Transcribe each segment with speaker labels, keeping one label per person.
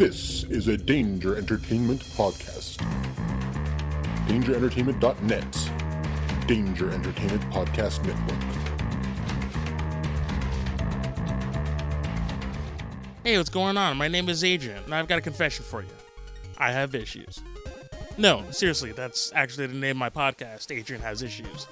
Speaker 1: This is a Danger Entertainment podcast. DangerEntertainment.net. Danger Entertainment Podcast Network.
Speaker 2: Hey, what's going on? My name is Adrian, and I've got a confession for you. I have issues. No, seriously, that's actually the name of my podcast, Adrian Has Issues.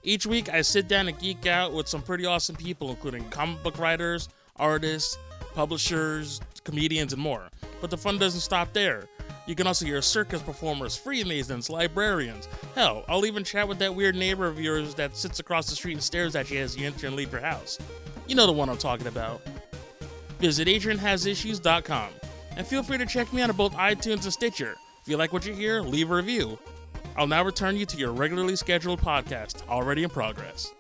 Speaker 2: Each week, I sit down and geek out with some pretty awesome people, including comic book writers, artists, publishers, comedians, and more. But the fun doesn't stop there. You can also hear circus performers, Freemasons, librarians. Hell, I'll even chat with that weird neighbor of yours that sits across the street and stares at you as you enter and leave your house. You know the one I'm talking about. Visit AdrianHasIssues.com and feel free to check me out on both iTunes and Stitcher. If you like what you hear, leave a review. I'll now return you to your regularly scheduled podcast, already in progress.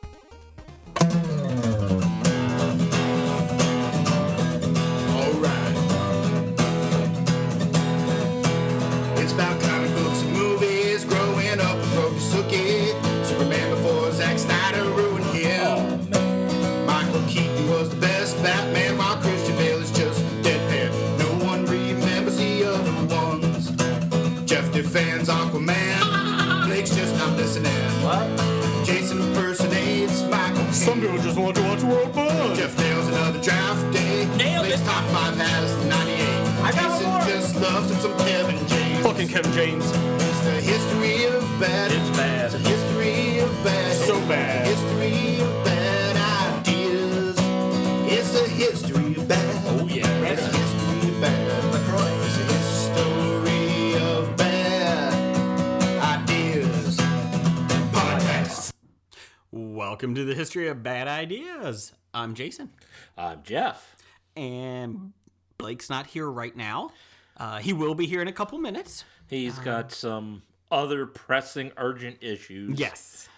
Speaker 3: It's about comic books and movies, growing up with Broken Sookie, Superman before Zack Snyder ruined him. Michael Keaton was the best Batman, while Christian Bale is just deadpan. No one remembers the other ones. Jeff defends Aquaman, Blake's just not listening. What? Jason impersonates Michael Keaton.
Speaker 1: Some people just want to watch World Buzz.
Speaker 3: Jeff nails another draft day. Blake's top 5 has 98. Jason just loves him some Kevin James.
Speaker 4: Fucking Kevin James.
Speaker 3: It's the history of bad.
Speaker 4: It's bad.
Speaker 3: It's a history of bad.
Speaker 4: So bad.
Speaker 3: It's a history of bad ideas. It's a history of bad.
Speaker 4: Oh, yeah.
Speaker 3: It's a history of bad. LaCroix. It's a history of bad ideas. Podcast.
Speaker 4: Welcome to the History of Bad Ideas. I'm Jason.
Speaker 5: I'm Jeff.
Speaker 4: And Blake's not here right now. He will be here in a couple minutes.
Speaker 5: He's got some other pressing, urgent issues.
Speaker 4: Yes.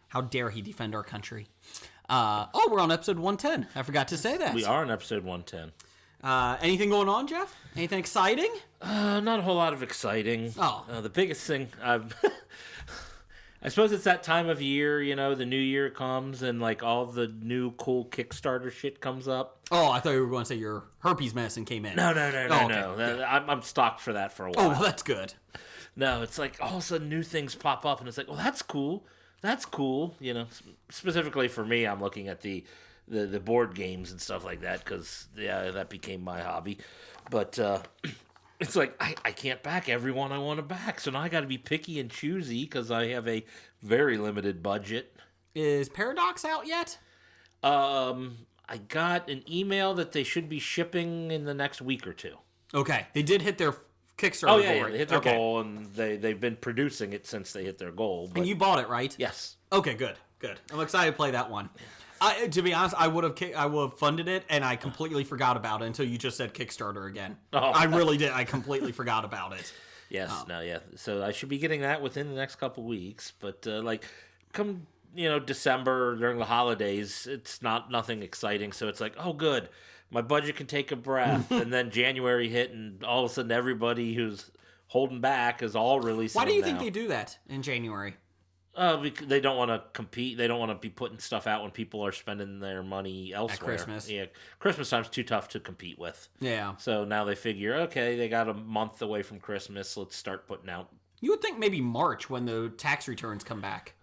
Speaker 4: How dare he defend our country? We're on episode 110. I forgot to say that.
Speaker 5: We are on episode 110.
Speaker 4: Anything going on, Jeff? Anything exciting?
Speaker 5: Not a whole lot of exciting. The biggest thing, I suppose it's that time of year, you know, the new year comes and like all the new cool Kickstarter shit comes up.
Speaker 4: Oh, I thought you were going to say your herpes medicine came in.
Speaker 5: No.
Speaker 4: Okay.
Speaker 5: I'm stocked for that for a while.
Speaker 4: Oh, well, that's good.
Speaker 5: No, it's like all of a sudden new things pop up and it's like, well, that's cool. That's cool. You know, specifically for me, I'm looking at the board games and stuff like that because, yeah, that became my hobby. But it's like I can't back everyone I want to back, so now I got to be picky and choosy because I have a very limited budget.
Speaker 4: Is Paradox out yet?
Speaker 5: I got an email that they should be shipping in the next week or two.
Speaker 4: Okay, they did hit their Kickstarter
Speaker 5: Oh yeah,
Speaker 4: goal.
Speaker 5: they hit their goal, and they've been producing it since they hit their goal. But...
Speaker 4: And you bought it, right?
Speaker 5: Yes.
Speaker 4: Okay, good. I'm excited to play that one. To be honest, I would have funded it, and I completely forgot about it until you just said Kickstarter again.
Speaker 5: Oh.
Speaker 4: I really did. I completely forgot about it.
Speaker 5: Yes. So I should be getting that within the next couple weeks. But come December during the holidays, it's nothing exciting. So it's like, oh, good, my budget can take a breath. And then January hit, and all of a sudden, everybody who's holding back is all releasing.
Speaker 4: Why do you
Speaker 5: now.
Speaker 4: think they do that in January?
Speaker 5: Because they don't want to compete. They don't want to be putting stuff out when people are spending their money elsewhere.
Speaker 4: At Christmas.
Speaker 5: Yeah, Christmas time's too tough to compete with.
Speaker 4: Yeah.
Speaker 5: So now they figure, okay, they got a month away from Christmas. Let's start putting out.
Speaker 4: You would think maybe March when the tax returns come back.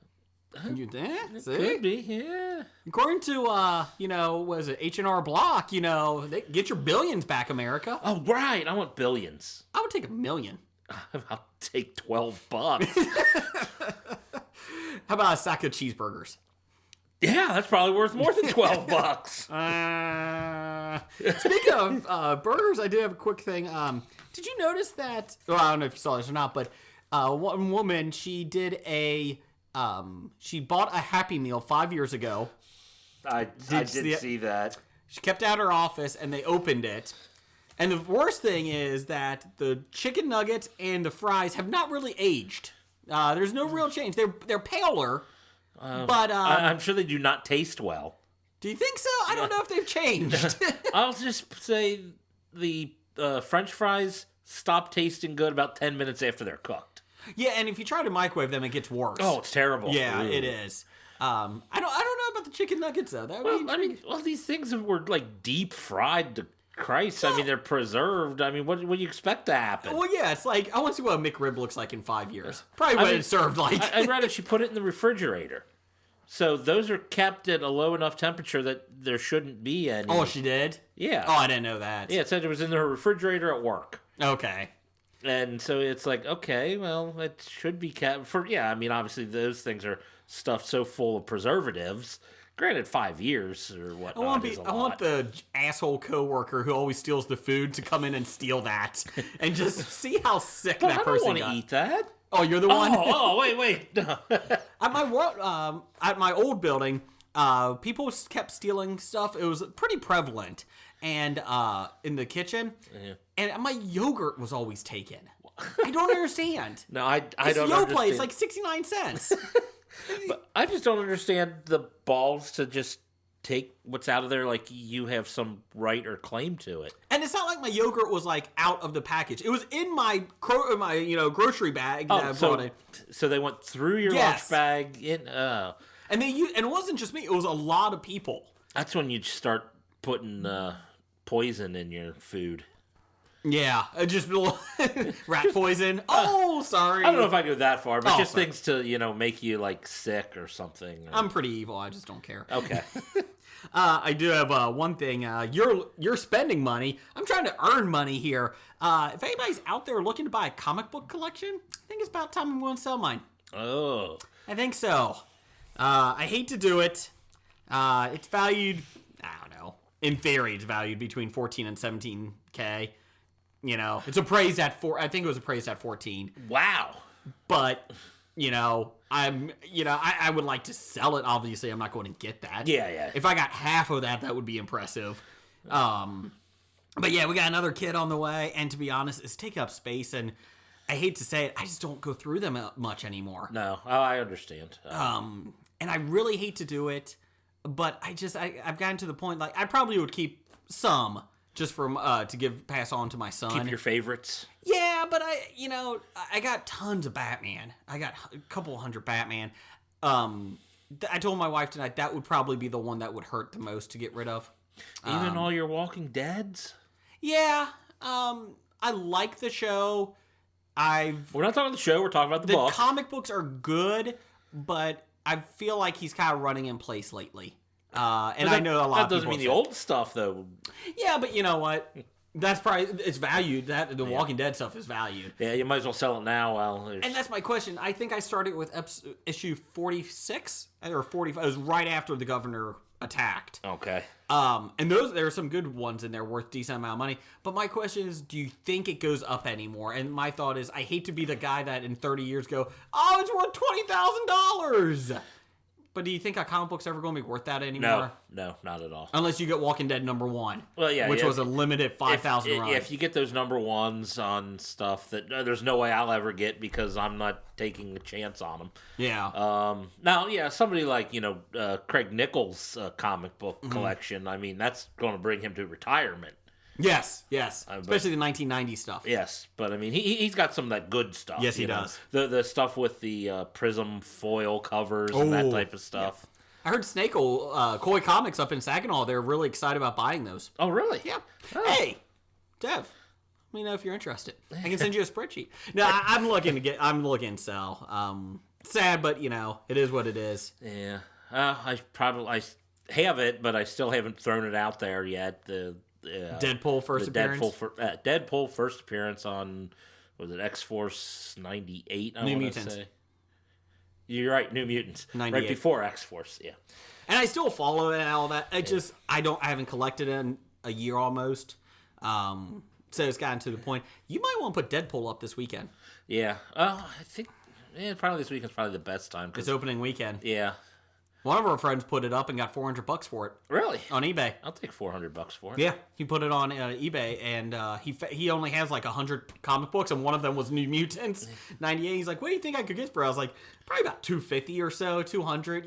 Speaker 4: You think?
Speaker 5: Could be, yeah.
Speaker 4: According to, what is it, H&R Block, they get your billions back, America.
Speaker 5: Oh, right. I want billions.
Speaker 4: I would take $1 million.
Speaker 5: I'll take $12.
Speaker 4: How about a sack of cheeseburgers?
Speaker 5: Yeah, that's probably worth more than $12.
Speaker 4: Speaking of burgers, I did have a quick thing. Did you notice that? Well, I don't know if you saw this or not, but one woman, she did she bought a Happy Meal 5 years ago.
Speaker 5: I did see that.
Speaker 4: She kept it at her office, and they opened it. And the worst thing is that the chicken nuggets and the fries have not really aged. There's no real change. They're paler, but
Speaker 5: I'm sure they do not taste well.
Speaker 4: Do you think so? I don't know if they've changed.
Speaker 5: I'll just say the French fries stop tasting good about 10 minutes after they're cooked.
Speaker 4: Yeah, and if you try to microwave them, it gets worse.
Speaker 5: Oh, it's terrible.
Speaker 4: Yeah,
Speaker 5: Ooh.
Speaker 4: it is. I don't know about the chicken nuggets though.
Speaker 5: These things were like deep fried to Christ, I mean, they're preserved. I mean, what do you expect to happen?
Speaker 4: Well, yeah, it's like, I want to see what a McRib looks like in 5 years. Probably what it's served like.
Speaker 5: I'd rather she put it in the refrigerator. So those are kept at a low enough temperature that there shouldn't be any.
Speaker 4: Oh, she did?
Speaker 5: Yeah.
Speaker 4: Oh, I didn't know that.
Speaker 5: Yeah, it said it was in her refrigerator at work.
Speaker 4: Okay.
Speaker 5: And so it's like, okay, well, it should be kept for, yeah, I mean, obviously those things are stuffed so full of preservatives. Granted, 5 years or whatnot is a lot.
Speaker 4: I want the asshole coworker who always steals the food to come in and steal that and just see how sick
Speaker 5: But
Speaker 4: that
Speaker 5: I
Speaker 4: person
Speaker 5: don't want to eat that.
Speaker 4: Oh, you're the one?
Speaker 5: Wait. No.
Speaker 4: At my old building, people kept stealing stuff. It was pretty prevalent, and in the kitchen, and my yogurt was always taken. I don't understand.
Speaker 5: No, I
Speaker 4: It's
Speaker 5: don't
Speaker 4: Yoplait.
Speaker 5: understand.
Speaker 4: It's like 69 cents.
Speaker 5: But I just don't understand the balls to just take what's out of there like you have some right or claim to it.
Speaker 4: And it's not like my yogurt was like out of the package. It was in my grocery bag that I brought in.
Speaker 5: So they went through your lunch bag in.
Speaker 4: And and it wasn't just me. It was a lot of people.
Speaker 5: That's when you start putting poison in your food.
Speaker 4: Yeah, just rat poison. Oh, sorry.
Speaker 5: I don't know if I go that far, but
Speaker 4: sorry.
Speaker 5: things to make you like sick or something.
Speaker 4: I'm pretty evil. I just don't care.
Speaker 5: Okay.
Speaker 4: I do have one thing. You're spending money. I'm trying to earn money here. If anybody's out there looking to buy a comic book collection, I think it's about time I'm going to sell mine.
Speaker 5: Oh.
Speaker 4: I think so. I hate to do it. It's valued, I don't know. In theory, it's valued between 14 and 17K. It's appraised at I think it was appraised at 14.
Speaker 5: Wow.
Speaker 4: But, I would like to sell it. Obviously, I'm not going to get that.
Speaker 5: Yeah.
Speaker 4: If I got half of that, that would be impressive. But yeah, we got another kid on the way. And to be honest, it's taking up space. And I hate to say it, I just don't go through them much anymore.
Speaker 5: No, I understand.
Speaker 4: And I really hate to do it. But I've gotten to the point, like, I probably would keep some just from to pass on to my son.
Speaker 5: Keep your favorites.
Speaker 4: Yeah, but I got tons of Batman. I got a couple hundred Batman. I told my wife tonight that would probably be the one that would hurt the most to get rid of.
Speaker 5: Even all your Walking Deads?
Speaker 4: Yeah, I like the show.
Speaker 5: We're not talking about the show. We're talking about the book.
Speaker 4: The comic books are good, but I feel like he's kind of running in place lately. And I know a lot of people. That
Speaker 5: doesn't mean the old stuff, though.
Speaker 4: Yeah, but you know what? That's probably it's valued. The Walking Dead stuff is valued.
Speaker 5: Yeah, you might as well sell it now.
Speaker 4: And that's my question. I think I started with issue 46 or 45. It was right after the governor attacked.
Speaker 5: Okay.
Speaker 4: And there are some good ones in there worth a decent amount of money. But my question is, do you think it goes up anymore? And my thought is, I hate to be the guy that in 30 years go, oh, it's worth $20,000. But do you think a comic book's ever going to be worth that anymore?
Speaker 5: No, not at all.
Speaker 4: Unless you get Walking Dead #1.
Speaker 5: Well, yeah,
Speaker 4: which was a limited 5,000 run.
Speaker 5: If you get those #1s on stuff that there's no way I'll ever get because I'm not taking a chance on them.
Speaker 4: Yeah.
Speaker 5: Now, yeah, somebody like Craig Nichols' comic book collection. I mean, that's going to bring him to retirement.
Speaker 4: Yes, especially the 1990s stuff.
Speaker 5: Yes, but I mean, he's got some of that good stuff.
Speaker 4: Yes, he does.
Speaker 5: The stuff with the Prism foil covers and that type of stuff.
Speaker 4: Yeah. I heard Snake'll, Koi Comics up in Saginaw, they're really excited about buying those.
Speaker 5: Oh, really?
Speaker 4: Yeah. Oh. Hey, Dev, let me know if you're interested. I can send you a spreadsheet. No, I'm looking to sell. Sad, but it is what it is.
Speaker 5: Yeah. I have it, but I still haven't thrown it out there yet.
Speaker 4: Deadpool first appearance?
Speaker 5: Deadpool first appearance on, was it X-Force 98?
Speaker 4: New Mutants.
Speaker 5: Say. You're right, New Mutants.
Speaker 4: 98.
Speaker 5: Right before X-Force, yeah.
Speaker 4: And I still follow it and all that. I haven't collected it in a year almost. So it's gotten to the point. You might want to put Deadpool up this weekend.
Speaker 5: Yeah. I think probably this weekend's probably the best time.
Speaker 4: It's opening weekend.
Speaker 5: Yeah.
Speaker 4: One of our friends put it up and got $400 for it.
Speaker 5: Really?
Speaker 4: On eBay.
Speaker 5: I'll take $400 for it.
Speaker 4: Yeah, he put it on eBay, and he only has like 100 comic books, and one of them was New Mutants 98. He's like, "What do you think I could get for?" I was like, "Probably about 250 or so, 200,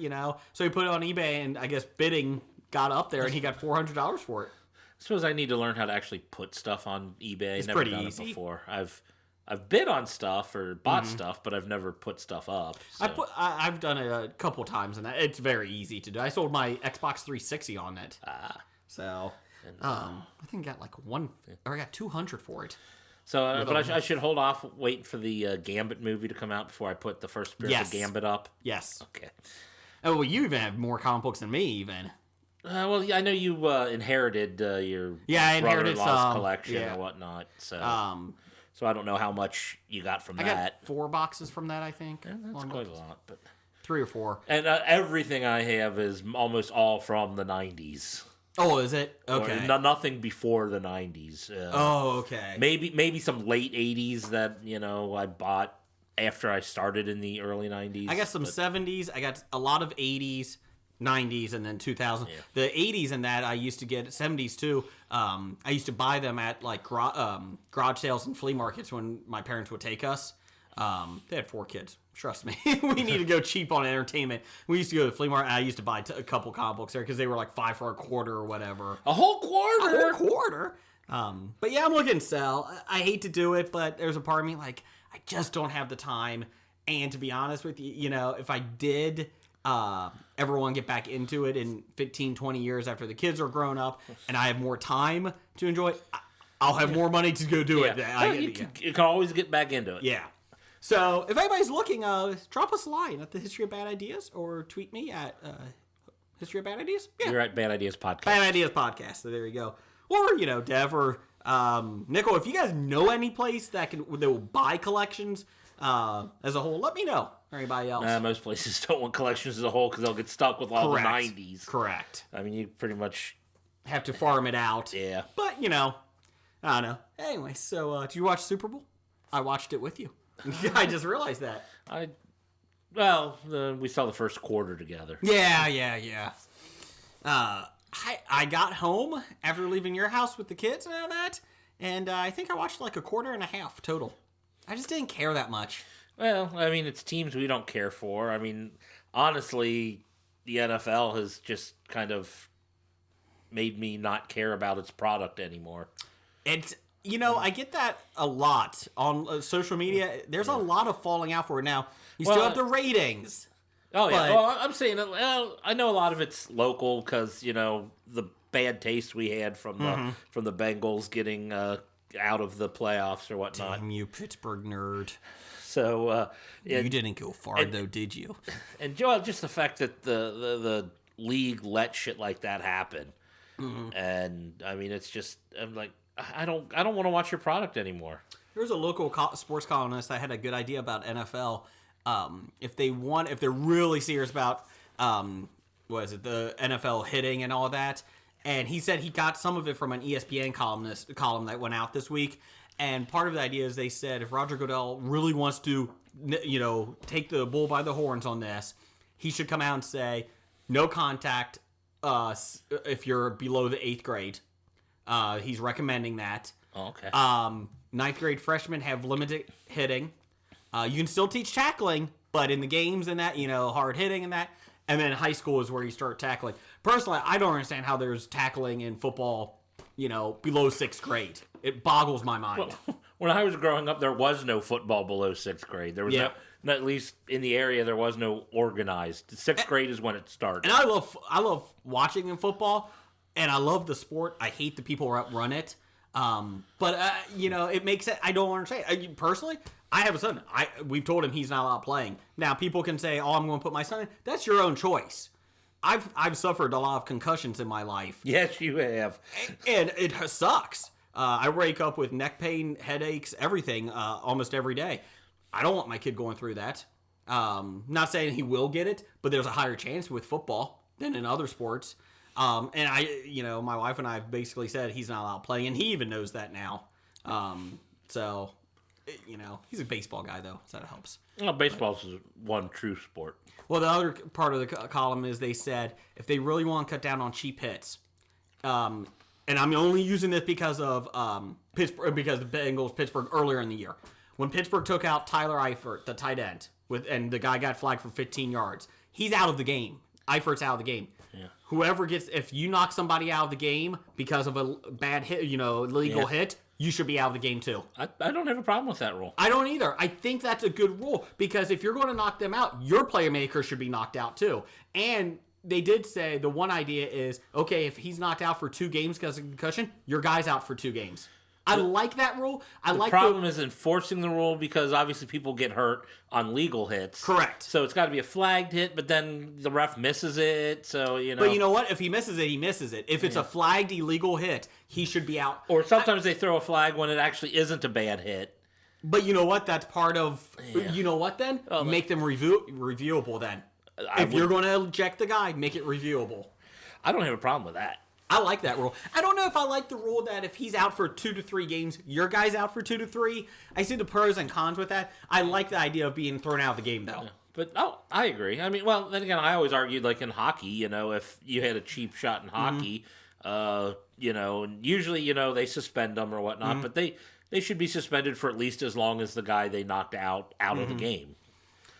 Speaker 4: So he put it on eBay, and I guess bidding got up there, and he got $400 for it.
Speaker 5: I suppose I need to learn how to actually put stuff on eBay.
Speaker 4: It's
Speaker 5: Never
Speaker 4: pretty
Speaker 5: done
Speaker 4: easy.
Speaker 5: it before. I've bid on stuff or bought stuff, but I've never put stuff up. So.
Speaker 4: I've done it a couple times, and it's very easy to do. I sold my Xbox 360 on it. So
Speaker 5: And,
Speaker 4: I think I got like I got 200 for it.
Speaker 5: So, but I should hold off waiting for the Gambit movie to come out before I put the first appearance of Gambit up?
Speaker 4: Yes.
Speaker 5: Okay.
Speaker 4: Oh, well, you even have more comic books than me, even.
Speaker 5: Well, yeah, I know you inherited your
Speaker 4: I inherited
Speaker 5: brother-in-law's
Speaker 4: some
Speaker 5: collection or whatnot. So I don't know how much you got from
Speaker 4: I
Speaker 5: that.
Speaker 4: got 4 boxes from that, I think.
Speaker 5: Yeah, that's quite a lot, but
Speaker 4: 3 or 4.
Speaker 5: And everything I have is almost all from the 90s.
Speaker 4: Oh, is it? Okay.
Speaker 5: Nothing before the 90s.
Speaker 4: Okay.
Speaker 5: Maybe some late 80s that, I bought after I started in the early 90s.
Speaker 4: I got some 70s. I got a lot of 80s, 90s, and then 2000. Yeah. The 80s and that I used to get, 70s too. I used to buy them at like garage sales and flea markets when my parents would take us. They had 4 kids. Trust me. We need to go cheap on entertainment. We used to go to the flea market. I used to buy a couple comic books there because they were like 5 for a quarter or whatever.
Speaker 5: A whole quarter?
Speaker 4: A whole quarter. But yeah, I'm looking to sell. I hate to do it, but there's a part of me like, I just don't have the time. And to be honest with you, if I did ever want to get back into it in 15, 20 years after the kids are grown up and I have more time to enjoy it, I'll have more money to go do it.
Speaker 5: You can always get back into it.
Speaker 4: Yeah. So if anybody's looking, drop us a line at the History of Bad Ideas or tweet me at History of Bad Ideas. Yeah.
Speaker 5: You're at Bad Ideas Podcast.
Speaker 4: Bad Ideas Podcast. So there you go. Or, Dev or Nickel, if you guys know any place that will buy collections as a whole, let me know. Or anybody else.
Speaker 5: Most places don't want collections as a whole because they'll get stuck with all the 90s.
Speaker 4: Correct.
Speaker 5: I mean, you pretty much
Speaker 4: have to farm it out.
Speaker 5: Yeah.
Speaker 4: But, I don't know. Anyway, so did you watch Super Bowl? I watched it with you. I just realized that.
Speaker 5: We saw the first quarter together.
Speaker 4: Yeah. I got home after leaving your house with the kids and all that, and I think I watched like a quarter and a half total. I just didn't care that much.
Speaker 5: Well, I mean, it's teams we don't care for. I mean, honestly, the NFL has just kind of made me not care about its product anymore.
Speaker 4: It's... I get that a lot on social media. There's a lot of falling out for it now. You still have the ratings.
Speaker 5: Oh, yeah. Well, I'm saying, I know a lot of it's local because, the bad taste we had from the Bengals getting out of the playoffs or whatnot.
Speaker 4: Damn you, Pittsburgh nerd.
Speaker 5: So,
Speaker 4: you didn't go far, though, did you?
Speaker 5: And just the fact that the league let shit like that happen. Mm-hmm. And, I mean, it's just, I'm like, I don't want to watch your product anymore. There was
Speaker 4: a local sports columnist that had a good idea about NFL. If they're really serious about the NFL hitting and all that, and he said he got some of it from an ESPN column that went out this week. And part of the idea is they said if Roger Goodell really wants to, take the bull by the horns on this, he should come out and say no contact if you're below the 8th grade. He's recommending that.
Speaker 5: Oh, okay.
Speaker 4: 9th grade freshmen have limited hitting. You can still teach tackling, but in the games and that, hard hitting and that. And then high school is where you start tackling. Personally, I don't understand how there's tackling in football, below 6th grade. It boggles my mind.
Speaker 5: Well, when I was growing up, there was no football below 6th grade. There was no, at least in the area, there was no organized. 6th grade is when it started.
Speaker 4: And I love watching in football. And I love the sport. I hate the people who run it. But it makes it. I don't understand. Personally, I have a son. We've told him he's not allowed playing. Now, people can say, oh, I'm going to put my son in. That's your own choice. I've suffered a lot of concussions in my life.
Speaker 5: Yes, you have.
Speaker 4: And it sucks. I wake up with neck pain, headaches, everything almost every day. I don't want my kid going through that. Not saying he will get it, but there's a higher chance with football than in other sports. And my wife and I have basically said he's not allowed playing, and he even knows that now. So, he's a baseball guy, though, so that helps.
Speaker 5: Well, baseball's one true sport.
Speaker 4: Well, the other part of the column is they said if they really want to cut down on cheap hits, and I'm only using this because of Pittsburgh, because the Bengals Pittsburgh earlier in the year. When Pittsburgh took out Tyler Eifert, the tight end, and the guy got flagged for 15 yards, he's out of the game. Eifert's out of the game.
Speaker 5: Yeah.
Speaker 4: Whoever if you knock somebody out of the game because of a bad hit, illegal hit, you should be out of the game too.
Speaker 5: I don't have a problem with that rule.
Speaker 4: I don't either. I think that's a good rule because if you're going to knock them out, your playmaker should be knocked out too. And they did say the one idea is, okay, if he's knocked out for 2 games because of concussion, your guy's out for 2 games. I like that rule.
Speaker 5: The problem is enforcing the rule because obviously people get hurt on legal hits.
Speaker 4: Correct.
Speaker 5: So it's got to be a flagged hit, but then the ref misses it. So,
Speaker 4: But you know what? If he misses it, he misses it. If it's a flagged illegal hit, he should be out.
Speaker 5: Or sometimes they throw a flag when it actually isn't a bad hit.
Speaker 4: But you know what? That's part of...
Speaker 5: Yeah.
Speaker 4: You know what then? Make them reviewable then. If you're going to eject the guy, make it reviewable.
Speaker 5: I don't have a problem with that.
Speaker 4: I like that rule. I don't know if I like the rule that if he's out for 2 to 3 games, your guy's out for 2 to 3. I see the pros and cons with that. I like the idea of being thrown out of the game, though.
Speaker 5: Yeah. But, I agree. I mean, well, then again, I always argued, like, in hockey, if you had a cheap shot in hockey, and usually, they suspend them or whatnot, but they should be suspended for at least as long as the guy they knocked out of the game.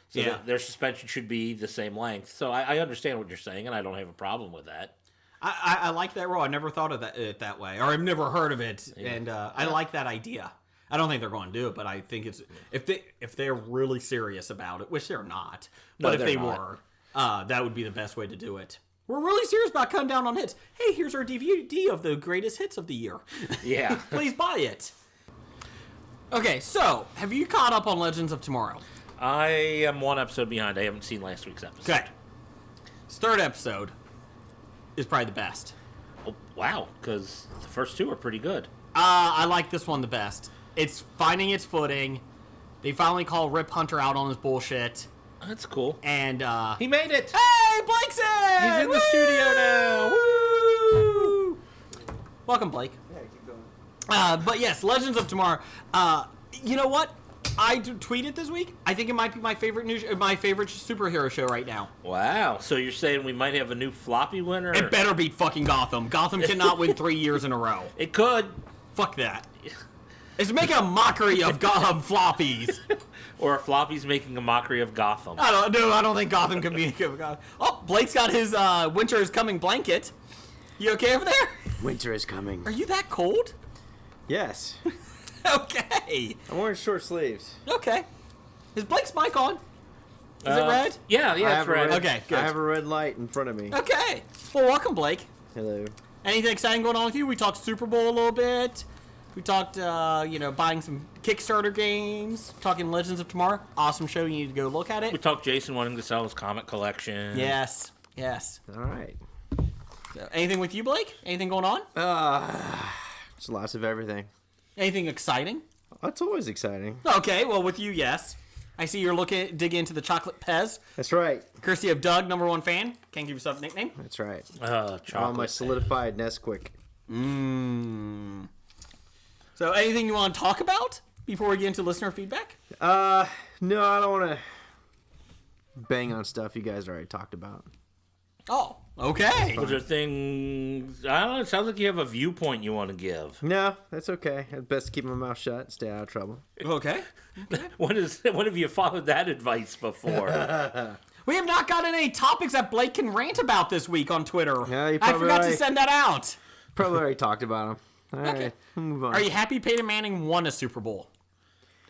Speaker 5: So their suspension should be the same length. So I understand what you're saying, and I don't have a problem with that.
Speaker 4: I like that rule. I never thought of it that way, or I've never heard of it, and I like that idea. I don't think they're going to do it, but I think it's if they're really serious about it, which they're not. But if they were, that would be the best way to do it. We're really serious about cutting down on hits. Hey, here's our DVD of the greatest hits of the year.
Speaker 5: Yeah,
Speaker 4: please buy it. Okay, so have you caught up on Legends of Tomorrow?
Speaker 5: I am 1 episode behind. I haven't seen last week's episode.
Speaker 4: Okay, this 3rd episode is probably the best.
Speaker 5: Oh, wow, because the first 2 are pretty good.
Speaker 4: I like this one the best. It's finding its footing. They finally call Rip Hunter out on his bullshit.
Speaker 5: That's cool.
Speaker 4: And
Speaker 5: he made it.
Speaker 4: Hey, Blake's in!
Speaker 5: He's in the studio now.
Speaker 4: Woo! Welcome, Blake.
Speaker 6: Yeah, keep going.
Speaker 4: But yes, Legends of Tomorrow. You know what? I tweeted this week. I think it might be my favorite superhero show right now.
Speaker 5: Wow. So you're saying we might have a new floppy winner?
Speaker 4: It better beat fucking Gotham. Gotham cannot win 3 years in a row.
Speaker 5: It could.
Speaker 4: Fuck that. It's making a mockery of floppies.
Speaker 5: Or Floppy's making a mockery of Gotham.
Speaker 4: I don't think Gotham can be a Gotham. Oh, Blake's got his winter is coming blanket. You okay over there?
Speaker 6: Winter is coming.
Speaker 4: Are you that cold?
Speaker 6: Yes.
Speaker 4: Okay.
Speaker 6: I'm wearing short sleeves.
Speaker 4: Okay. Is Blake's mic on? Is it red?
Speaker 5: Yeah, it's red.
Speaker 4: Okay, good.
Speaker 6: I have a red light in front of me.
Speaker 4: Okay. Well, welcome, Blake.
Speaker 6: Hello.
Speaker 4: Anything exciting going on with you? We talked Super Bowl a little bit. We talked, buying some Kickstarter games. Talking Legends of Tomorrow. Awesome show. You need to go look at
Speaker 5: We
Speaker 4: it.
Speaker 5: talked Jason wanting to sell his comic collection.
Speaker 4: Yes.
Speaker 6: All right.
Speaker 4: So, anything with you, Blake? Anything going on?
Speaker 6: Just lots of everything.
Speaker 4: Anything exciting?
Speaker 6: That's always exciting.
Speaker 4: Okay, well, with you, yes. I see you're digging into the chocolate Pez.
Speaker 6: That's right.
Speaker 4: Courtesy of Doug, #1 fan. Can't give yourself a nickname.
Speaker 6: That's right.
Speaker 5: Chocolate.
Speaker 6: On my solidified Nesquik.
Speaker 4: So, anything you want to talk about before we get into listener feedback?
Speaker 6: No, I don't want to bang on stuff you guys already talked about.
Speaker 4: Oh, okay.
Speaker 5: Was there things... I don't know, it sounds like you have a viewpoint you want to give.
Speaker 6: No, that's okay. It's best to keep my mouth shut, stay out of trouble.
Speaker 4: Okay.
Speaker 5: When have you followed that advice before?
Speaker 4: We have not gotten any topics that Blake can rant about this week on Twitter.
Speaker 6: Yeah, you
Speaker 4: I
Speaker 6: probably
Speaker 4: forgot to
Speaker 6: already-
Speaker 4: send that out.
Speaker 6: Probably already talked about them. All right, move on.
Speaker 4: Are you happy Peyton Manning won a Super Bowl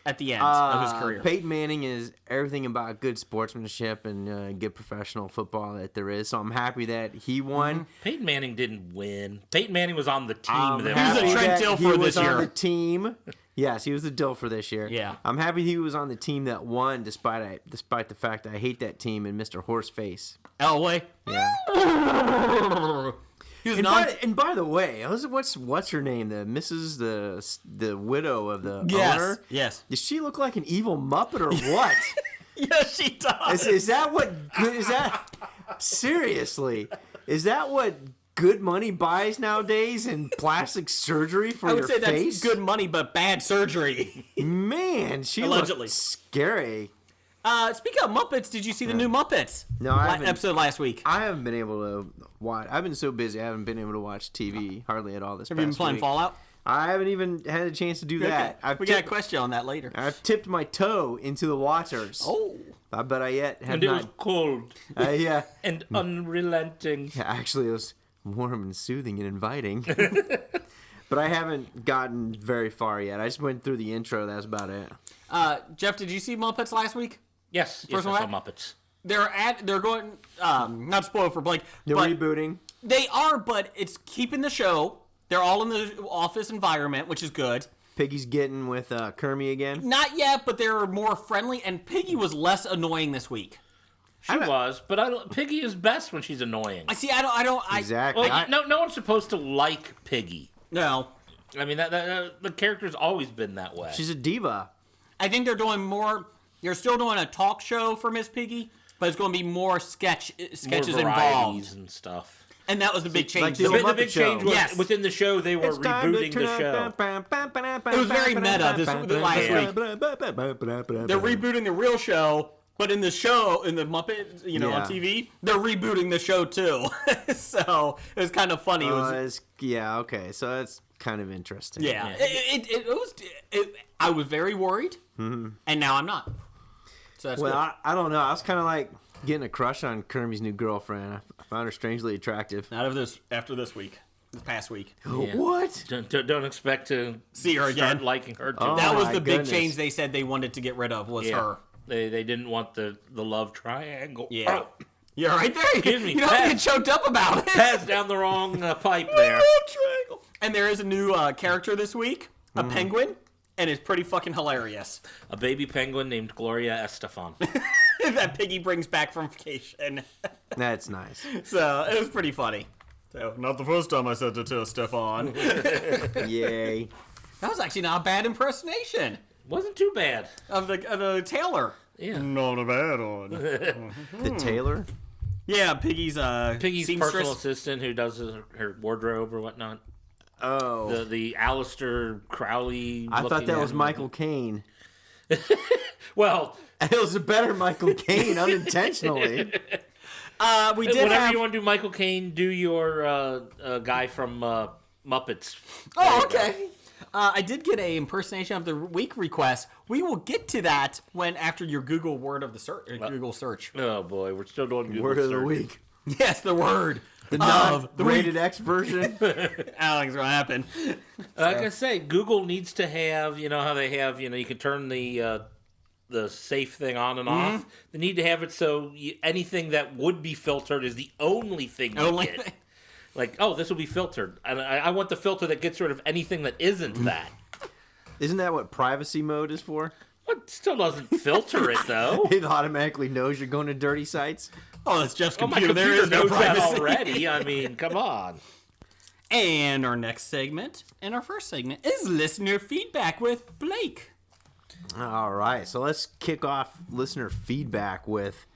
Speaker 4: at the end of his career?
Speaker 6: Peyton Manning is everything about good sportsmanship and good professional football that there is. So I'm happy that he won.
Speaker 5: Peyton Manning didn't win. Peyton Manning was on the team.
Speaker 6: I'm
Speaker 5: that
Speaker 4: He was a
Speaker 6: happy
Speaker 5: won.
Speaker 4: Trent
Speaker 6: that
Speaker 4: Dilfer
Speaker 6: he was
Speaker 4: this year.
Speaker 6: on the team. Yes, he was the Dilfer this year.
Speaker 4: Yeah.
Speaker 6: I'm happy he was on the team that won, despite the fact that I hate that team and Mr. Horseface.
Speaker 4: Elway.
Speaker 6: Yeah.
Speaker 4: He was
Speaker 6: And by the way, what's her name? The Mrs. the widow of the owner.
Speaker 4: Yes.
Speaker 6: Does she look like an evil Muppet or what?
Speaker 4: Yes, she does.
Speaker 6: Is that what good is that? Seriously, is that what good money buys nowadays in plastic surgery for
Speaker 4: I would
Speaker 6: your
Speaker 4: say
Speaker 6: face?
Speaker 4: that's good money, but bad surgery.
Speaker 6: Man, she
Speaker 4: Allegedly.
Speaker 6: looks scary.
Speaker 4: Speaking of Muppets, did you see the new Muppets?
Speaker 6: No, I haven't.
Speaker 4: Episode last week.
Speaker 6: I haven't been able to watch. I've been so busy. I haven't been able to watch TV hardly at all this
Speaker 4: Have
Speaker 6: past
Speaker 4: you been playing
Speaker 6: week.
Speaker 4: Fallout?
Speaker 6: I haven't even had a chance to do that.
Speaker 4: Okay. We got a question on that later.
Speaker 6: I've tipped my toe into the waters.
Speaker 4: Oh.
Speaker 6: I bet I yet have
Speaker 5: And it
Speaker 6: not.
Speaker 5: was cold
Speaker 6: Yeah.
Speaker 5: and unrelenting.
Speaker 6: Actually, it was warm and soothing and inviting. But I haven't gotten very far yet. I just went through the intro. That's about it.
Speaker 4: Jeff, did you see Muppets last week?
Speaker 5: Yes,
Speaker 4: First
Speaker 5: I
Speaker 4: one
Speaker 5: saw
Speaker 4: back?
Speaker 5: Muppets.
Speaker 4: they're going not spoil for Blake.
Speaker 6: They're
Speaker 4: but
Speaker 6: rebooting.
Speaker 4: They are, but it's keeping the show. They're all in the office environment, which is good.
Speaker 6: Piggy's getting with Kermie again.
Speaker 4: Not yet, but they're more friendly, and Piggy was less annoying this week.
Speaker 5: She was, but Piggy is best when she's annoying.
Speaker 4: I don't.
Speaker 6: Exactly.
Speaker 5: Well, no one's supposed to like Piggy.
Speaker 4: No.
Speaker 5: I mean, the character's always been that way.
Speaker 6: She's a diva.
Speaker 4: I think they're doing more. You're still doing a talk show for Miss Piggy, but it's going to be more sketches
Speaker 5: more
Speaker 4: involved
Speaker 5: and stuff.
Speaker 4: And that was the big change.
Speaker 6: like the
Speaker 5: The
Speaker 6: old
Speaker 5: big
Speaker 6: Muppet
Speaker 5: change was
Speaker 4: Yes.
Speaker 5: within the show. They were rebooting the show.
Speaker 4: It was very meta last week. They're rebooting the real show, but in the show, in the Muppet, on TV, they're rebooting the show too. So it was kind of funny.
Speaker 6: Okay, so that's kind of interesting.
Speaker 4: Yeah. It was. I was very worried, and now I'm not. So that's good.
Speaker 6: I don't know. I was kind of like getting a crush on Kermie's new girlfriend. I found her strangely attractive.
Speaker 4: Not after this week, this past week.
Speaker 5: Yeah.
Speaker 6: What?
Speaker 5: Don't expect to
Speaker 4: See her again.
Speaker 5: start liking her too.
Speaker 6: Oh.
Speaker 4: That was
Speaker 6: my
Speaker 4: the big
Speaker 6: goodness.
Speaker 4: change they said they wanted to get rid of was her.
Speaker 5: They didn't want the love triangle.
Speaker 4: Yeah.
Speaker 5: Oh,
Speaker 4: You're right there.
Speaker 5: Excuse me,
Speaker 4: You don't
Speaker 5: Pat.
Speaker 4: get choked up about it.
Speaker 5: passed down the wrong pipe there.
Speaker 4: And there is a new character this week, a penguin, and it's pretty fucking hilarious.
Speaker 5: A baby penguin named Gloria Estefan.
Speaker 4: That Piggy brings back from vacation.
Speaker 6: That's nice.
Speaker 4: So it was pretty funny. So not the first time I said it to Stefan.
Speaker 6: Yay.
Speaker 4: That was actually not a bad impersonation
Speaker 5: Wasn't too bad.
Speaker 4: of the tailor.
Speaker 5: Yeah.
Speaker 4: Not a bad one.
Speaker 6: The tailor?
Speaker 4: Yeah, Piggy's
Speaker 5: Piggy's
Speaker 4: seamstress.
Speaker 5: personal assistant who does her wardrobe or whatnot.
Speaker 6: Oh.
Speaker 5: The Aleister Crowley.
Speaker 6: I thought
Speaker 5: looking
Speaker 6: that was
Speaker 5: at-
Speaker 6: Michael Caine.
Speaker 5: Well,
Speaker 6: It was a better Michael Caine unintentionally.
Speaker 4: We did
Speaker 5: whenever
Speaker 4: have.
Speaker 5: you want to do Michael Caine, do your guy from Muppets.
Speaker 4: Oh, okay. I did get a impersonation of the week request. We will get to that after your Google word of the search. Google search.
Speaker 5: Oh boy, we're still doing Google
Speaker 6: Word of the
Speaker 5: search.
Speaker 6: week.
Speaker 4: Yes, the word.
Speaker 6: The
Speaker 4: Of the
Speaker 6: non-rated X version.
Speaker 4: I don't think it's gonna happen.
Speaker 5: Like I say, Google needs to have, how they have, you can turn the safe thing on and off. They need to have it so anything that would be filtered is the only thing you
Speaker 4: Only
Speaker 5: get.
Speaker 4: thing.
Speaker 5: Like, oh, this will be filtered. And I want the filter that gets rid of anything that isn't that.
Speaker 6: Isn't that what privacy mode is for?
Speaker 5: It still doesn't filter it, though.
Speaker 6: It automatically knows you're going to dirty sites.
Speaker 4: Oh, that's Jeff's
Speaker 5: Oh, my
Speaker 4: computer. There
Speaker 5: computer
Speaker 4: is no
Speaker 5: knows that
Speaker 4: privacy.
Speaker 5: already. I mean, come on.
Speaker 4: And our next segment, and our first segment, is listener feedback with Blake.
Speaker 6: All right, so let's kick off listener feedback with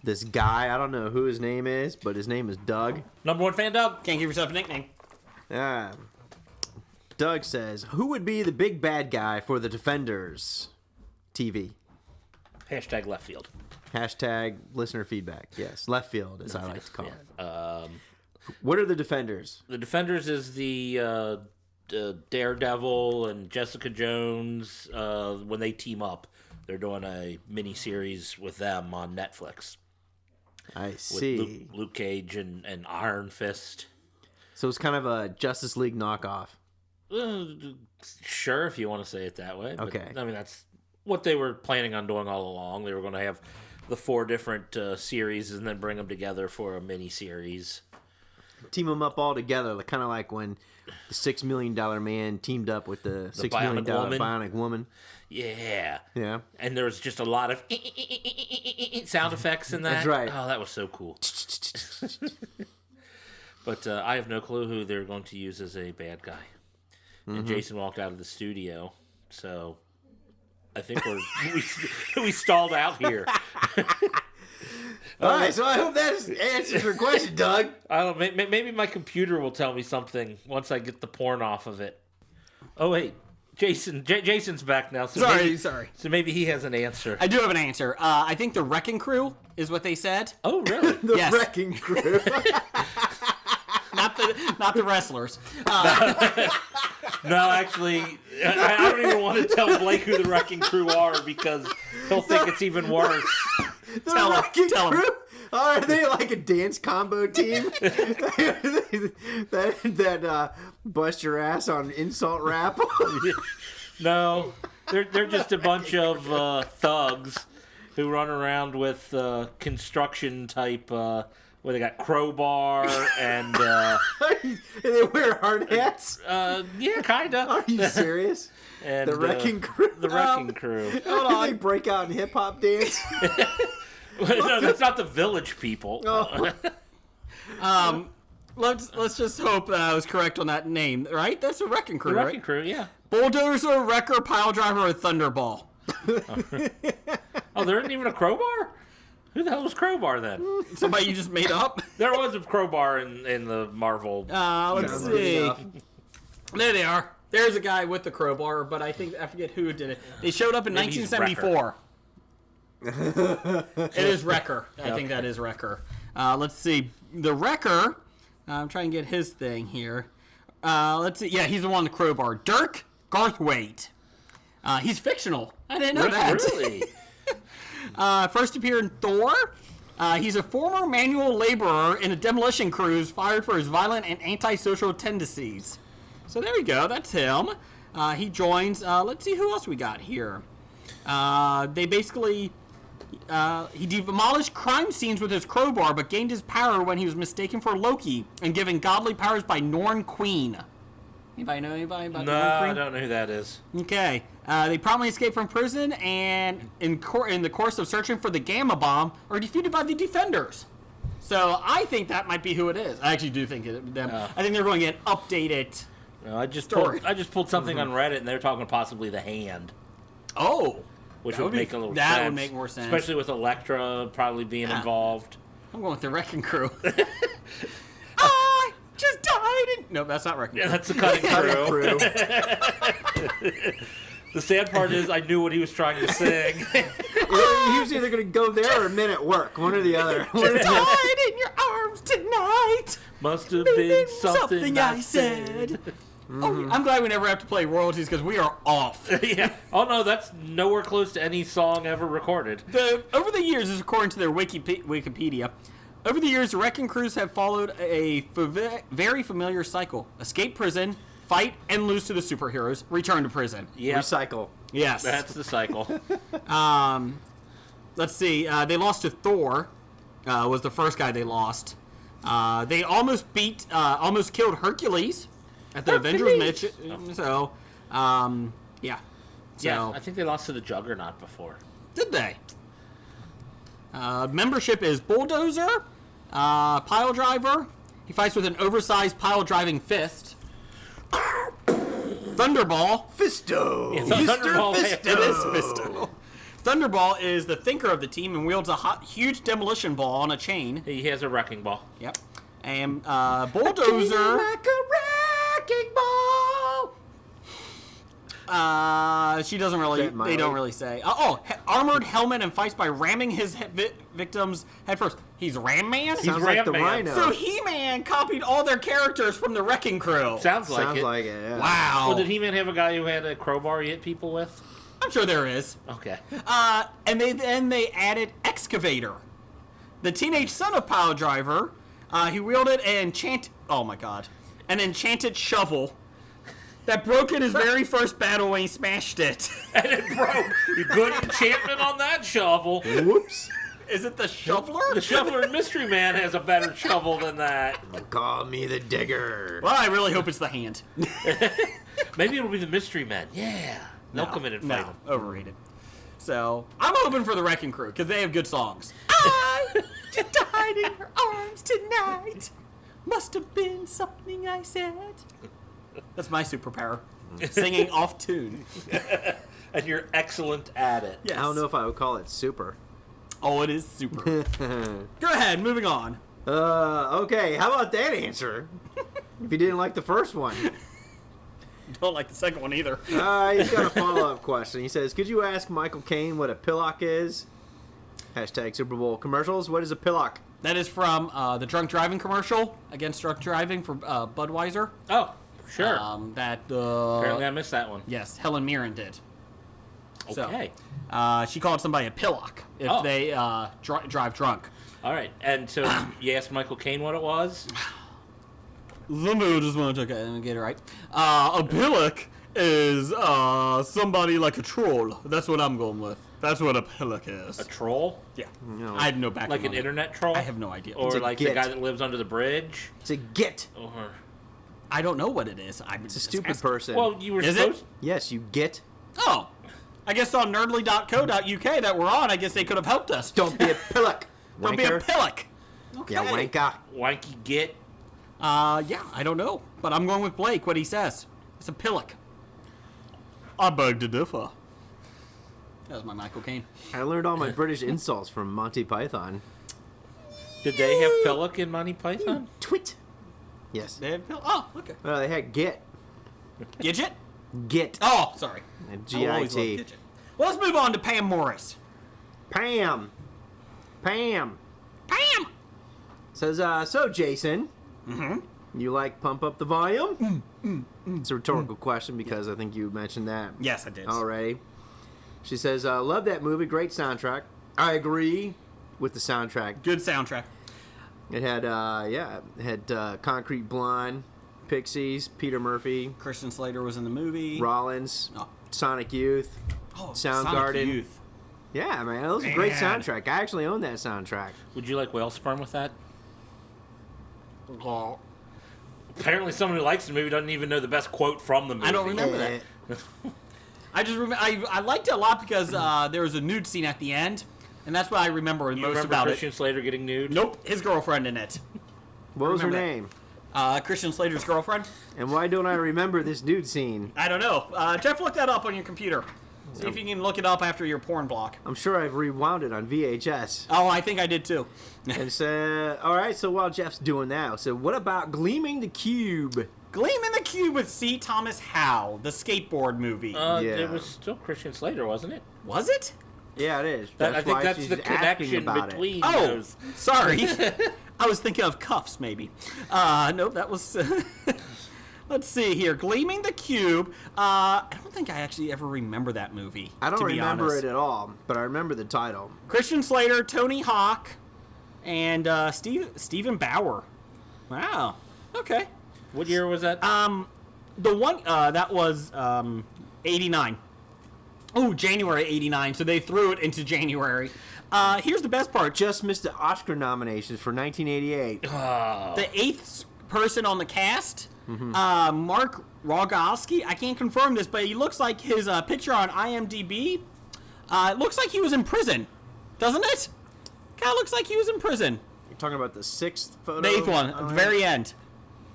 Speaker 6: this guy. I don't know who his name is, but his name is Doug.
Speaker 5: Number one fan, Doug.
Speaker 4: Can't give yourself a nickname.
Speaker 6: Doug says, who would be the big bad guy for the Defenders TV?
Speaker 5: Hashtag left field.
Speaker 6: Hashtag listener feedback. Yes, left field, as I like to call it. What are the Defenders?
Speaker 5: The Defenders is the Daredevil and Jessica Jones. When they team up, they're doing a mini series with them on Netflix.
Speaker 6: I
Speaker 5: With
Speaker 6: see.
Speaker 5: Luke Cage and Iron Fist.
Speaker 6: So it's kind of a Justice League knockoff.
Speaker 5: Sure, if you want to say it that way. But,
Speaker 6: Okay.
Speaker 5: I mean, that's what they were planning on doing all along. They were going to have the 4 different series and then bring them together for a mini series.
Speaker 6: Team them up all together, kind of like when the $6 Million Man teamed up with the $6 million Bionic Woman.
Speaker 5: Yeah.
Speaker 6: Yeah.
Speaker 5: And there was just a lot of sound effects in that.
Speaker 6: That's right.
Speaker 5: Oh, that was so cool. But I have no clue who they're going to use as a bad guy. And Jason walked out of the studio, so I think we stalled out here.
Speaker 6: All right, so I hope that answers your question, Doug.
Speaker 5: I don't know, maybe my computer will tell me something once I get the porn off of it. Oh wait, Jason's back now. So
Speaker 4: Sorry.
Speaker 5: So maybe he has an answer.
Speaker 4: I do have an answer. I think the Wrecking Crew is what they said.
Speaker 5: Oh really?
Speaker 6: The
Speaker 4: Yes.
Speaker 6: Wrecking Crew.
Speaker 4: Not the wrestlers.
Speaker 5: No, actually, I don't even want to tell Blake who the Wrecking Crew are because he'll think it's even worse.
Speaker 6: The
Speaker 4: Tell 'em,
Speaker 6: Wrecking
Speaker 4: tell 'em.
Speaker 6: Crew? Are they like a dance combo team that bust your ass on insult rap?
Speaker 5: No, they're just a bunch of thugs who run around with construction type, where they got crowbar and
Speaker 6: they wear hard hats.
Speaker 5: yeah, kinda.
Speaker 6: Are you serious?
Speaker 5: And,
Speaker 6: The Wrecking Crew.
Speaker 5: The Wrecking Crew.
Speaker 6: Hold on. They break out in hip hop dance.
Speaker 5: No, that's not the Village People.
Speaker 6: Oh.
Speaker 4: Let's just hope that I was correct on that name, right? That's a Wrecking Crew,
Speaker 5: The Wrecking
Speaker 4: right?
Speaker 5: Crew, yeah.
Speaker 4: Bulldozer, Wrecker, Pile Driver, or Thunderball.
Speaker 5: Oh, there isn't even a crowbar? Who the hell was Crowbar then?
Speaker 4: Somebody you just made up?
Speaker 5: There was a crowbar in the Marvel.
Speaker 4: Let's
Speaker 6: Sounds
Speaker 4: see.
Speaker 6: good stuff.
Speaker 4: There they are. There's a guy with the crowbar, but I forget who did it. They showed up in
Speaker 5: Maybe he's
Speaker 4: 1974. It is Wrecker. I think that is Wrecker. Let's see. The Wrecker, I'm trying to get his thing here. Let's see. Yeah, he's the one with the crowbar. Dirk Garthwaite. He's fictional. I didn't know that.
Speaker 5: Really?
Speaker 4: First appeared in Thor. He's a former manual laborer in a demolition crews fired for his violent and antisocial tendencies. So there you go. That's him. He joins. Let's see who else we got here. They basically... he demolished crime scenes with his crowbar, but gained his power when he was mistaken for Loki and given godly powers by Norn Queen. Anybody know anybody about
Speaker 5: No,
Speaker 4: Norn
Speaker 5: I
Speaker 4: Queen?
Speaker 5: don't know who that is.
Speaker 4: Okay. They promptly escaped from prison and in the course of searching for the Gamma Bomb are defeated by the Defenders. So I think that might be who it is. I actually do think it them. I think they're going to get updated.
Speaker 5: No, I just
Speaker 4: Story.
Speaker 5: pulled something on Reddit, and they're talking possibly the Hand,
Speaker 4: Oh.
Speaker 5: which
Speaker 4: That
Speaker 5: would
Speaker 4: would be-
Speaker 5: make a little
Speaker 4: that
Speaker 5: sense.
Speaker 4: would make more sense.
Speaker 5: Especially with Elektra probably being involved.
Speaker 4: I'm going with the Wrecking Crew. I just died in... No, that's not Wrecking
Speaker 5: Yeah,
Speaker 4: Crew.
Speaker 5: that's the Cutting Crew.
Speaker 6: Crew.
Speaker 5: The sad part is I knew what he was trying to sing.
Speaker 6: He was either going to go there or men at work. One or the other.
Speaker 4: Died in your arms tonight.
Speaker 5: Must have been something I said.
Speaker 4: Oh, I'm glad we never have to play royalties because we are off.
Speaker 5: Yeah. Oh no, that's nowhere close to any song ever recorded.
Speaker 4: Over the years, this is according to their Wikipedia, over the years, the Wrecking Crews have followed a very familiar cycle. Escape prison, fight, and lose to the superheroes, return to prison.
Speaker 5: Yeah,
Speaker 6: Recycle.
Speaker 4: Yes.
Speaker 5: that's the cycle.
Speaker 4: Let's see. They lost to Thor, was the first guy they lost. They almost killed Hercules at the Avengers match. So, yeah. So,
Speaker 5: Yeah, I think they lost to the Juggernaut before.
Speaker 4: did they? Membership is Bulldozer, Pile Driver. He fights with an oversized pile driving fist. Thunderball.
Speaker 6: Fisto.
Speaker 5: Thunderball,
Speaker 4: It is Fisto. Thunderball is the thinker of the team and wields a huge demolition ball on a chain.
Speaker 5: He has a wrecking ball.
Speaker 4: Yep. And Bulldozer.
Speaker 6: Like a wrecking ball.
Speaker 4: She doesn't really.
Speaker 6: That
Speaker 4: They don't
Speaker 6: Miley.
Speaker 4: really say. Armored helmet and fights by ramming his victims head first. He's Ram Man.
Speaker 6: Sounds like the
Speaker 5: Ram Man.
Speaker 6: Rhino.
Speaker 4: So He-Man copied all their characters from the Wrecking Crew.
Speaker 5: Sounds like
Speaker 6: Sounds
Speaker 5: it.
Speaker 6: like it, yeah.
Speaker 4: Wow.
Speaker 5: Well, did He-Man have a guy who had a crowbar he hit people with?
Speaker 4: I'm sure there is.
Speaker 5: Okay.
Speaker 4: And they added Excavator, the teenage son of Pile Driver. He wielded an enchanted shovel that broke in his very first battle when he smashed it.
Speaker 5: And it broke. Good enchantment on that shovel.
Speaker 6: Whoops.
Speaker 4: Is it the shoveler?
Speaker 5: The Shoveler and Mystery Man has a better shovel than that.
Speaker 6: Call me the digger.
Speaker 4: Well, I really hope it's the hand.
Speaker 5: Maybe it'll be the Mystery Man. Yeah. They'll come in and fight him.
Speaker 4: Overrated. So I'm hoping for the Wrecking Crew because they have good songs. I just died in her arms tonight. Must have been something I said. That's my superpower. Singing off tune.
Speaker 5: And you're excellent at it.
Speaker 4: Yes.
Speaker 6: I don't know if I would call it super.
Speaker 4: Oh, it is super. Go ahead, moving on.
Speaker 6: Okay, how about that answer? If you didn't like the first one.
Speaker 4: Don't like the second one either.
Speaker 6: He's got a follow-up question. He says, could you ask Michael Caine what a pillock is? Hashtag Super Bowl commercials. What is a pillock?
Speaker 4: That is from the drunk driving commercial against drunk driving for Budweiser.
Speaker 5: Oh, sure.
Speaker 4: Apparently,
Speaker 5: Apparently I missed that one.
Speaker 4: yes, Helen Mirren did.
Speaker 5: Okay.
Speaker 4: So, she called somebody a pillock if
Speaker 5: Oh.
Speaker 4: they drive drunk.
Speaker 5: All right. And so you asked Michael Caine what it was?
Speaker 4: Somebody just want to get it right. A pillock is somebody like a troll. That's what I'm going with. That's what a pillock is.
Speaker 5: A troll?
Speaker 4: Yeah.
Speaker 6: No.
Speaker 4: I have no background.
Speaker 5: Like an
Speaker 4: on that.
Speaker 5: internet troll?
Speaker 4: I have no idea.
Speaker 5: Or
Speaker 6: a
Speaker 5: like
Speaker 6: git.
Speaker 5: the guy that lives under the bridge?
Speaker 6: It's a git.
Speaker 5: Or
Speaker 4: I don't know what it is.
Speaker 6: It's a stupid person.
Speaker 5: well, you were
Speaker 4: Is
Speaker 5: supposed.
Speaker 4: it?
Speaker 6: Yes, you get.
Speaker 4: Oh. I guess on nerdly.co.uk that we're on, I guess they could have helped us.
Speaker 6: Don't be a pillock.
Speaker 4: Don't be a
Speaker 6: wanker.
Speaker 4: pillock. Okay.
Speaker 6: Yeah, wanka.
Speaker 5: Wanky git.
Speaker 4: Yeah, I don't know. But I'm going with Blake, what he says. It's a pillock. I beg to differ. That was my Michael Caine.
Speaker 6: I learned all my British insults from Monty Python.
Speaker 5: Did they have Pillock in Monty Python?
Speaker 6: Twit. Yes.
Speaker 4: They have oh, okay.
Speaker 6: Well, they had get.
Speaker 4: Gidget?
Speaker 6: Get.
Speaker 4: Oh, sorry.
Speaker 6: And
Speaker 4: I always love
Speaker 6: G-I-T.
Speaker 4: Gidget. Well, let's move on to Pam Morris.
Speaker 6: Pam. Pam.
Speaker 4: Pam!
Speaker 6: Says, so Jason. You like Pump Up the Volume? It's a rhetorical question because I think you mentioned that
Speaker 4: Yes, I did.
Speaker 6: already. She says, love that movie, great soundtrack. I agree with the soundtrack.
Speaker 4: Good soundtrack.
Speaker 6: It had, Concrete Blonde, Pixies, Peter Murphy,
Speaker 4: Christian Slater was in the movie.
Speaker 6: Rollins,
Speaker 4: Oh.
Speaker 6: Sonic Youth.
Speaker 4: Oh,
Speaker 6: Soundgarden.
Speaker 4: Sonic Youth.
Speaker 6: Yeah, man, that was a great
Speaker 4: Man.
Speaker 6: soundtrack. I actually own that soundtrack.
Speaker 5: Would you like whale sperm with that?
Speaker 4: Oh,
Speaker 5: Apparently, someone who likes the movie doesn't even know the best quote from the movie.
Speaker 4: I don't remember that. I just remember I liked it a lot because there was a nude scene at the end, and that's what I remember
Speaker 5: You
Speaker 4: most
Speaker 5: remember
Speaker 4: about
Speaker 5: Christian
Speaker 4: it.
Speaker 5: Slater getting nude?
Speaker 4: Nope, his girlfriend in it.
Speaker 6: What was her
Speaker 4: remember that.
Speaker 6: name?
Speaker 4: Christian Slater's girlfriend.
Speaker 6: And why don't I remember this nude scene?
Speaker 4: I don't know. Jeff, look that up on your computer. See if you can look it up after your porn block.
Speaker 6: I'm sure I've rewound it on VHS.
Speaker 4: Oh, I think I did too.
Speaker 6: And said, all right, so while Jeff's doing that, so what about Gleaming the Cube?
Speaker 4: Gleam in the Cube with C. Thomas Howell, the skateboard movie.
Speaker 6: Yeah.
Speaker 5: It was still Christian Slater, wasn't it?
Speaker 4: Was it?
Speaker 6: Yeah, it is.
Speaker 5: I think
Speaker 6: why
Speaker 5: that's
Speaker 6: she's
Speaker 5: the
Speaker 6: asking
Speaker 5: connection
Speaker 6: about it.
Speaker 5: between
Speaker 4: Oh,
Speaker 5: those.
Speaker 4: sorry. I was thinking of Cuffs, maybe. Nope, that was... Let's see here. Gleaming the Cube. I don't think I actually ever remember that movie.
Speaker 6: I don't
Speaker 4: to be
Speaker 6: remember
Speaker 4: honest.
Speaker 6: it at all, but I remember the title.
Speaker 4: Christian Slater, Tony Hawk, and Stephen Bauer. Wow. Okay.
Speaker 5: What year was that?
Speaker 4: The one that was 89. Oh, January 89. So they threw it into January. Here's the best part.
Speaker 6: Just missed the Oscar nominations for 1988.
Speaker 4: The eighth person on the cast, Mark Rogowski. I can't confirm this, but he looks like his picture on IMDb. It looks like he was in prison, doesn't it? Kind of looks like he was in prison.
Speaker 6: You're talking about the sixth photo?
Speaker 4: The eighth one,
Speaker 6: Oh,
Speaker 4: at the
Speaker 6: yeah.
Speaker 4: very end.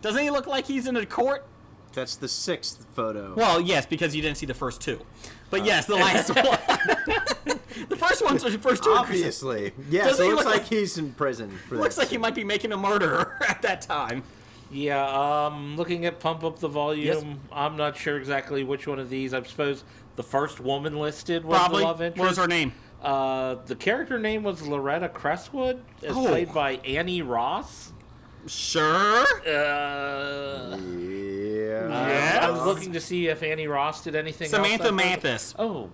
Speaker 4: Doesn't he look like he's in a court?
Speaker 6: That's the sixth photo.
Speaker 4: Well, yes, because you didn't see the first two. But yes, the last one. The first one's the first two. are Christian.
Speaker 6: Obviously. Yeah,
Speaker 4: Doesn't
Speaker 6: so it
Speaker 4: he
Speaker 6: looks
Speaker 4: look
Speaker 6: like
Speaker 4: like-
Speaker 6: he's in prison for
Speaker 4: Looks
Speaker 6: that.
Speaker 4: like he might be making a murderer at that time.
Speaker 5: Yeah, looking at Pump Up the Volume,
Speaker 4: Yes.
Speaker 5: I'm not sure exactly which one of these. I suppose the first woman listed was
Speaker 4: Probably.
Speaker 5: the love interest.
Speaker 4: What was her name?
Speaker 5: The character name was Loretta Crestwood, as
Speaker 4: Oh.
Speaker 5: played by Annie Ross.
Speaker 4: Sure.
Speaker 6: Yeah.
Speaker 5: I was looking to see if Annie Ross did anything
Speaker 4: Samantha
Speaker 5: else.
Speaker 4: Mathis.
Speaker 5: Oh.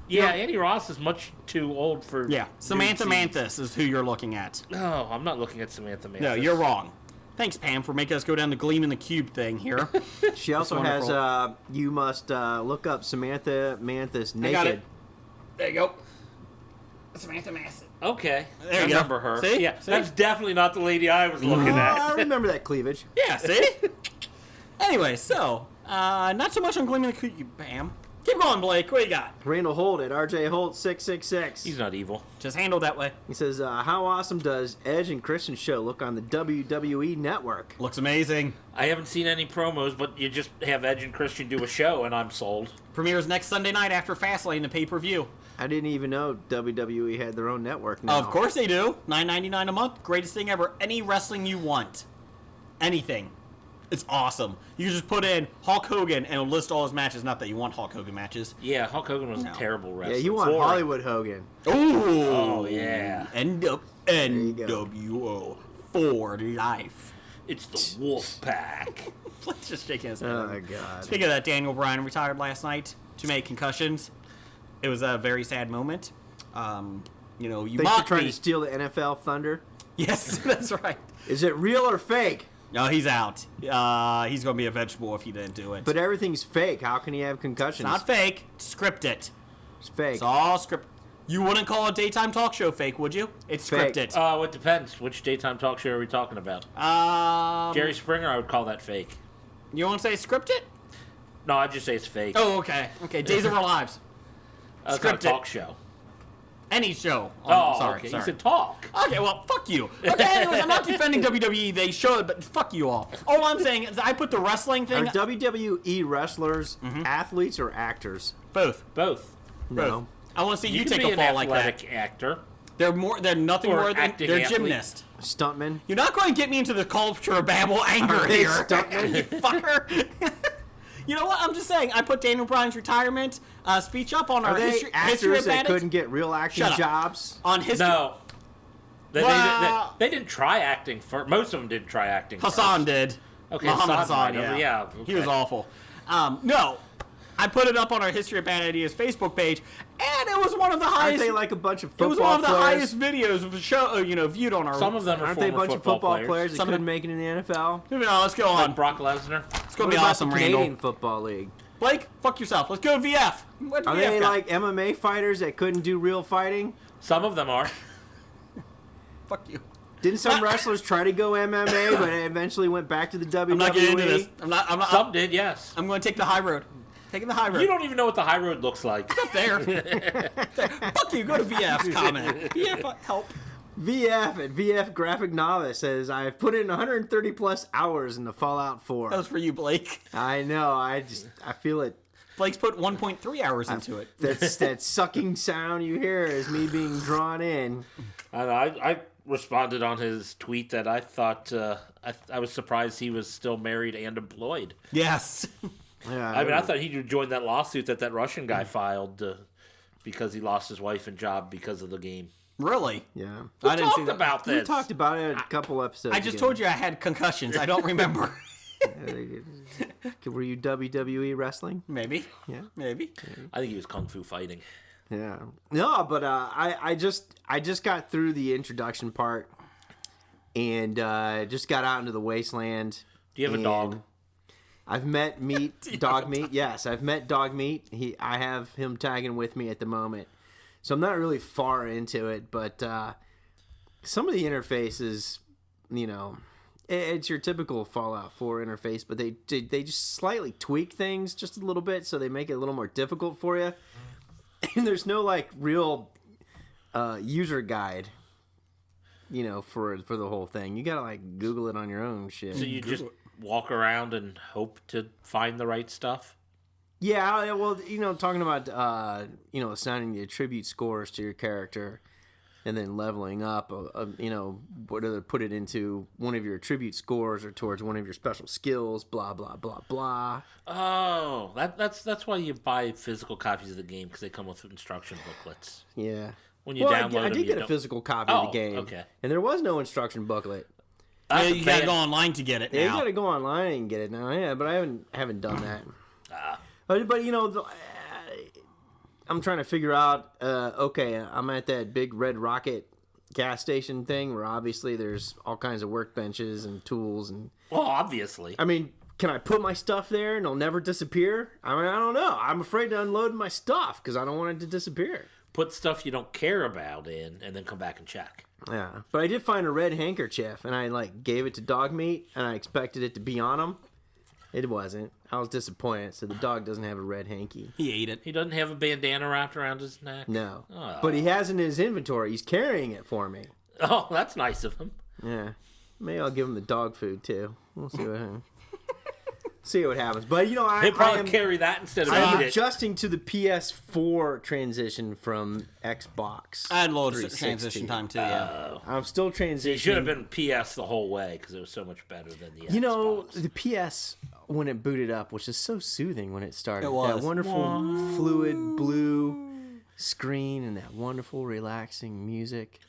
Speaker 5: Yeah,
Speaker 4: No.
Speaker 5: Annie Ross is much too old for...
Speaker 4: Yeah, Samantha
Speaker 5: nude scenes.
Speaker 4: Manthis is who you're looking at.
Speaker 5: No, I'm not looking at Samantha Mathis.
Speaker 4: No, you're wrong. Thanks, Pam, for making us go down the Gleam in the Cube thing here.
Speaker 6: She also
Speaker 4: That's
Speaker 6: has, you must look up Samantha Manthis
Speaker 4: I got
Speaker 6: naked.
Speaker 4: it. There you go. Samantha Mathis.
Speaker 5: Okay.
Speaker 4: There
Speaker 5: I
Speaker 4: you go.
Speaker 5: remember her.
Speaker 4: See?
Speaker 5: Yeah,
Speaker 4: See?
Speaker 5: that's definitely not the lady I was looking
Speaker 6: Oh,
Speaker 5: at.
Speaker 6: I remember that cleavage.
Speaker 4: Yeah, see? Anyway, so, not so much on Gleam in the Cube, Pam. Keep going, Blake. What you got?
Speaker 6: Randall Holt at RJ Holt 666.
Speaker 5: He's not evil.
Speaker 4: Just handle that way.
Speaker 6: He says, how awesome does Edge and Christian show look on the WWE Network?
Speaker 4: Looks amazing.
Speaker 5: I haven't seen any promos, but you just have Edge and Christian do a show, and I'm sold.
Speaker 4: Premieres next Sunday night after Fastlane, the pay-per-view.
Speaker 6: I didn't even know WWE had their own network now.
Speaker 4: Of course they do. $9.99 a month. Greatest thing ever. Any wrestling you want. Anything. It's awesome. You just put in Hulk Hogan and it'll list all his matches. Not that you want Hulk Hogan matches.
Speaker 5: Yeah, Hulk Hogan was a terrible
Speaker 6: Yeah,
Speaker 5: wrestler.
Speaker 6: you want
Speaker 5: For-
Speaker 6: Hollywood Hogan.
Speaker 4: Ooh.
Speaker 5: Oh, yeah.
Speaker 4: NWO for life.
Speaker 5: It's the Wolf Pack.
Speaker 4: Let's just shake hands.
Speaker 6: Oh, my God.
Speaker 4: Speaking of that, Daniel Bryan retired last night. Too many concussions. It was a very sad moment. You
Speaker 6: Think you're
Speaker 4: mocked
Speaker 6: trying
Speaker 4: me.
Speaker 6: to steal the NFL thunder?
Speaker 4: Yes, that's right.
Speaker 6: Is it real or fake?
Speaker 4: No, he's out. He's gonna be a vegetable if he didn't do it.
Speaker 6: But everything's fake. How can he have concussions?
Speaker 4: It's not fake. It's scripted.
Speaker 6: It's fake.
Speaker 4: It's all script. You wouldn't call a daytime talk show fake, would you? It's
Speaker 6: Fake.
Speaker 4: scripted.
Speaker 5: Well, it depends. Which daytime talk show are we talking about? Jerry Springer, I would call that fake.
Speaker 4: You want to say scripted?
Speaker 5: No, I'd just say it's fake.
Speaker 4: Oh, okay. Okay, Days of Our Lives.
Speaker 5: It's not a
Speaker 4: scripted.
Speaker 5: talk show.
Speaker 4: Any show.
Speaker 5: Oh,
Speaker 4: sorry.
Speaker 5: okay.
Speaker 4: Sorry.
Speaker 5: You said talk.
Speaker 4: Okay, well, fuck you. Okay, anyways, I'm not defending WWE. They should, but fuck you all. All I'm saying is I put the wrestling thing...
Speaker 6: Are WWE wrestlers athletes or actors?
Speaker 4: Both.
Speaker 5: Both.
Speaker 6: No.
Speaker 4: I want to see you
Speaker 5: can
Speaker 4: take
Speaker 5: be
Speaker 4: a
Speaker 5: an
Speaker 4: fall like that.
Speaker 5: athletic actor.
Speaker 4: They're nothing
Speaker 5: Or
Speaker 4: more than...
Speaker 5: acting
Speaker 4: They're
Speaker 5: athlete.
Speaker 4: gymnasts.
Speaker 6: Stuntmen?
Speaker 4: You're not going to get me into the culture of babble anger
Speaker 6: Are they
Speaker 4: here.
Speaker 6: stuntmen?
Speaker 4: You fucker. You know what? I'm just saying. I put Daniel Bryan's retirement speech up on our
Speaker 6: Are they
Speaker 4: history
Speaker 6: actors
Speaker 4: of
Speaker 6: that
Speaker 4: Bandits.
Speaker 6: couldn't get real acting
Speaker 4: Shut up.
Speaker 6: jobs?
Speaker 4: On history.
Speaker 5: No.
Speaker 4: Well-
Speaker 5: They didn't try acting first. Most of them didn't try acting
Speaker 4: Hassan
Speaker 5: first.
Speaker 4: did.
Speaker 5: Okay,
Speaker 4: Muhammad
Speaker 5: Hassan
Speaker 4: Hassan,
Speaker 5: might have, yeah.
Speaker 4: He was
Speaker 5: okay.
Speaker 4: awful. No. I put it up on our History of Bad Ideas Facebook page, and it was one of the
Speaker 6: Aren't
Speaker 4: highest...
Speaker 6: they like a bunch of
Speaker 4: it
Speaker 6: football
Speaker 4: was one of the
Speaker 6: players?
Speaker 4: highest videos of the show, viewed on our...
Speaker 5: Some of them are
Speaker 6: Aren't they a
Speaker 5: former
Speaker 6: bunch of football players that
Speaker 4: Some of
Speaker 6: couldn't
Speaker 4: them-
Speaker 6: make it in the NFL?
Speaker 4: No, let's go on.
Speaker 5: Like Brock Lesnar.
Speaker 4: It's going
Speaker 6: What
Speaker 4: to be
Speaker 6: about
Speaker 4: awesome,
Speaker 6: the
Speaker 4: Randall.
Speaker 6: Canadian Football League?
Speaker 4: Blake, fuck yourself. Let's go VF. What
Speaker 6: Are
Speaker 4: VF
Speaker 6: they
Speaker 4: got?
Speaker 6: like MMA fighters that couldn't do real fighting?
Speaker 5: Some of them are.
Speaker 4: Fuck you.
Speaker 6: Didn't some wrestlers try to go MMA, but eventually went back to the WWE?
Speaker 4: I'm not getting into this. I'm not.
Speaker 5: Some did, yes.
Speaker 4: I'm going to take the high road. Taking the high road.
Speaker 5: You don't even know what the high road looks like.
Speaker 4: Up there. Fuck you. Go to VF's comment. VF, help.
Speaker 6: VF at VF Graphic Novice says, I've put in 130 plus hours into Fallout 4.
Speaker 4: That was for you, Blake.
Speaker 6: I know, I feel it.
Speaker 4: Blake's put 1.3 hours into it.
Speaker 6: That's that sucking sound you hear is me being drawn in.
Speaker 5: I responded on his tweet that I thought I was surprised he was still married and employed.
Speaker 4: Yes.
Speaker 6: Yeah,
Speaker 5: I mean, I thought he'd join that lawsuit that Russian guy filed because he lost his wife and job because of the game.
Speaker 4: Really?
Speaker 6: yeah.
Speaker 4: I didn't see
Speaker 5: Talked
Speaker 4: that.
Speaker 5: about
Speaker 6: We
Speaker 5: this.
Speaker 6: talked about it a couple episodes
Speaker 4: I just
Speaker 6: ago.
Speaker 4: told you I had concussions. I don't remember.
Speaker 6: Were you WWE wrestling?
Speaker 4: Maybe.
Speaker 6: Yeah.
Speaker 4: Maybe.
Speaker 5: I think he was kung fu fighting.
Speaker 6: Yeah. No, but I just got through the introduction part and just got out into the wasteland.
Speaker 5: Do you have a dog?
Speaker 6: I've met Dog Meat. Yes, I've met Dog Meat. I have him tagging with me at the moment. So I'm not really far into it, but some of the interfaces, it's your typical Fallout 4 interface, but they just slightly tweak things just a little bit, so they make it a little more difficult for you. And there's no like real user guide, for the whole thing. You gotta like Google it on your own shit.
Speaker 5: So you just walk around and hope to find the right stuff?
Speaker 6: Yeah, well, talking about assigning the attribute scores to your character, and then leveling up, whether put it into one of your attribute scores or towards one of your special skills, blah blah blah blah.
Speaker 5: Oh, that's why you buy physical copies of the game, because they come with instruction booklets.
Speaker 6: Yeah.
Speaker 5: When you download
Speaker 6: I
Speaker 5: them,
Speaker 6: did
Speaker 5: you
Speaker 6: get a
Speaker 5: don't-
Speaker 6: physical copy of
Speaker 5: Oh,
Speaker 6: the game,
Speaker 5: okay.
Speaker 6: and there was no instruction booklet.
Speaker 5: That's
Speaker 4: Yeah,
Speaker 5: a
Speaker 4: you gotta
Speaker 5: bad-
Speaker 4: go online to get it now.
Speaker 6: Yeah, you gotta go online and get it now. Yeah, but I haven't done that. But I'm trying to figure out. Okay, I'm at that big Red Rocket gas station thing where obviously there's all kinds of workbenches and tools and.
Speaker 5: Well, obviously.
Speaker 6: I mean, can I put my stuff there and it'll never disappear? I mean, I don't know. I'm afraid to unload my stuff because I don't want it to disappear.
Speaker 5: Put stuff you don't care about in, and then come back and check.
Speaker 6: Yeah, but I did find a red handkerchief, and I gave it to Dog Meat, and I expected it to be on him. It wasn't. I was disappointed. So the dog doesn't have a red hanky.
Speaker 4: He ate it.
Speaker 5: He doesn't have a bandana wrapped around his neck?
Speaker 6: No,
Speaker 5: Oh.
Speaker 6: but he has in his inventory. He's carrying it for me.
Speaker 5: Oh, that's nice of him.
Speaker 6: Yeah, maybe I'll give him the dog food too. We'll see what happens. But I
Speaker 5: He'll probably
Speaker 6: am,
Speaker 5: carry that instead of
Speaker 6: I'm
Speaker 5: eat it.
Speaker 6: adjusting to the PS4 transition from Xbox.
Speaker 4: I had a little
Speaker 6: 360.
Speaker 4: transition time too. Yeah.
Speaker 6: I'm still transitioning.
Speaker 5: It should have been PS the whole way, because it was so much better than the Xbox.
Speaker 6: The PS when it booted up was just so soothing when it started.
Speaker 4: It was.
Speaker 6: That wonderful fluid blue screen and that wonderful relaxing music.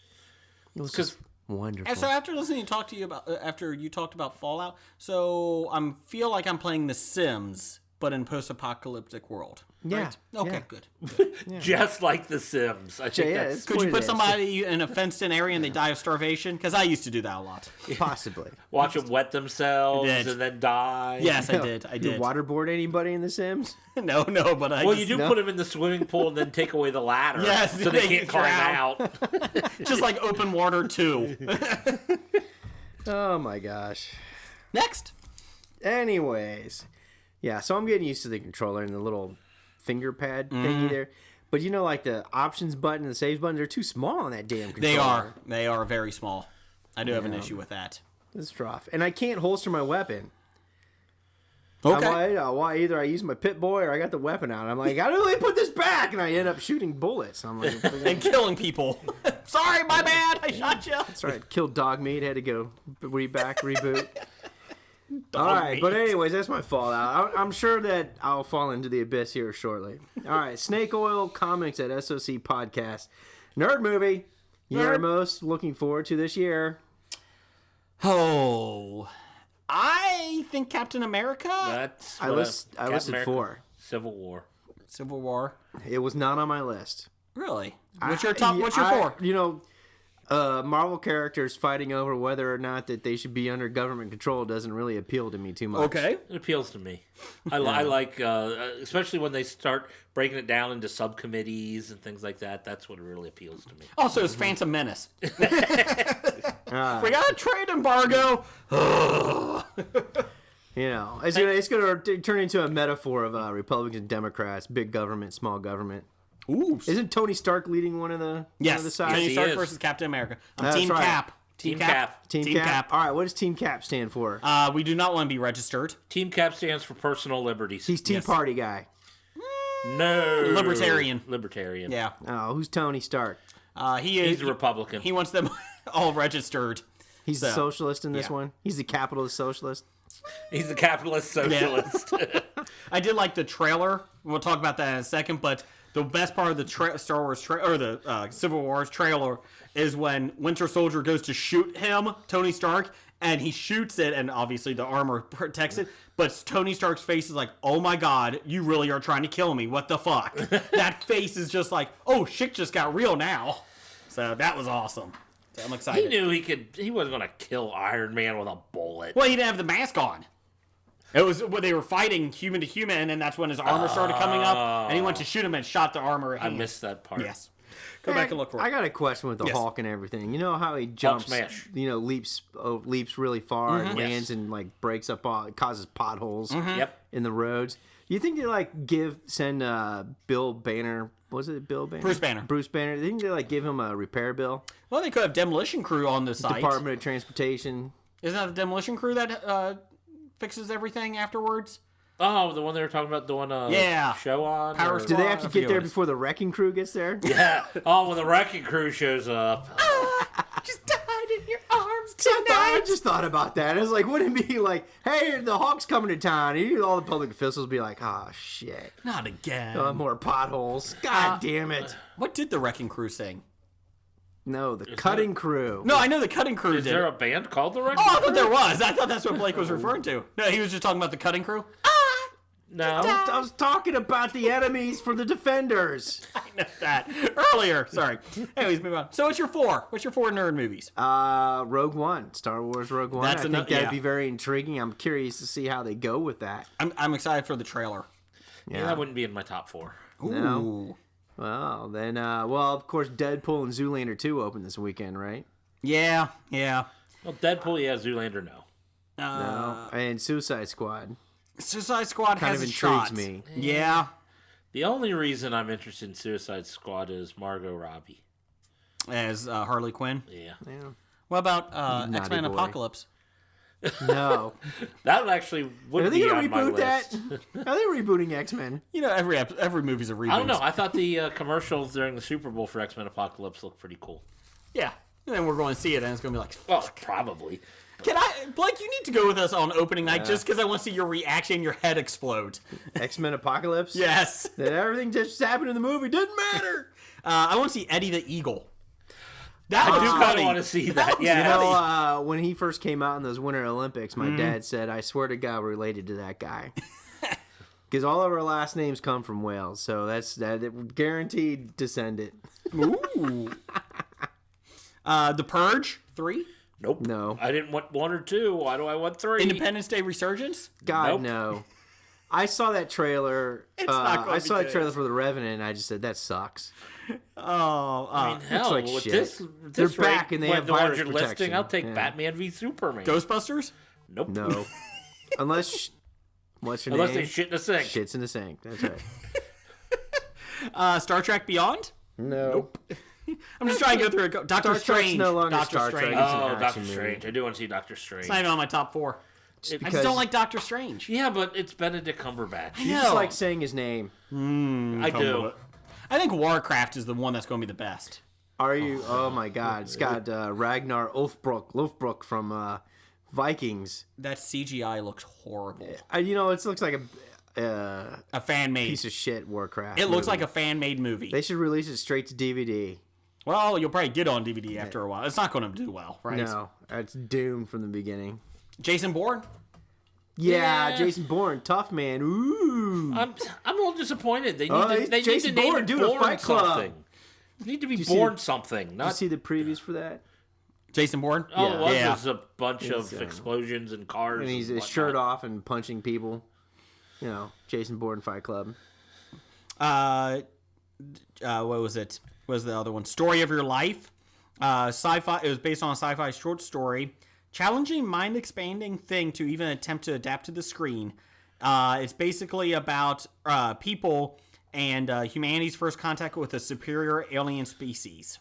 Speaker 6: It was just wonderful.
Speaker 4: And so after listening to talk to you about after you talked about Fallout, so I feel like I'm playing The Sims but in post-apocalyptic world.
Speaker 6: Yeah.
Speaker 4: Right? Okay,
Speaker 6: yeah.
Speaker 4: good.
Speaker 5: Just like The Sims. I think
Speaker 6: Yeah,
Speaker 5: that's
Speaker 6: it's
Speaker 4: Could
Speaker 6: what
Speaker 4: you
Speaker 6: it
Speaker 4: put
Speaker 6: is.
Speaker 4: somebody in a fenced-in area and they die of starvation? Because I used to do that a lot.
Speaker 6: Possibly.
Speaker 5: watch them wet themselves
Speaker 4: You did.
Speaker 5: and then die.
Speaker 4: Yes, I did.
Speaker 6: You waterboard anybody in The Sims?
Speaker 4: No, but I
Speaker 5: Well,
Speaker 4: just,
Speaker 5: you do put them in the swimming pool and then take away the ladder.
Speaker 4: Yes,
Speaker 5: so they
Speaker 4: they
Speaker 5: can't climb
Speaker 4: drown.
Speaker 5: out.
Speaker 4: just like open water too.
Speaker 6: Oh my gosh.
Speaker 4: Next.
Speaker 6: Anyways. Yeah, so I'm getting used to the controller and the little finger pad thingy there. But you know, like the options button and the saves button, they're too small on that damn controller.
Speaker 4: They are very small. I do have an issue with that.
Speaker 6: It's rough. And I can't holster my weapon.
Speaker 4: Okay.
Speaker 6: Why either I use my Pit Boy or I got the weapon out. I'm like, how do they put this back? And I end up shooting bullets. I'm like,
Speaker 4: And killing people. Sorry, my bad. I shot you.
Speaker 6: that's right. Killed dog meat. Had to go reboot. All right, but anyways, that's my fallout. I'm sure that I'll fall into the abyss here shortly. All right, Snake Oil Comics at SOC Podcast. Nerd movie you're most looking forward to this year.
Speaker 4: Oh. I think Captain America.
Speaker 5: That's
Speaker 6: I listed
Speaker 5: America,
Speaker 6: 4.
Speaker 5: Civil War.
Speaker 4: Civil War.
Speaker 6: It was not on my list.
Speaker 4: Really? What's your top? What's your 4?
Speaker 6: You know, Marvel characters fighting over whether or not that they should be under government control doesn't really appeal to me too much.
Speaker 4: Okay.
Speaker 5: It appeals to me. I like, especially when they start breaking it down into subcommittees and things like that. That's what really appeals to me.
Speaker 4: Also, it's Phantom Menace. We got a trade embargo.
Speaker 6: You know, it's going to turn into a metaphor of Republicans and Democrats, big government, small government.
Speaker 4: Ooh.
Speaker 6: Isn't Tony Stark leading one of the
Speaker 4: Yes.
Speaker 6: one of the sides?
Speaker 4: Tony
Speaker 5: Yes, he
Speaker 4: Stark
Speaker 5: is.
Speaker 4: versus Captain America. I'm
Speaker 6: That's
Speaker 4: Team
Speaker 6: right.
Speaker 4: Cap.
Speaker 5: Team Cap.
Speaker 6: Team Cap. All right, what does Team Cap stand for?
Speaker 4: We do not want to be registered.
Speaker 5: Team Cap stands for personal liberties.
Speaker 6: He's Tea
Speaker 4: yes.
Speaker 6: Party guy.
Speaker 5: No.
Speaker 4: Libertarian.
Speaker 5: Libertarian.
Speaker 4: Yeah.
Speaker 6: Oh, who's Tony Stark?
Speaker 4: He is.
Speaker 5: He's a Republican.
Speaker 4: He wants them all registered.
Speaker 6: He's the
Speaker 4: So,
Speaker 6: socialist in this
Speaker 4: yeah.
Speaker 6: one. He's the capitalist socialist.
Speaker 5: He's a capitalist socialist.
Speaker 4: I did like the trailer. We'll talk about that in a second, but the best part of the Star Wars or the Civil Wars trailer is when Winter Soldier goes to shoot him, Tony Stark, and he shoots it, and obviously the armor protects it. But Tony Stark's face is like, "Oh my God, you really are trying to kill me? What the fuck?" That face is just like, "Oh, shit, just got real now." So that was awesome. So I'm
Speaker 5: he
Speaker 4: excited.
Speaker 5: knew he wasn't going to kill Iron Man with a bullet.
Speaker 4: Well, he didn't have the mask on. It was when they were fighting human to human, and that's when his armor started coming up, and he went to shoot him and shot the armor.
Speaker 5: I missed that part.
Speaker 4: Yes. Go back and look for it.
Speaker 6: I got a question with the
Speaker 4: Yes.
Speaker 6: Hulk and everything. You know how he jumps,
Speaker 5: smash.
Speaker 6: you know, leaps really far and
Speaker 5: Yes.
Speaker 6: lands and like breaks up, causes potholes
Speaker 5: Yep.
Speaker 6: in the roads. Do you think they like send Bill Banner? Was it Bill Banner?
Speaker 4: Bruce Banner.
Speaker 6: Bruce Banner. Do you think they like give him a repair bill?
Speaker 4: Well, they could have demolition crew on the site.
Speaker 6: Department of Transportation.
Speaker 4: Isn't that the demolition crew that fixes everything afterwards?
Speaker 5: Oh, the one they were talking about doing a
Speaker 4: Yeah.
Speaker 5: show on?
Speaker 4: Power
Speaker 5: or-
Speaker 4: Squad.
Speaker 6: Do they have to
Speaker 4: I
Speaker 6: get
Speaker 4: forget
Speaker 6: there
Speaker 4: what it is.
Speaker 6: before the wrecking crew gets there?
Speaker 5: Yeah. Oh, when the wrecking crew shows up.
Speaker 4: Just died in your arms
Speaker 6: I just thought about that. It's like, wouldn't it be like, hey, the Hawk's coming to town? And all the public officials be like, oh, shit.
Speaker 4: Not again.
Speaker 6: More potholes. God damn it.
Speaker 4: What did the wrecking crew sing?
Speaker 6: No, the cutting crew.
Speaker 4: No, I know the cutting crew
Speaker 5: Is
Speaker 4: did.
Speaker 5: there a band called the Wrecking
Speaker 4: Oh, I
Speaker 5: Crew?
Speaker 4: thought there was. I thought that's what Blake was referring to. No, he was just talking about the cutting crew.
Speaker 5: No.
Speaker 6: I was talking about the enemies for the defenders.
Speaker 4: I know that earlier. Sorry. Anyways, move on. So what's your 4? What's your 4 nerd movies?
Speaker 6: Rogue One. Star Wars Rogue One.
Speaker 4: That's
Speaker 6: I think
Speaker 4: enough-
Speaker 6: that'd
Speaker 4: yeah.
Speaker 6: be very intriguing. I'm curious to see how they go with that.
Speaker 4: I'm excited for the trailer.
Speaker 5: Yeah, that wouldn't be in my top 4.
Speaker 6: No. Well, then, of course, Deadpool and Zoolander 2 open this weekend, right?
Speaker 4: Yeah.
Speaker 5: Well, Deadpool, yeah. Zoolander, no.
Speaker 6: No. And Suicide Squad.
Speaker 4: Suicide Squad
Speaker 6: Kind
Speaker 4: has
Speaker 6: of
Speaker 4: a shot.
Speaker 6: intrigues me.
Speaker 4: Yeah.
Speaker 5: The only reason I'm interested in Suicide Squad is Margot Robbie.
Speaker 4: As Harley Quinn.
Speaker 5: Yeah.
Speaker 6: Yeah.
Speaker 4: What about
Speaker 6: Naughty
Speaker 4: X-Men
Speaker 6: boy.
Speaker 4: Apocalypse?
Speaker 6: No.
Speaker 5: That actually
Speaker 6: Are
Speaker 5: would
Speaker 6: they
Speaker 5: be
Speaker 6: going
Speaker 5: on
Speaker 6: to
Speaker 5: my
Speaker 6: reboot that?
Speaker 5: list.
Speaker 6: Are they rebooting X-Men?
Speaker 4: You know, every movie's a reboot.
Speaker 5: I don't know. I thought the commercials during the Super Bowl for X-Men Apocalypse looked pretty cool.
Speaker 4: Yeah. And then we're going to see it, and it's going to be like,
Speaker 5: Well, probably.
Speaker 4: Blake, you need to go with us on opening night just because I want to see your reaction, your head explode.
Speaker 6: X-Men Apocalypse?
Speaker 4: Yes.
Speaker 6: That everything just happened in the movie didn't matter.
Speaker 4: I want to see Eddie the Eagle. That
Speaker 5: I
Speaker 4: was
Speaker 5: do kind
Speaker 4: funny.
Speaker 5: of want to see that.
Speaker 6: You
Speaker 5: Yeah.
Speaker 6: know, when he first came out in those Winter Olympics, my dad said, I swear to God, we're related to that guy. Because all of our last names come from Wales, so that's guaranteed descendant.
Speaker 4: Ooh. The Purge 3.
Speaker 5: Nope.
Speaker 6: No.
Speaker 5: I didn't want 1 or 2. Why do I want 3?
Speaker 4: Independence Day Resurgence.
Speaker 6: God,
Speaker 5: Nope.
Speaker 6: no. I saw that trailer.
Speaker 4: not gonna
Speaker 6: I
Speaker 4: be
Speaker 6: saw the
Speaker 4: good.
Speaker 6: trailer for The Revenant, and I just said, that sucks.
Speaker 4: Oh,
Speaker 5: I mean, hell,
Speaker 6: like
Speaker 5: with
Speaker 6: shit.
Speaker 5: this
Speaker 6: They're
Speaker 5: rate,
Speaker 6: back and they have
Speaker 5: the ones
Speaker 6: virus
Speaker 5: you're
Speaker 6: protection.
Speaker 5: listing, I'll take
Speaker 6: Yeah.
Speaker 5: Batman v Superman.
Speaker 4: Ghostbusters.
Speaker 5: Nope.
Speaker 6: No. Unless, what's your
Speaker 5: Unless
Speaker 6: name?
Speaker 5: they shit in a sink.
Speaker 6: Shits in the sink. That's right.
Speaker 4: Star Trek Beyond.
Speaker 6: No.
Speaker 4: I'm just trying to go through it. Doctor
Speaker 6: Trek's
Speaker 4: Strange.
Speaker 6: no longer
Speaker 4: Doctor
Speaker 6: Star Trek.
Speaker 4: Strange.
Speaker 6: It's an
Speaker 5: Oh,
Speaker 6: action
Speaker 5: Doctor
Speaker 6: movie.
Speaker 5: Strange. I do want to see Doctor Strange.
Speaker 4: It's not even on my top 4. I
Speaker 6: because
Speaker 4: just don't like Doctor Strange.
Speaker 5: Yeah, but it's Benedict Cumberbatch.
Speaker 6: You just like saying his name.
Speaker 5: I do.
Speaker 4: I think Warcraft is the one that's going to be the best.
Speaker 6: Are you? Oh my God! It's got Ragnar Lothbrok from Vikings.
Speaker 4: That CGI looks horrible.
Speaker 6: It looks like a
Speaker 4: A fan made.
Speaker 6: piece of shit Warcraft.
Speaker 4: It looks
Speaker 6: movie.
Speaker 4: like a fan made movie.
Speaker 6: They should release it straight to DVD.
Speaker 4: Well, you'll probably get on DVD after a while. It's not going to do well, right?
Speaker 6: No, it's doomed from the beginning.
Speaker 4: Jason Bourne.
Speaker 6: Yeah, Jason Bourne, tough man. Ooh.
Speaker 5: I'm a little disappointed. They need
Speaker 6: Oh,
Speaker 5: to, they need
Speaker 6: Jason
Speaker 5: to name
Speaker 6: Bourne
Speaker 5: it
Speaker 6: doing a
Speaker 5: Bourne
Speaker 6: Fight Club.
Speaker 5: something. They need to be
Speaker 6: you see
Speaker 5: born
Speaker 6: the-
Speaker 5: something.
Speaker 6: Did you
Speaker 5: Not
Speaker 6: see the previews for that?
Speaker 4: Jason Bourne.
Speaker 5: all it was
Speaker 4: Yeah.
Speaker 5: was a bunch of
Speaker 6: It's,
Speaker 5: explosions and cars.
Speaker 6: And he's
Speaker 5: and
Speaker 6: his shirt
Speaker 5: whatnot.
Speaker 6: off and punching people. Jason Bourne Fight Club.
Speaker 4: What was it? What was the other one? Story of Your Life. Sci-fi. It was based on a sci-fi short story. Challenging, mind-expanding thing to even attempt to adapt to the screen. It's basically about people and humanity's first contact with a superior alien species.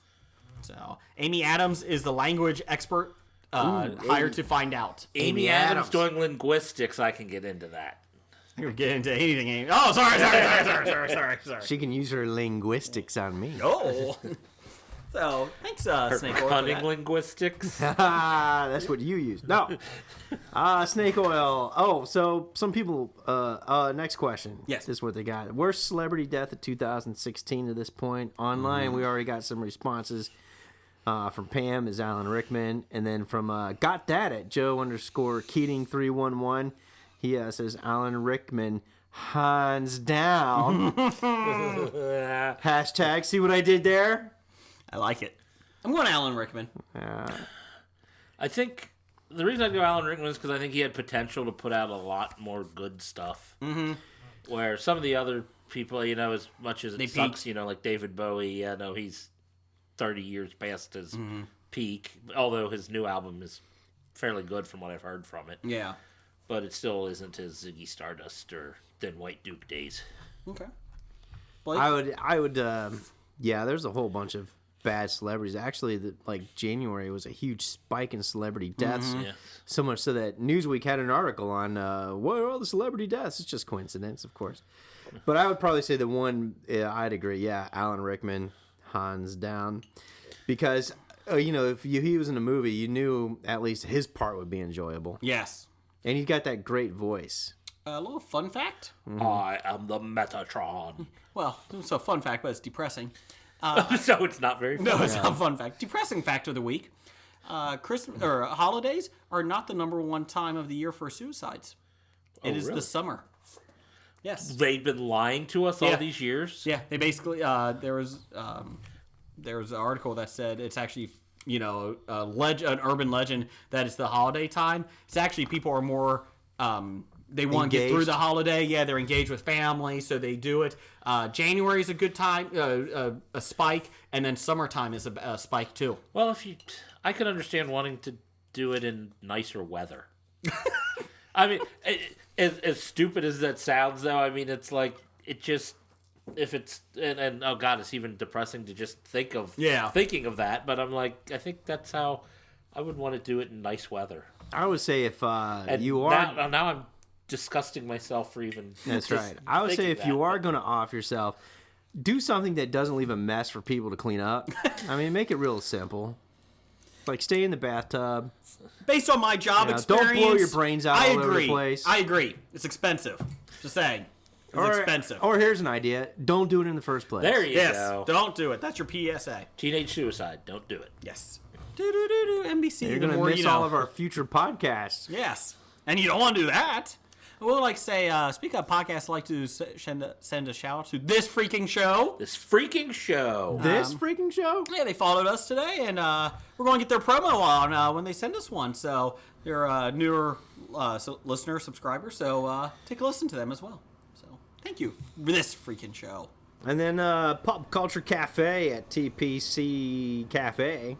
Speaker 4: So, Amy Adams is the language expert hired to find out.
Speaker 5: Amy Adams doing linguistics. I can get into that.
Speaker 4: You're getting into anything, Amy. Oh, sorry.
Speaker 6: She can use her linguistics on me.
Speaker 4: Oh. So, thanks, Snake Oil, for
Speaker 5: Cunning
Speaker 4: that.
Speaker 5: linguistics.
Speaker 6: That's what you use. No. Snake oil. Oh, so some people. Next question.
Speaker 4: Yes.
Speaker 6: This is what they got. Worst celebrity death of 2016 to this point. Online, we already got some responses. From Pam is Alan Rickman, and then from Got That at Joe_Keating311. He says Alan Rickman, hands down. Hashtag. See what I did there?
Speaker 4: I like it. I'm going Alan Rickman.
Speaker 5: I think the reason I go Alan Rickman is because I think he had potential to put out a lot more good stuff. Mm-hmm. Where some of the other people, as much as it sucks, like David Bowie, he's 30 years past his peak. Although his new album is fairly good from what I've heard from it.
Speaker 4: Yeah.
Speaker 5: But it still isn't his Ziggy Stardust or Then White Duke days.
Speaker 4: Okay. Blake?
Speaker 6: I would. There's a whole bunch of bad celebrities. Actually, January was a huge spike in celebrity deaths.
Speaker 5: Yeah.
Speaker 6: So much so that Newsweek had an article on what are all the celebrity deaths. It's just coincidence, of course. But I would probably say the one I'd agree. Yeah, Alan Rickman, hands down, because if he was in a movie, you knew at least his part would be enjoyable.
Speaker 4: Yes.
Speaker 6: And he's got that great voice.
Speaker 4: A little fun fact.
Speaker 5: I am the Metatron.
Speaker 4: Well, it's a fun fact, but it's depressing.
Speaker 5: So it's not very fun.
Speaker 4: No, it's not a fun fact. Depressing fact of the week. Christmas or holidays are not the number one time of the year for suicides. It is
Speaker 5: really?
Speaker 4: the summer. Yes.
Speaker 5: They've been lying to us all these years.
Speaker 4: Yeah, they basically there was an article that said it's actually an urban legend that it's the holiday time. It's actually people are more they want to get through the holiday. Yeah, they're engaged with family, so they do it. January is a good time, a spike, and then summertime is a spike too.
Speaker 5: Well, I could understand wanting to do it in nicer weather. I mean, as stupid as that sounds, though, I mean, it's like if it's and oh god, it's even depressing to just think of thinking of that. But I'm like, I think that's how I would want to do it in nice weather.
Speaker 6: I would say if
Speaker 5: And
Speaker 6: you are
Speaker 5: now I'm disgusting myself for even.
Speaker 6: That's
Speaker 5: just
Speaker 6: right. I would say
Speaker 5: thinking
Speaker 6: if you
Speaker 5: that,
Speaker 6: are
Speaker 5: but-
Speaker 6: going to off yourself, do something that doesn't leave a mess for people to clean up. I mean, make it real simple. Like stay in the bathtub.
Speaker 4: Based on my job experience,
Speaker 6: don't blow your brains out all over the place.
Speaker 4: I agree. It's expensive. Just saying. It's expensive.
Speaker 6: Or here's an idea. Don't do it in the first place.
Speaker 5: There you
Speaker 4: Yes.
Speaker 5: go.
Speaker 4: Don't do it. That's your PSA.
Speaker 5: Teenage suicide. Don't do it.
Speaker 4: Yes. Do NBC.
Speaker 6: You're
Speaker 4: the
Speaker 6: going to
Speaker 4: more
Speaker 6: miss
Speaker 4: you know.
Speaker 6: all of our future podcasts.
Speaker 4: Yes. And you don't want to do that. would like to say, speaking of podcasts, I'd like to send a shout out to This Freaking Show.
Speaker 5: This freaking show.
Speaker 6: This freaking show?
Speaker 4: Yeah, they followed us today, and we're going to get their promo on when they send us one. So they're a newer listener, subscriber, so take a listen to them as well. So thank you for This Freaking Show.
Speaker 6: And then Pop Culture Cafe at TPC Cafe.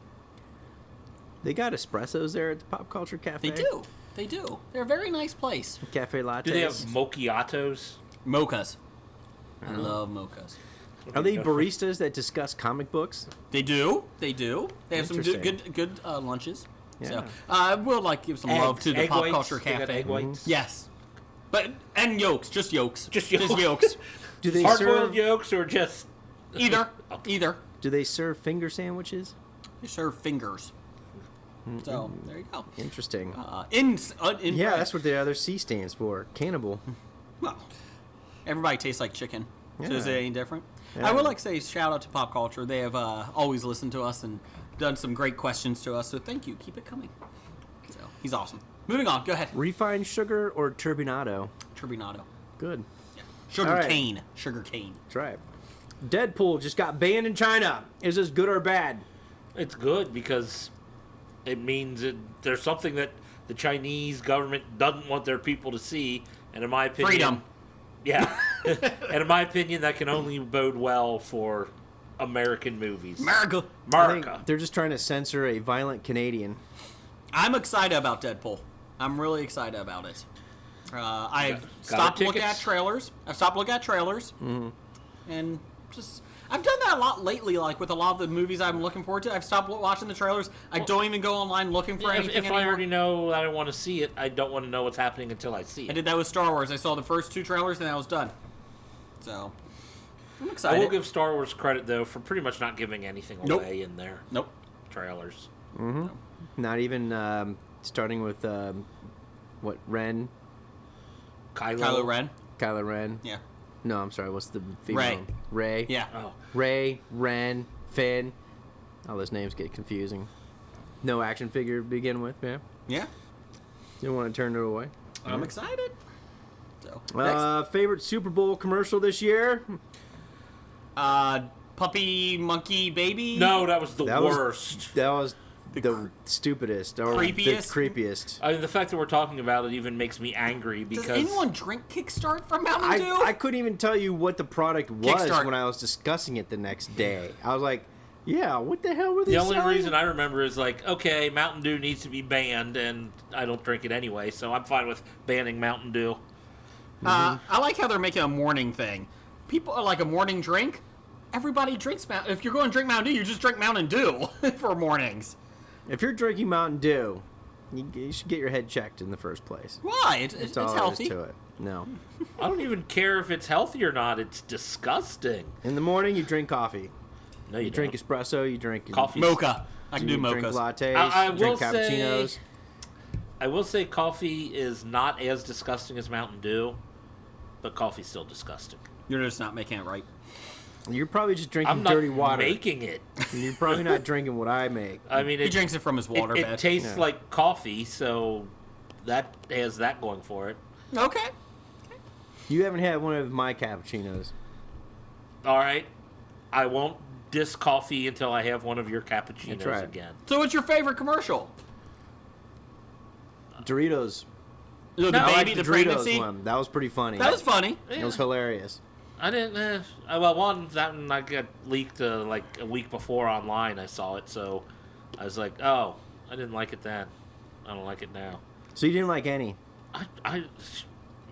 Speaker 6: They got espressos there at the Pop Culture Cafe.
Speaker 4: They do. They're a very nice place.
Speaker 6: Cafe lattes.
Speaker 5: Do they have mochiatos?
Speaker 4: Mochas. I love mochas.
Speaker 6: Are they baristas that discuss comic books?
Speaker 4: They do. They have some good lunches. Yeah. So I would like to give some love to the Pop Culture
Speaker 5: They got
Speaker 4: Cafe.
Speaker 5: egg whites?
Speaker 4: Yes. And yolks. Just yolks.
Speaker 5: Just yolks.
Speaker 4: yolks.
Speaker 6: Do they
Speaker 5: Hard-boiled
Speaker 6: serve
Speaker 5: yolks or just...
Speaker 4: Either.
Speaker 6: Do they serve finger sandwiches?
Speaker 4: They serve fingers. So there you go.
Speaker 6: Interesting.
Speaker 4: In
Speaker 6: Yeah, that's what the other C stands for. Cannibal.
Speaker 4: Well, everybody tastes like chicken. So is it
Speaker 6: Yeah.
Speaker 4: any different?
Speaker 6: Yeah.
Speaker 4: I would like to say shout out to Pop Culture. They have always listened to us and done some great questions to us. So thank you. Keep it coming. So he's awesome. Moving on. Go ahead.
Speaker 6: Refined sugar or turbinado?
Speaker 4: Turbinado.
Speaker 6: Good.
Speaker 4: Yeah. Sugar
Speaker 6: All right.
Speaker 4: cane. Sugar cane.
Speaker 6: Try it. Deadpool just got banned in China. Is this good or bad?
Speaker 5: It's good because it means there's something that the Chinese government doesn't want their people to see, and in my opinion...
Speaker 4: Freedom.
Speaker 5: Yeah. And in my opinion, that can only bode well for American movies.
Speaker 4: America.
Speaker 6: I think
Speaker 5: America.
Speaker 6: they're just trying to censor a violent Canadian.
Speaker 4: I'm excited about Deadpool. I'm really excited about it. I've
Speaker 5: Got
Speaker 4: stopped
Speaker 5: our
Speaker 4: looking at
Speaker 5: tickets?
Speaker 4: trailers. And just I've done that a lot lately. Like with a lot of the movies I'm looking forward to, I've stopped watching the trailers. I don't even go online looking for anything
Speaker 5: If I
Speaker 4: anymore.
Speaker 5: already know I don't want to see it, I don't want to know what's happening until I see
Speaker 4: I
Speaker 5: it.
Speaker 4: did that with Star Wars. I saw the first 2 trailers and I was done. So I'm
Speaker 5: I
Speaker 4: excited.
Speaker 5: will give Star Wars credit, though, for pretty much not giving anything
Speaker 4: Nope.
Speaker 5: away in their
Speaker 4: Nope.
Speaker 5: trailers.
Speaker 6: Not even starting with, Ren?
Speaker 4: Kylo Ren.
Speaker 6: Kylo Ren?
Speaker 4: Yeah.
Speaker 6: No, I'm sorry. What's the female? Ray.
Speaker 4: Yeah.
Speaker 5: Oh.
Speaker 6: Ray, Ren, Finn. All those names get confusing. No action figure to begin with, man.
Speaker 4: Yeah.
Speaker 6: Didn't want to turn it away.
Speaker 4: I'm excited. So next.
Speaker 6: Favorite Super Bowl commercial this year?
Speaker 4: Puppy Monkey Baby.
Speaker 5: No, that was the
Speaker 6: That was-
Speaker 5: worst.
Speaker 6: That was the stupidest. Or
Speaker 4: Creepiest?
Speaker 6: The creepiest.
Speaker 5: I mean, the fact that we're talking about it even makes me angry
Speaker 4: Does
Speaker 5: because
Speaker 4: anyone drink Kickstart from Mountain Dew?
Speaker 6: I couldn't even tell you what the product was
Speaker 4: Kickstart.
Speaker 6: when I was discussing it the next day. I was like, yeah, what the hell were they
Speaker 5: the only
Speaker 6: selling?
Speaker 5: reason I remember is like, okay, Mountain Dew needs to be banned, and I don't drink it anyway, so I'm fine with banning Mountain Dew.
Speaker 4: I like how they're making a morning thing. People are like a morning drink. Everybody drinks Mountain. If you're going to drink Mountain Dew, you just drink Mountain Dew for mornings.
Speaker 6: If you're drinking Mountain Dew, you should get your head checked in the first place.
Speaker 4: Why? It's
Speaker 6: That's all
Speaker 4: healthy.
Speaker 6: there is to it. No.
Speaker 5: I don't even care if it's healthy or not. It's disgusting.
Speaker 6: In the morning, you drink coffee.
Speaker 5: No, you,
Speaker 6: You drink
Speaker 5: don't.
Speaker 6: espresso. You drink
Speaker 5: Coffee.
Speaker 4: Mocha. I can do
Speaker 6: You drink
Speaker 4: mochas.
Speaker 6: lattes.
Speaker 5: I
Speaker 6: you drink
Speaker 5: will say-
Speaker 6: cappuccinos.
Speaker 5: I will say coffee is not as disgusting as Mountain Dew, but coffee's still disgusting.
Speaker 4: You're just not making it right.
Speaker 6: You're probably just drinking
Speaker 5: I'm not
Speaker 6: dirty water.
Speaker 5: making it.
Speaker 6: You're probably not drinking what I make.
Speaker 5: I mean,
Speaker 4: He drinks it from his water
Speaker 5: it
Speaker 4: bed.
Speaker 5: tastes
Speaker 6: Yeah.
Speaker 5: like coffee, so that has that going for it.
Speaker 4: Okay.
Speaker 6: You haven't had one of my cappuccinos.
Speaker 5: All right, I won't diss coffee until I have one of your cappuccinos
Speaker 6: That's right.
Speaker 5: again.
Speaker 4: So what's your favorite commercial?
Speaker 6: Doritos.
Speaker 4: The
Speaker 6: I
Speaker 4: baby,
Speaker 6: like
Speaker 4: the
Speaker 6: Doritos
Speaker 4: pregnancy?
Speaker 6: one. That was pretty funny.
Speaker 4: That was funny.
Speaker 6: It was hilarious.
Speaker 5: I didn't. Well, that one I got leaked like a week before online. I saw it, so I was like, oh, I didn't like it then. I don't like it now.
Speaker 6: So you didn't like any?
Speaker 5: I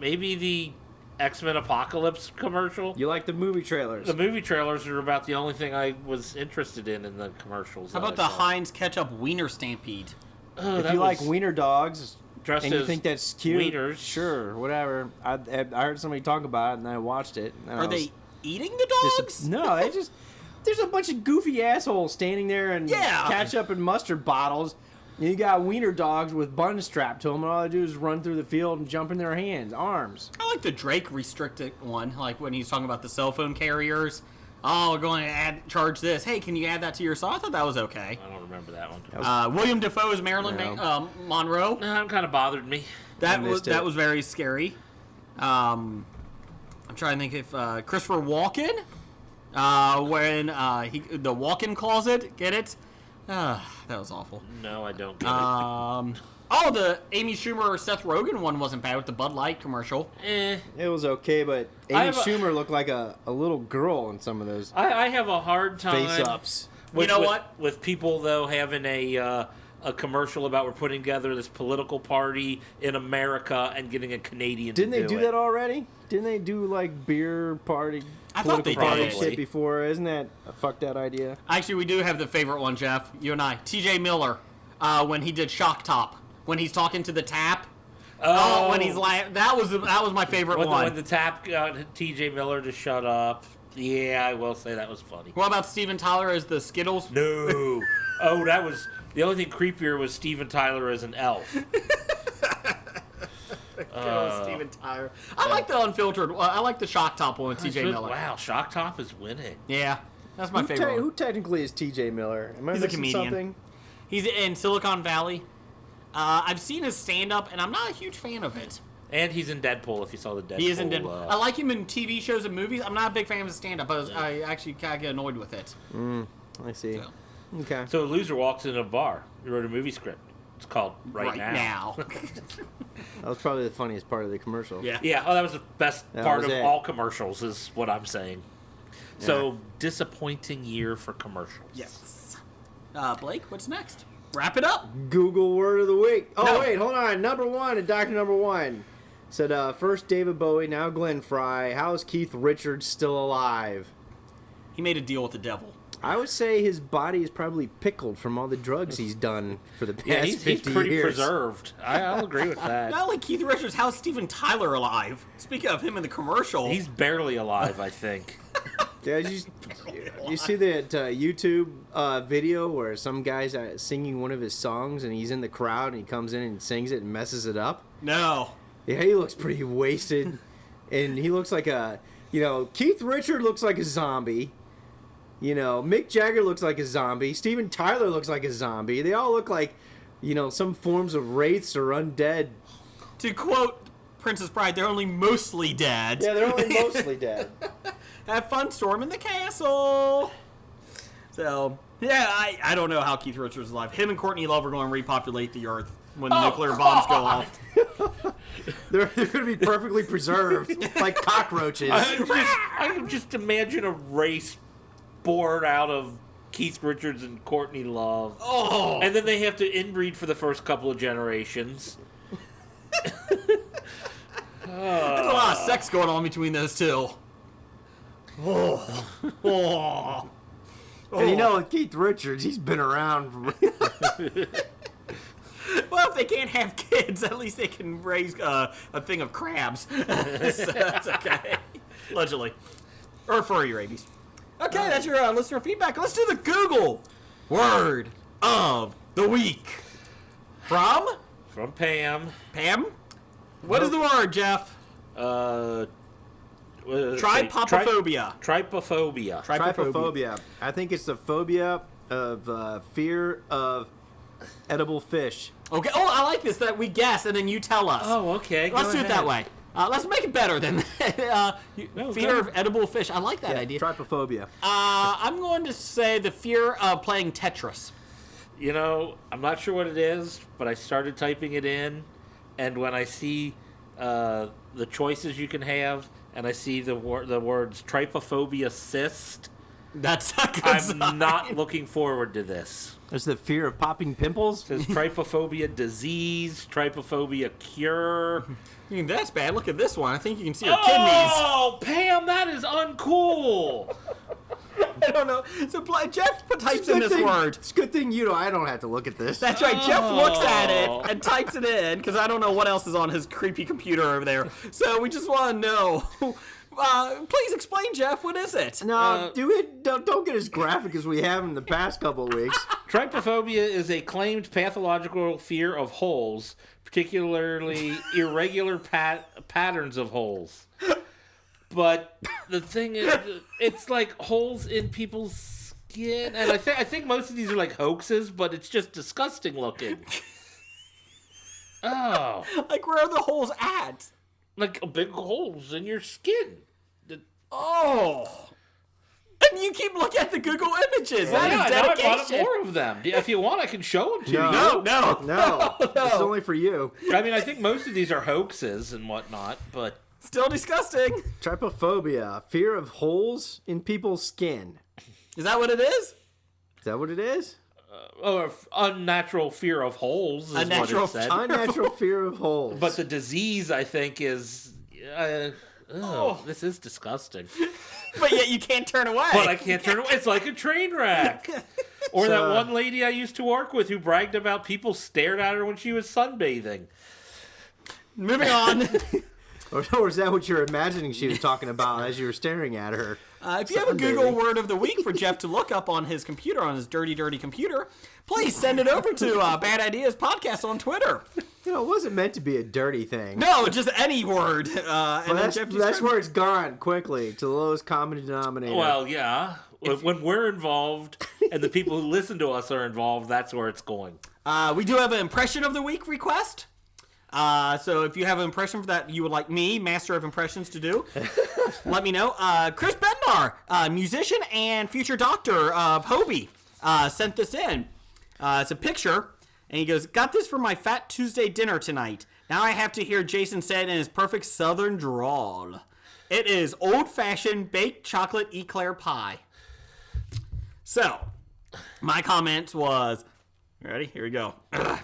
Speaker 5: maybe the X-Men Apocalypse commercial.
Speaker 6: You like the movie trailers?
Speaker 5: The movie trailers are about the only thing I was interested in the commercials.
Speaker 4: How about the Heinz Ketchup Wiener Stampede?
Speaker 6: If you like wiener dogs
Speaker 5: dressed
Speaker 6: and you
Speaker 5: as
Speaker 6: think that's cute,
Speaker 5: wieners.
Speaker 6: sure, whatever. I heard somebody talk about it and I watched it. And I
Speaker 4: Are
Speaker 6: was
Speaker 4: they eating the dogs?
Speaker 6: No, they just there's a bunch of goofy assholes standing there and
Speaker 4: Yeah.
Speaker 6: ketchup and mustard bottles. And you got wiener dogs with buns strapped to them, and all they do is run through the field and jump in their arms.
Speaker 4: I like the Drake restricted one, like when he's talking about the cell phone carriers. Oh, we're going to charge this. Hey, can you add that to your song? I thought that was okay.
Speaker 5: I don't remember that one.
Speaker 4: William Defoe's Marilyn
Speaker 6: No.
Speaker 4: Monroe.
Speaker 5: That kind of bothered me.
Speaker 4: That
Speaker 6: missed
Speaker 4: was
Speaker 6: it.
Speaker 4: very scary. I'm trying to think if Christopher Walken, when the Walken closet, get it? That was awful.
Speaker 5: No, I don't get it.
Speaker 4: The Amy Schumer Seth Rogen one wasn't bad with the Bud Light commercial.
Speaker 6: It was okay, but Amy Schumer looked like a little girl in some of those
Speaker 5: I have a hard time
Speaker 6: face-ups.
Speaker 5: With people though having a commercial about we're putting together this political party in America and getting a Canadian.
Speaker 6: Didn't they
Speaker 5: do
Speaker 6: do
Speaker 5: it.
Speaker 6: that already? Didn't they do like beer party,
Speaker 4: I thought
Speaker 6: political
Speaker 4: they
Speaker 6: party
Speaker 4: did.
Speaker 6: shit before? Isn't that a fucked out idea?
Speaker 4: Actually, we do have the favorite one, Jeff. You and I. T.J. Miller, when he did Shock Top, when he's talking to the tap. Oh, when he's like, that was my favorite one.
Speaker 5: When the tap got T.J. Miller to shut up. Yeah, I will say that was funny.
Speaker 4: What about Steven Tyler as the Skittles?
Speaker 5: No. Oh, that was the only thing creepier was Steven Tyler as an elf.
Speaker 4: Steven Tyler. I like the unfiltered. I like the Shock Top one with T.J. Miller.
Speaker 5: Wow, Shock Top is winning.
Speaker 4: Yeah, that's my favorite.
Speaker 6: Who technically is T.J. Miller? Am I
Speaker 4: He's a
Speaker 6: missing
Speaker 4: comedian.
Speaker 6: something?
Speaker 4: He's in Silicon Valley. I've seen his stand-up, and I'm not a huge fan of it.
Speaker 5: And he's in Deadpool, if you saw the Deadpool.
Speaker 4: He is in Deadpool. I like him in TV shows and movies. I'm not a big fan of his stand-up, but I actually kind of get annoyed with it.
Speaker 6: I see.
Speaker 4: So.
Speaker 6: Okay.
Speaker 5: So a loser walks in a bar. He wrote a movie script. It's called Right Now.
Speaker 6: That was probably the funniest part of the commercial.
Speaker 4: Yeah.
Speaker 5: Yeah, that was the best part
Speaker 6: was
Speaker 5: of
Speaker 6: it.
Speaker 5: all commercials, is what I'm saying. So, disappointing year for commercials.
Speaker 4: Yes. Blake, what's next? Wrap it up.
Speaker 6: Google word of the week. Oh,
Speaker 4: No.
Speaker 6: wait, hold on. Number one, at Dr. Number One. Said, first David Bowie, now Glenn Fry. How is Keith Richards still alive?
Speaker 4: He made a deal with the devil.
Speaker 6: I would say his body is probably pickled from all the drugs he's done for the past
Speaker 5: Yeah, he's
Speaker 6: 50
Speaker 5: pretty
Speaker 6: years.
Speaker 5: preserved. I'll agree with that.
Speaker 4: Not like Keith Richards. How's Steven Tyler alive? Speaking of him in the commercial.
Speaker 5: He's barely alive, I think.
Speaker 6: Yeah, you see that YouTube video where some guy's singing one of his songs and he's in the crowd and he comes in and sings it and messes it up?
Speaker 4: No.
Speaker 6: Yeah, he looks pretty wasted. And he looks like Keith Richards looks like a zombie. Mick Jagger looks like a zombie. Steven Tyler looks like a zombie. They all look like, some forms of wraiths or undead.
Speaker 4: To quote Princess Bride, they're only mostly dead.
Speaker 6: Yeah, they're only mostly dead.
Speaker 4: Have fun storming the castle. So, yeah, I don't know how Keith Richards is alive. Him and Courtney Love are going to repopulate the earth when the nuclear bombs go off.
Speaker 6: They're going to be perfectly preserved, like cockroaches.
Speaker 5: I can just imagine a race born out of Keith Richards and Courtney Love.
Speaker 4: Oh.
Speaker 5: And then they have to inbreed for the first couple of generations.
Speaker 4: There's a lot of sex going on between those two. Oh.
Speaker 6: And Keith Richards, he's been around for...
Speaker 4: Well, if they can't have kids, at least they can raise a thing of crabs. So that's okay. Allegedly. Or furry rabies. Okay, that's your listener feedback. Let's do the Google word of the week. From
Speaker 5: Pam.
Speaker 4: Pam? What is the word, Jeff? Trypophobia.
Speaker 5: Trypophobia.
Speaker 6: Trypophobia. I think it's the phobia of fear of edible fish.
Speaker 4: Okay. Oh, I like this, that we guess and then you tell us.
Speaker 5: Oh, okay.
Speaker 4: Let's do it that way. Let's make it better than fear of edible fish. I like that idea.
Speaker 6: Trypophobia.
Speaker 4: I'm going to say the fear of playing Tetris.
Speaker 5: I'm not sure what it is, but I started typing it in, and when I see the choices you can have, and I see the words trypophobia cyst,
Speaker 4: That's a good
Speaker 5: I'm
Speaker 4: sign.
Speaker 5: not looking forward to this.
Speaker 6: There's the fear of popping pimples.
Speaker 5: It says trypophobia disease, trypophobia cure.
Speaker 4: That's bad. Look at this one. I think you can see her kidneys.
Speaker 5: Oh, Pam, that is uncool.
Speaker 4: I don't know. So Jeff types in this word.
Speaker 6: It's a good thing I don't have to look at this.
Speaker 4: That's right. Jeff looks at it and types it in because I don't know what else is on his creepy computer over there. So we just want to know. Please explain, Jeff. What is it?
Speaker 6: No, don't get as graphic as we have in the past couple of weeks.
Speaker 5: Trypophobia is a claimed pathological fear of holes, particularly irregular patterns of holes. But the thing is, it's like holes in people's skin, and I think most of these are like hoaxes, but it's just disgusting looking. Oh,
Speaker 4: Like, where are the holes at?
Speaker 5: Like big holes in your skin.
Speaker 4: Oh. And you keep looking at the Google images.
Speaker 5: Well,
Speaker 4: That is
Speaker 5: now I
Speaker 4: dedication.
Speaker 5: bought more of them. If you want, I can show them to you.
Speaker 6: No. This is only for you.
Speaker 5: I mean, I think most of these are hoaxes and whatnot, but...
Speaker 4: Still disgusting.
Speaker 6: Trypophobia, fear of holes in people's skin.
Speaker 4: Is that what it is?
Speaker 6: Is that what it is?
Speaker 5: Or unnatural fear of holes is
Speaker 4: Unnatural
Speaker 5: what it said.
Speaker 6: Unnatural fear of holes.
Speaker 5: But the disease, I think, is... this is disgusting.
Speaker 4: But yet you can't turn away.
Speaker 5: But I can't turn away. It's like a train wreck. Or that one lady I used to work with who bragged about people stared at her when she was sunbathing.
Speaker 4: Moving on.
Speaker 6: Or is that what you're imagining she was talking about as you were staring at her?
Speaker 4: If you have a Google word of the week for Jeff to look up on his computer, on his dirty, dirty computer, please send it over to Bad Ideas Podcast on Twitter.
Speaker 6: You know, it wasn't meant to be a dirty thing.
Speaker 4: No, just any word.
Speaker 6: Well, that's where it's gone quickly, to the lowest common denominator.
Speaker 5: Well, yeah. When we're involved and the people who listen to us are involved, that's where it's going.
Speaker 4: We do have an impression of the week request. So if you have an impression for that you would like me, Master of Impressions, to do, let me know. Chris Bednar, musician and future doctor of HOBI, sent this in. It's a picture, and he goes, "Got this for my Fat Tuesday dinner tonight. Now I have to hear Jason say it in his perfect southern drawl. It is old-fashioned baked chocolate eclair pie." So, my comment was, ready? Here we go.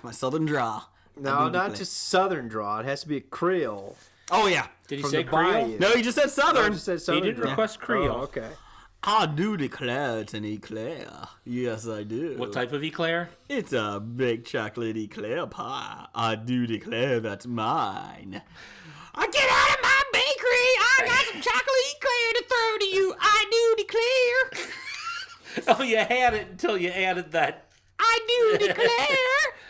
Speaker 4: My southern drawl.
Speaker 6: No, not just southern draw. It has to be a Creole.
Speaker 4: Oh, yeah.
Speaker 5: Did he
Speaker 6: From
Speaker 5: say
Speaker 6: the
Speaker 5: Creole?
Speaker 6: bayou.
Speaker 4: No, he just said southern.
Speaker 6: Just said southern
Speaker 5: He didn't
Speaker 6: draw.
Speaker 5: request Creole.
Speaker 6: Oh, okay.
Speaker 4: I do declare it's an eclair. Yes, I do.
Speaker 5: What type of eclair?
Speaker 4: It's a baked chocolate eclair pie. I do declare that's mine. Get out of my bakery! I got some chocolate eclair to throw to you. I do declare.
Speaker 5: Oh, you had it until you added that.
Speaker 4: I do declare.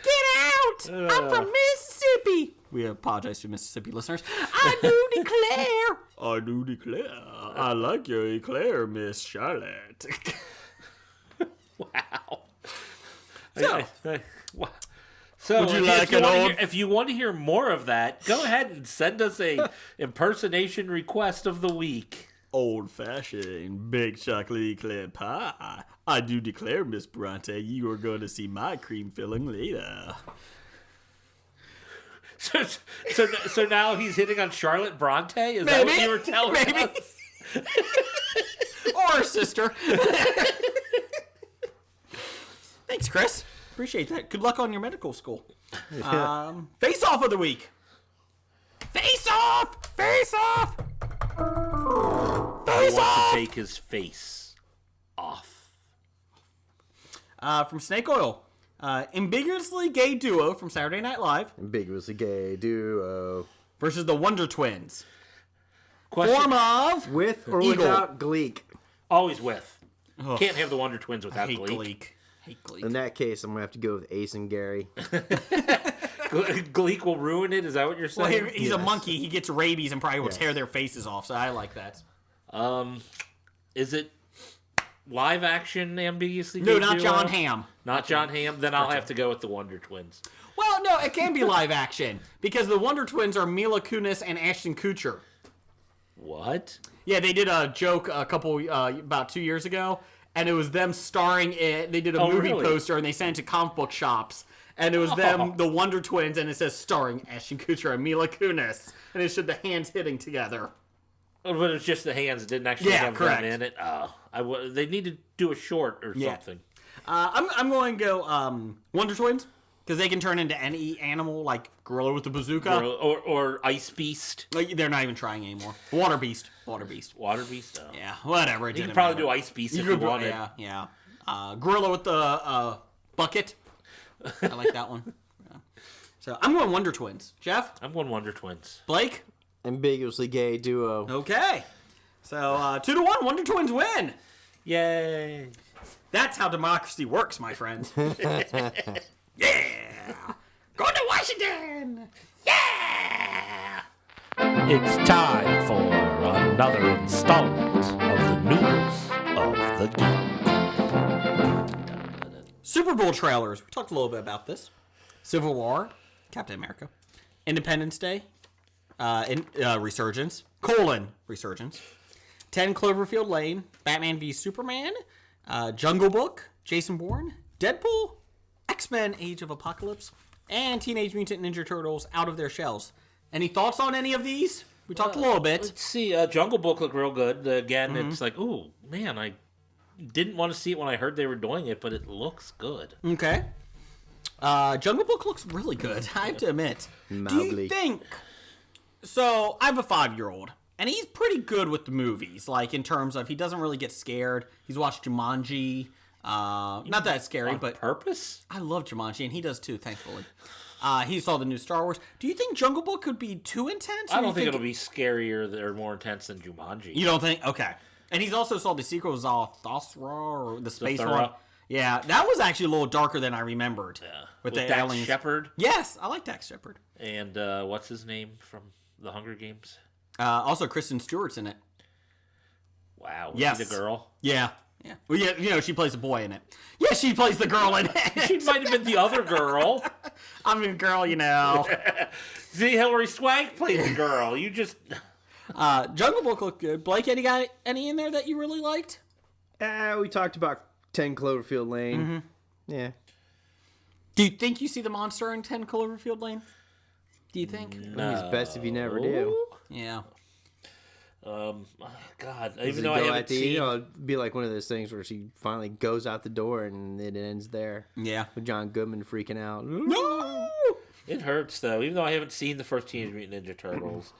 Speaker 4: Get out! I'm from Mississippi. We apologize to Mississippi listeners. I do declare. I do declare. I like your eclair, Miss Charlotte.
Speaker 5: Wow.
Speaker 4: So,
Speaker 5: Wow. So
Speaker 4: Would you like an old-
Speaker 5: if you want to hear more of that, go ahead and send us a impersonation request of the week.
Speaker 4: old-fashioned baked chocolate eclair pie. I do declare, Miss Bronte, you are going to see my cream filling later.
Speaker 5: So now he's hitting on Charlotte Bronte? Is that what you were telling us?
Speaker 4: Or her sister. Thanks, Chris. Appreciate that. Good luck on your medical school. Face off of the week. Face off! Face off!
Speaker 5: I want to take his face off.
Speaker 4: From Snake Oil. Ambiguously gay duo from Saturday Night Live
Speaker 6: Ambiguously gay duo.
Speaker 4: versus the Wonder Twins.
Speaker 5: Question.
Speaker 4: Form of
Speaker 6: With or
Speaker 4: Eagle.
Speaker 6: without Gleek?
Speaker 5: Always with. Can't have the Wonder Twins without
Speaker 4: hate
Speaker 5: Gleek.
Speaker 4: Gleek. Hate Gleek.
Speaker 6: In that case, I'm going to have to go with Ace and Gary.
Speaker 5: Gleek will ruin it? Is that what you're
Speaker 4: Well,
Speaker 5: saying?
Speaker 4: he's a monkey. He gets rabies and probably will tear their faces off, so I like that.
Speaker 5: Is it live action ambiguously
Speaker 4: No,
Speaker 5: gay
Speaker 4: not
Speaker 5: duo?
Speaker 4: John Hamm.
Speaker 5: Not John Hamm? Then I'll have to go with the Wonder Twins.
Speaker 4: Well, no, it can be live action because the Wonder Twins are Mila Kunis and Ashton Kutcher.
Speaker 5: What?
Speaker 4: Yeah, they did a joke a couple about 2 years ago, and it was them starring it. They did a movie
Speaker 5: really?
Speaker 4: poster and they sent it to comic book shops, and it was them, the Wonder Twins, and it says starring Ashton Kutcher and Mila Kunis, and it showed the hands hitting together.
Speaker 5: Oh, but it's just the hands. It didn't actually
Speaker 4: Yeah,
Speaker 5: have
Speaker 4: correct.
Speaker 5: them in it. Oh, they need to do a short or
Speaker 4: Yeah.
Speaker 5: something.
Speaker 4: I'm going to go Wonder Twins because they can turn into any animal, like Gorilla with the Bazooka.
Speaker 5: Or Ice Beast.
Speaker 4: Like, they're not even trying anymore. Water Beast.
Speaker 5: Water Beast? Oh.
Speaker 4: Yeah, whatever.
Speaker 5: You can probably do Ice Beast if you wanted.
Speaker 4: Yeah. Gorilla with the bucket. I like that one. Yeah. So I'm going Wonder Twins. Jeff?
Speaker 5: I'm going Wonder Twins.
Speaker 4: Blake?
Speaker 6: Ambiguously gay duo.
Speaker 4: Okay. So 2-1, Wonder Twins win.
Speaker 5: Yay.
Speaker 4: That's how democracy works, my friend. Yeah. Going to Washington. Yeah.
Speaker 5: It's time for another installment of the News of the Geek.
Speaker 4: Super Bowl trailers. We talked a little bit about this. Civil War, Captain America, Independence Day, Resurgence, Resurgence. 10 Cloverfield Lane, Batman v Superman, Jungle Book, Jason Bourne, Deadpool, X-Men Age of Apocalypse, and Teenage Mutant Ninja Turtles Out of Their Shells. Any thoughts on any of these? We talked a little bit.
Speaker 5: Let's see. Jungle Book looked real good. Again, it's like, ooh, man, I didn't want to see it when I heard they were doing it, but it looks good.
Speaker 4: Okay. Jungle Book looks really good, I have to admit. Do you think... So, I have a 5-year-old, and he's pretty good with the movies, like, in terms of he doesn't really get scared. He's watched Jumanji. Not that scary, but...
Speaker 5: Purpose?
Speaker 4: I love Jumanji, and he does too, thankfully. He saw the new Star Wars. Do you think Jungle Book could be too intense?
Speaker 5: I don't think it'll be scarier or more intense than Jumanji.
Speaker 4: You don't think? Okay. And he's also saw the sequel, Zathra, or the space one. Yeah, that was actually a little darker than I remembered.
Speaker 5: Yeah.
Speaker 4: With
Speaker 5: the
Speaker 4: the
Speaker 5: Dax
Speaker 4: aliens.
Speaker 5: Shepard.
Speaker 4: Yes, I like Dax Shepard.
Speaker 5: And what's his name from the Hunger Games?
Speaker 4: Also, Kristen Stewart's in it.
Speaker 5: Wow.
Speaker 4: Yes.
Speaker 5: Was he the girl?
Speaker 4: Yeah. Yeah. Well, yeah, you know, she plays a boy in it. Yeah, she plays the girl in it.
Speaker 5: She might have been the other girl.
Speaker 4: I mean, girl, you know.
Speaker 5: See, Hilary Swank played the girl. You just...
Speaker 4: Jungle Book looked good. Blake, any in there that you really liked?
Speaker 6: We talked about 10 Cloverfield Lane.
Speaker 4: Mm-hmm.
Speaker 6: Yeah.
Speaker 4: Do you think you see the monster in 10 Cloverfield Lane? Do you think?
Speaker 5: No.
Speaker 6: It's best if you never do.
Speaker 4: Yeah.
Speaker 5: God, even though I haven't seen...
Speaker 6: It'd be like one of those things where she finally goes out the door and it ends there.
Speaker 4: Yeah.
Speaker 6: With John Goodman freaking out.
Speaker 4: No!
Speaker 5: It hurts, though. Even though I haven't seen the first Teenage Mutant Ninja Turtles.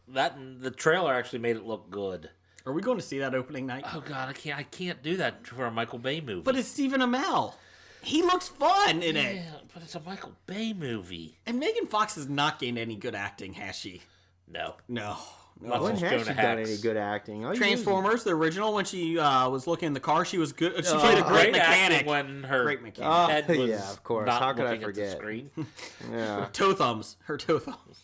Speaker 5: The trailer actually made it look good.
Speaker 4: Are we going to see that opening night?
Speaker 5: Oh, God, I can't do that for a Michael Bay movie.
Speaker 4: But it's Stephen Amell. He looks fun in it.
Speaker 5: Yeah, but it's a Michael Bay movie.
Speaker 4: And Megan Fox has not gained any good acting, has she?
Speaker 5: No.
Speaker 4: No.
Speaker 5: Nothing's
Speaker 6: When has she
Speaker 5: Jonah
Speaker 6: done
Speaker 5: Hex.
Speaker 6: any good acting? All you
Speaker 4: Transformers, the original, when she was looking in the car, she was good. She played a great mechanic.
Speaker 5: When her
Speaker 4: Great mechanic.
Speaker 5: head was
Speaker 6: yeah, of course.
Speaker 5: not
Speaker 6: How could I
Speaker 5: looking at the
Speaker 6: forget?
Speaker 5: screen.
Speaker 6: Yeah.
Speaker 4: Toe thumbs. Her toe thumbs.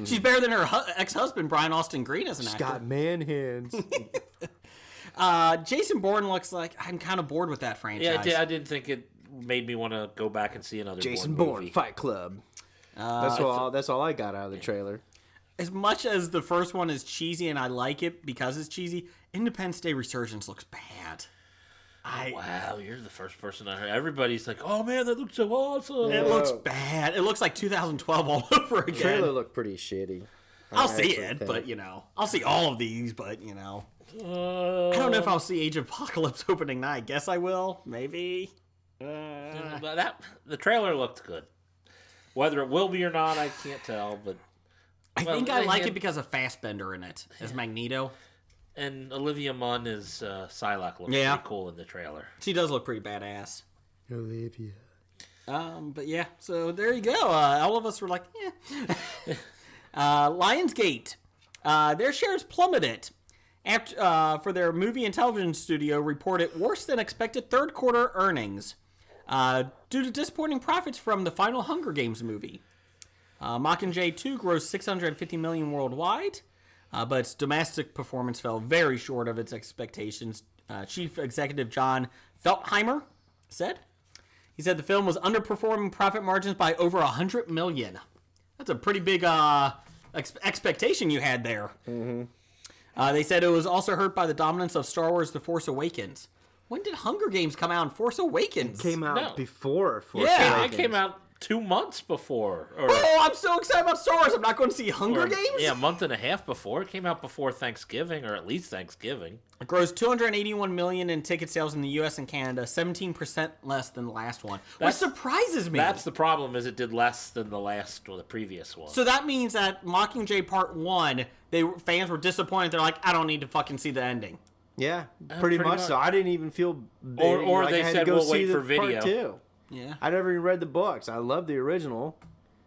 Speaker 4: She's better than her ex-husband, Brian Austin Green, as an
Speaker 6: She's
Speaker 4: actor.
Speaker 6: got man hands.
Speaker 4: Jason Bourne looks like I'm kind of bored with that franchise.
Speaker 5: Yeah, I didn't think it made me want to go back and see another
Speaker 6: Jason
Speaker 5: Bourne
Speaker 6: Bourne,
Speaker 5: movie.
Speaker 6: Fight Club. That's all I got out of the trailer.
Speaker 4: As much as the first one is cheesy and I like it because it's cheesy, Independence Day Resurgence looks bad.
Speaker 5: Wow, you're the first person I heard. Everybody's like, "Oh man, that looks so awesome."
Speaker 4: It looks bad. It looks like 2012 all over again.
Speaker 6: The trailer looked pretty shitty.
Speaker 4: I'll see it, but I'll see all of these, but I don't know if I'll see Age of Apocalypse opening night. Guess I will, maybe.
Speaker 5: But the trailer looked good. Whether it will be or not, I can't tell. But
Speaker 4: I think I like it because of Fassbender in it as Magneto.
Speaker 5: And Olivia Munn is Psylocke looks pretty cool in the trailer.
Speaker 4: She does look pretty badass.
Speaker 6: Olivia.
Speaker 4: But yeah, so there you go. All of us were like, Lionsgate. Their shares plummeted after for their movie and television studio reported worse than expected third quarter earnings due to disappointing profits from the final Hunger Games movie. Mockingjay 2 grossed $650 million worldwide, but its domestic performance fell very short of its expectations. Chief Executive John Feltheimer said. He said the film was underperforming profit margins by over $100 million. That's a pretty big expectation you had there. Mm-hmm. They said it was also hurt by the dominance of Star Wars The Force Awakens. When did Hunger Games come out in Force Awakens?
Speaker 6: It came out before Force
Speaker 5: Yeah,
Speaker 6: Awakens.
Speaker 5: it came out 2 months before.
Speaker 4: Oh, I'm so excited about Star Wars. I'm not going to see Hunger Games?
Speaker 5: Yeah, a month and a half before. It came out before Thanksgiving, or at least Thanksgiving.
Speaker 4: It grossed $281 million in ticket sales in the U.S. and Canada, 17% less than the last one, which surprises me.
Speaker 5: That's the problem, is it did less than the previous one.
Speaker 4: So that means that Mockingjay Part 1, fans were disappointed. They're like, I don't need to fucking see the ending.
Speaker 6: Yeah, pretty much so. I didn't even feel...
Speaker 5: Or
Speaker 6: like
Speaker 5: they
Speaker 6: I had
Speaker 5: said,
Speaker 6: to go
Speaker 5: we'll
Speaker 6: see
Speaker 5: wait
Speaker 6: the
Speaker 5: for video.
Speaker 6: Part 2.
Speaker 4: Yeah.
Speaker 6: I never even read the books. I love the original.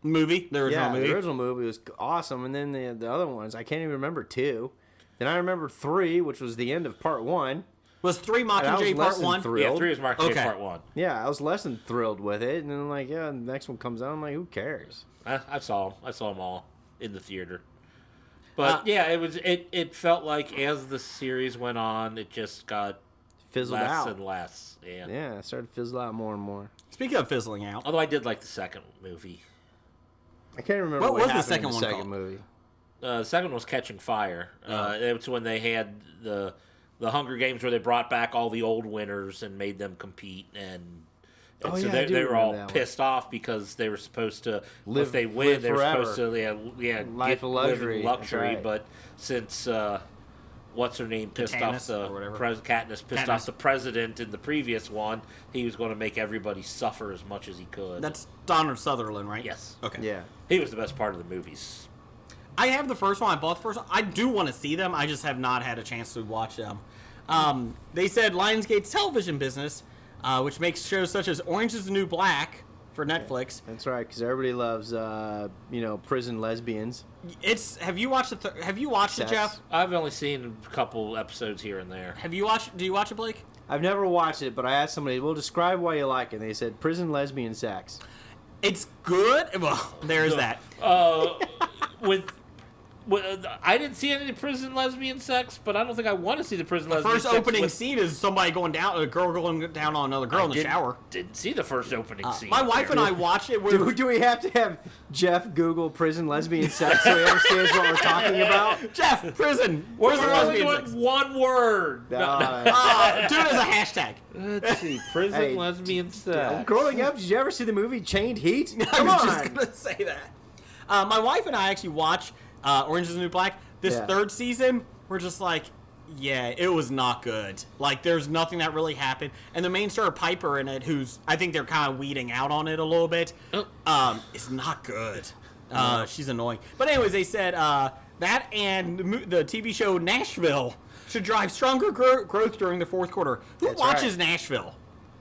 Speaker 4: Movie? The original movie?
Speaker 6: The original movie was awesome. And then the other ones, I can't even remember 2. Then I remember 3, which was the end of Part 1.
Speaker 4: Was 3 Mockingjay Part 1?
Speaker 5: Yeah, 3 was Mockingjay
Speaker 4: Okay.
Speaker 5: Part 1.
Speaker 6: Yeah, I was less than thrilled with it. And then I'm like, the next one comes out. I'm like, who cares?
Speaker 5: I saw them. I saw them all in the theater. But yeah, it felt like as the series went on, it just got
Speaker 6: Fizzled
Speaker 5: less
Speaker 6: out.
Speaker 5: and less.
Speaker 6: Yeah, it started to fizzle out more and more.
Speaker 4: Speaking of fizzling out.
Speaker 5: Although I did like the second movie.
Speaker 6: I can't remember
Speaker 4: What was the
Speaker 6: happened
Speaker 4: second
Speaker 6: in the
Speaker 4: one
Speaker 6: second
Speaker 4: called?
Speaker 6: movie.
Speaker 5: The second one was Catching Fire. It's when they had the Hunger Games where they brought back all the old winners and made them compete, and so they were all pissed off because they were supposed to if they win, they were supposed to live in luxury. Right. But since what's her name pissed off Katniss pissed off the president in the previous one, he was going to make everybody suffer as much as he could.
Speaker 4: That's Donald Sutherland, right?
Speaker 5: Yes.
Speaker 4: Okay.
Speaker 6: Yeah.
Speaker 5: He was the best part of the movies.
Speaker 4: I have the first one. I bought the first one. I do want to see them. I just have not had a chance to watch them. They said Lionsgate's television business, which makes shows such as Orange is the New Black for Netflix.
Speaker 6: That's right, because everybody loves, prison lesbians.
Speaker 4: Have you watched Have you watched it, Jeff?
Speaker 5: I've only seen a couple episodes here and there.
Speaker 4: Have you watched? Do you watch it, Blake?
Speaker 6: I've never watched it, but I asked somebody, well, describe why you like it. And they said prison lesbian sex.
Speaker 4: It's good. Well, there's that.
Speaker 5: I didn't see any prison lesbian sex, but I don't think I want to see the prison lesbian sex.
Speaker 4: The first opening scene is somebody a girl going down on another girl in the shower.
Speaker 5: Didn't see the first opening scene.
Speaker 4: My wife and I watched it.
Speaker 6: Do we have to have Jeff Google prison lesbian sex so he understands what we're talking about?
Speaker 4: Jeff, prison
Speaker 5: lesbian sex. One word.
Speaker 4: Do it as a hashtag.
Speaker 5: Let's see, prison lesbian sex.
Speaker 6: Growing up, did you ever see the movie Chained Heat?
Speaker 4: I was just going to say that. My wife and I actually watched Orange is the New Black. This third season, we're just like, yeah, it was not good. Like, there's nothing that really happened. And the main star, Piper, in it, who's, I think they're kind of weeding out on it a little bit, it's not good. She's annoying. But anyways, they said that and the TV show Nashville should drive stronger growth during the fourth quarter. Who watches Nashville?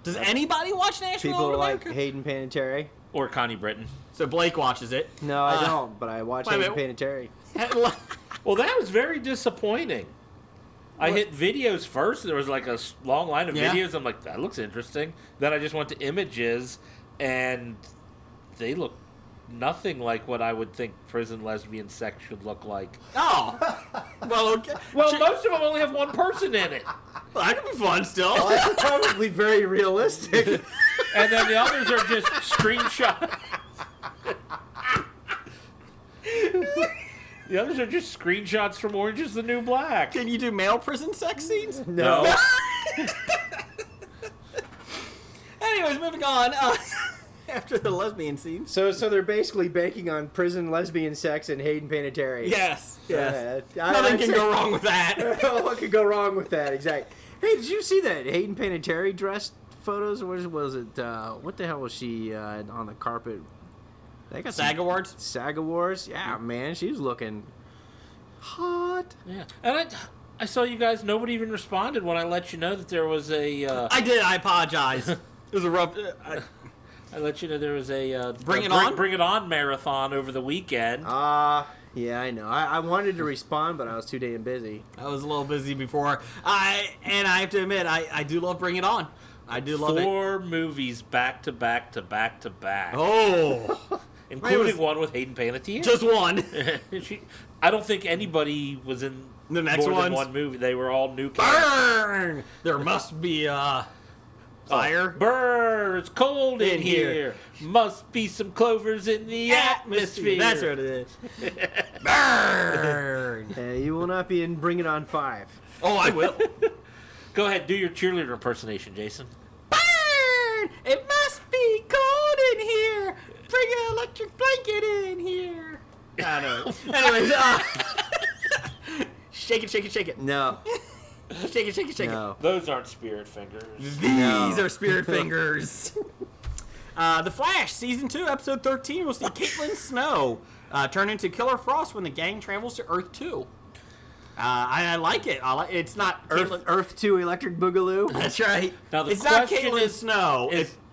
Speaker 4: Does anybody watch Nashville?
Speaker 6: People like Hayden Panettiere.
Speaker 5: Or Connie Britton.
Speaker 4: So Blake watches it.
Speaker 6: No, I don't, but I watch Hayden Panettiere.
Speaker 5: Well, that was very disappointing. I hit videos first. There was like a long line of videos. I'm like, that looks interesting. Then I just went to images, and they look nothing like what I would think prison lesbian sex should look like.
Speaker 4: Oh. Well, okay.
Speaker 5: Well, most of them only have one person in it.
Speaker 4: Well, that could be fun still.
Speaker 6: Well, that's probably very realistic.
Speaker 5: And then the others are just screenshots. The others are just screenshots from Orange is the New Black.
Speaker 4: Can you do male prison sex scenes?
Speaker 5: No.
Speaker 4: Anyways, moving on. After the lesbian scenes.
Speaker 6: So they're basically banking on prison lesbian sex and Hayden Panettiere.
Speaker 4: Yes.
Speaker 6: Nothing
Speaker 4: can go wrong with that.
Speaker 6: What could go wrong with that? Exactly. Hey, did you see that Hayden Panettiere dress photos? Or was it? What the hell was she on the carpet? They got
Speaker 4: SAG Awards?
Speaker 6: SAG Awards? Yeah, man. She was looking hot.
Speaker 5: Yeah. And I saw you guys, nobody even responded when I let you know that there was a...
Speaker 4: I did. I apologize. It was a rough...
Speaker 5: I let you know there was a
Speaker 4: Bring It On
Speaker 5: marathon over the weekend.
Speaker 6: Yeah, I know. I wanted to respond, but I was too damn busy.
Speaker 4: I was a little busy before. And I have to admit, I do love Bring It On. I do love
Speaker 5: 4 movies back to back to back to back.
Speaker 4: Oh.
Speaker 5: Including one with Hayden Panettiere.
Speaker 4: Just one.
Speaker 5: I don't think anybody was in
Speaker 4: the next
Speaker 5: more than one movie. They were all new
Speaker 4: characters. Burn! There must be fire.
Speaker 5: Burn! It's cold in here. Must be some clovers in the atmosphere.
Speaker 4: That's what it is. Burn!
Speaker 6: You will not be in Bring It On 5.
Speaker 4: Oh, I will.
Speaker 5: Go ahead, do your cheerleader impersonation, Jason.
Speaker 4: Burn! It must be cold in here. Bring an electric blanket in here. I don't know. Anyways, shake it, shake it, shake it.
Speaker 6: No.
Speaker 4: Shake it, shake it, shake it.
Speaker 5: Those aren't spirit fingers.
Speaker 4: These are spirit fingers. The Flash, Season 2, Episode 13, will see Caitlin Snow turn into Killer Frost when the gang travels to Earth 2. I like it. It's not
Speaker 6: Earth 2 Electric Boogaloo.
Speaker 4: That's right.
Speaker 5: Now
Speaker 4: it's not Caitlin Snow.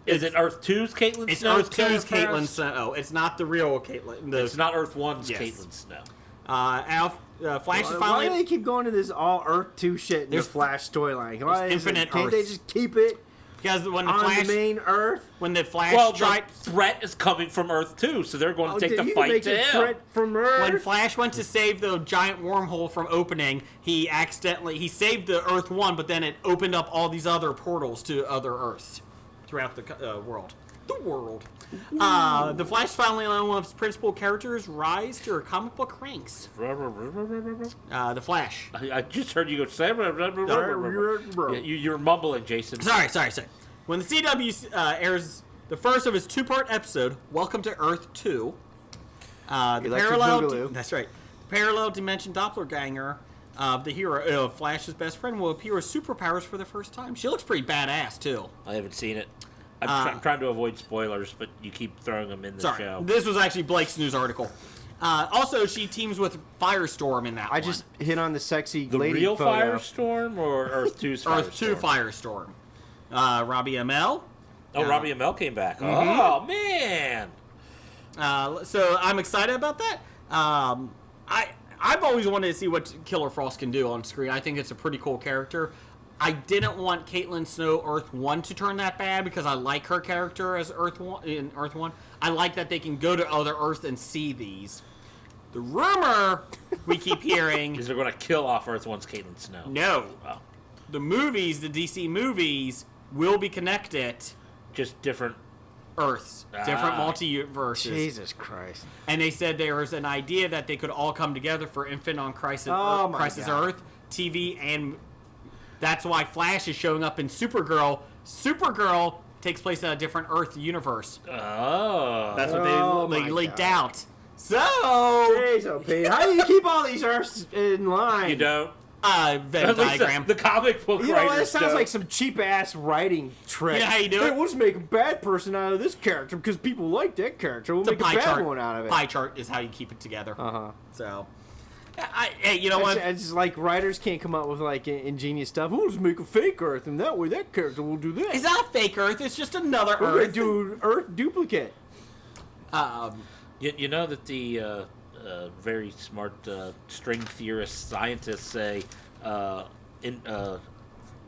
Speaker 5: Is it Earth 2's Caitlin Snow?
Speaker 4: It's Earth 2's Caitlin Snow. It's not the real Caitlin.
Speaker 5: It's not Earth 1's Caitlin Snow.
Speaker 4: Flash is finally...
Speaker 6: Why do they keep going to this all Earth 2 shit in the Flash storyline? Can't they just keep it
Speaker 4: because when the
Speaker 6: on
Speaker 4: Flash,
Speaker 6: the main Earth?
Speaker 4: When the Flash...
Speaker 5: Well, the threat is coming from Earth 2, so they're going to take the fight to him.
Speaker 6: Threat from Earth?
Speaker 4: When Flash went to save the giant wormhole from opening, he saved the Earth 1, but then it opened up all these other portals to other Earths throughout the world. The world. The Flash finally allowed one of its principal characters rise to her comic book ranks. The Flash.
Speaker 5: I just heard you go say. You're mumbling, Jason.
Speaker 4: Sorry. When the CW airs the first of its two-part episode, Welcome to Earth 2, the parallel... That's right. Parallel dimension doppelganger of the hero, Flash's best friend, will appear with superpowers for the first time. She looks pretty badass, too.
Speaker 5: I haven't seen it. I'm trying to avoid spoilers, but you keep throwing them in the show.
Speaker 4: This was actually Blake's news article. Also, she teams with Firestorm in that one.
Speaker 6: I just hit on the sexy
Speaker 5: The
Speaker 6: lady
Speaker 5: real
Speaker 6: photo.
Speaker 5: Firestorm or Earth 2's Firestorm?
Speaker 4: Earth 2 Firestorm. Robbie Amell.
Speaker 5: Robbie Amell came back. Oh, man.
Speaker 4: So I'm excited about that. I've always wanted to see what Killer Frost can do on screen. I think it's a pretty cool character. I didn't want Caitlin Snow Earth 1 to turn that bad because I like her character as Earth 1. I like that they can go to other Earths and see these. The rumor we keep hearing
Speaker 5: is they're going to kill off Earth 1's Caitlin Snow.
Speaker 4: No.
Speaker 5: Oh.
Speaker 4: The movies, the DC movies, will be connected.
Speaker 5: Just different
Speaker 4: Earths, different multiverses.
Speaker 6: Jesus Christ.
Speaker 4: And they said there was an idea that they could all come together for Infinite on Crisis, Crisis Earth TV, and that's why Flash is showing up in Supergirl. Supergirl takes place in a different Earth universe.
Speaker 5: Oh.
Speaker 4: That's what they leaked out. So...
Speaker 6: Jeez, OP. How do you keep all these Earths in line?
Speaker 5: You don't.
Speaker 4: Venn diagram.
Speaker 5: The comic book
Speaker 6: You know,
Speaker 5: writers
Speaker 6: that sounds
Speaker 5: don't.
Speaker 6: like some cheap-ass writing trick.
Speaker 4: You know how you do
Speaker 6: Hey,
Speaker 4: it?
Speaker 6: we'll just make a bad person out of this character because people like that character. We'll
Speaker 4: It's a
Speaker 6: make a
Speaker 4: pie
Speaker 6: bad
Speaker 4: chart.
Speaker 6: one out of it.
Speaker 4: Pie chart is how you keep it together.
Speaker 6: Uh-huh.
Speaker 4: So... Hey, you know what?
Speaker 6: It's just like writers can't come up with like ingenious stuff. We'll just make a fake Earth, and that way that character will do this.
Speaker 4: It's not fake Earth. It's just another
Speaker 6: We're gonna
Speaker 4: Earth.
Speaker 6: do Earth duplicate.
Speaker 5: You know that the very smart string theorist scientists say
Speaker 6: Yes,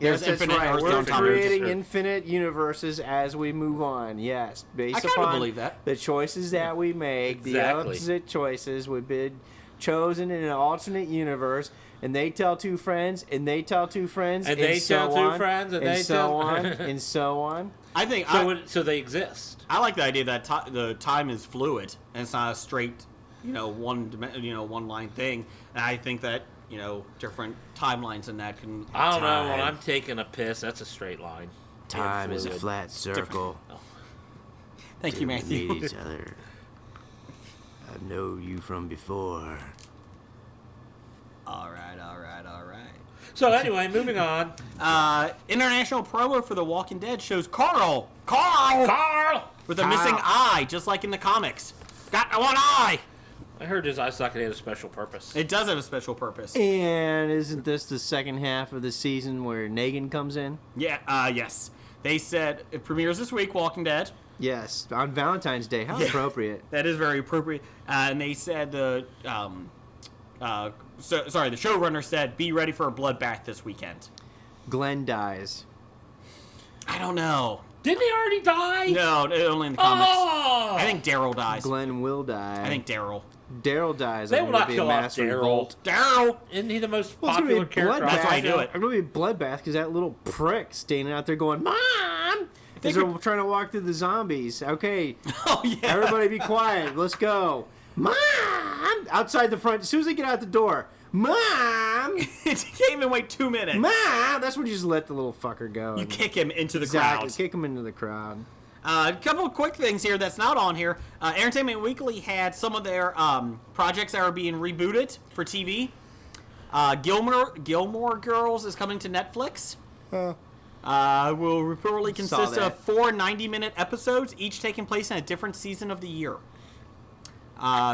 Speaker 4: There's
Speaker 6: that's
Speaker 4: infinite
Speaker 6: right.
Speaker 4: Earths
Speaker 6: We're
Speaker 4: on top of
Speaker 6: creating
Speaker 5: Earth.
Speaker 6: infinite universes as we move on. Yes, based
Speaker 4: I kinda
Speaker 6: upon
Speaker 4: believe that.
Speaker 6: the choices that we make, the
Speaker 5: Exactly.
Speaker 6: opposite choices would be chosen in an alternate universe, and they tell two friends, and they tell two friends,
Speaker 5: And they
Speaker 6: so
Speaker 5: tell two
Speaker 6: on,
Speaker 5: friends, and they
Speaker 6: so
Speaker 5: tell-
Speaker 6: on, and so on.
Speaker 4: I think
Speaker 5: so they exist.
Speaker 4: I like the idea that the time is fluid and it's not a straight, one line thing. And I think that different timelines in that can.
Speaker 5: I don't know. When
Speaker 6: Time.
Speaker 5: I'm taking a piss, that's a straight line.
Speaker 6: Time is a
Speaker 5: fluid.
Speaker 6: flat circle.
Speaker 4: Thank you, Matthew.
Speaker 6: Meet each other. I know you from before.
Speaker 4: All right.
Speaker 5: So anyway, moving on.
Speaker 4: International promo for The Walking Dead shows Carl with a
Speaker 6: Carl.
Speaker 4: missing eye, just like in the comics. Got one eye.
Speaker 5: I heard his eye socket had a special purpose.
Speaker 4: It does have a special purpose.
Speaker 6: And isn't this the second half of the season where Negan comes in?
Speaker 4: Yeah. Yes. They said it premieres this week. Walking Dead.
Speaker 6: Yes, on Valentine's Day. How appropriate.
Speaker 4: That is very appropriate. And they said the showrunner said, be ready for a bloodbath this weekend.
Speaker 6: Glenn dies.
Speaker 4: I don't know.
Speaker 5: Didn't he already die?
Speaker 4: No, only in the comics.
Speaker 5: Oh!
Speaker 4: I think Daryl dies.
Speaker 6: Glenn will die.
Speaker 4: I think Daryl.
Speaker 6: Daryl dies.
Speaker 5: They
Speaker 6: I'm
Speaker 5: will
Speaker 6: gonna
Speaker 5: not
Speaker 6: be a
Speaker 5: kill off
Speaker 6: mass
Speaker 5: Daryl.
Speaker 6: revolt.
Speaker 4: Daryl!
Speaker 5: Isn't he the most
Speaker 6: Well, it's gonna be
Speaker 5: popular
Speaker 6: a
Speaker 5: character?
Speaker 6: bloodbath.
Speaker 4: That's why I do it.
Speaker 6: I'm gonna be a bloodbath because that little prick standing out there going, "Mom!" As they're trying to walk through the zombies. Okay,
Speaker 4: Oh, yeah.
Speaker 6: everybody be quiet. Let's go. Mom! Outside the front. As soon as they get out the door, Mom!
Speaker 4: You can't even wait 2 minutes.
Speaker 6: Mom! That's when you just let the little fucker go.
Speaker 4: You kick him into the
Speaker 6: Exactly.
Speaker 4: crowd.
Speaker 6: Kick him into the crowd.
Speaker 4: A couple of quick things here that's not on here. Entertainment Weekly had some of their projects that are being rebooted for TV. Gilmore Girls is coming to Netflix. Will reportedly consist
Speaker 6: that.
Speaker 4: of 4 90-minute episodes, each taking place in a different season of the year.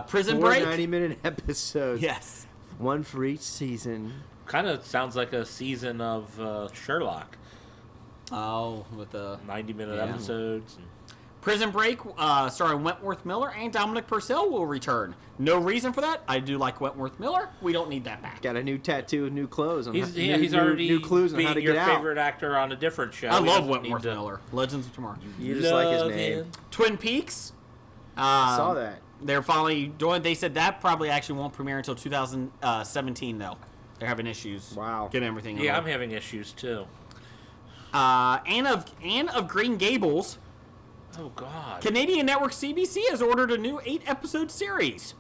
Speaker 4: Prison
Speaker 6: 4
Speaker 4: Break.
Speaker 6: 90-minute episodes.
Speaker 4: Yes.
Speaker 6: One for each season.
Speaker 5: Kind of sounds like a season of Sherlock.
Speaker 4: Oh, with the
Speaker 5: 90-minute
Speaker 4: Yeah.
Speaker 5: episodes.
Speaker 4: Prison Break, starring Wentworth Miller and Dominic Purcell, will return. No reason for that. I do like Wentworth Miller. We don't need that back.
Speaker 6: Got a new tattoo and new clothes. On
Speaker 5: He's
Speaker 6: new,
Speaker 5: already
Speaker 6: new clues on
Speaker 5: being
Speaker 6: how to
Speaker 5: your
Speaker 6: get out.
Speaker 5: favorite actor on a different show.
Speaker 4: I
Speaker 5: He
Speaker 4: love
Speaker 5: doesn't need
Speaker 4: Wentworth
Speaker 5: to-
Speaker 4: Miller. Legends of Tomorrow.
Speaker 6: You just like his
Speaker 5: Love
Speaker 6: name.
Speaker 5: him.
Speaker 4: Twin Peaks.
Speaker 6: Saw that.
Speaker 4: They're finally doing. They said that probably actually won't premiere until 2017 though. They're having issues.
Speaker 6: Wow.
Speaker 4: Getting everything.
Speaker 5: Yeah, I'm
Speaker 4: on.
Speaker 5: having issues too.
Speaker 4: Anne of Green Gables
Speaker 5: Oh, God.
Speaker 4: Canadian network CBC has ordered a new 8-episode series.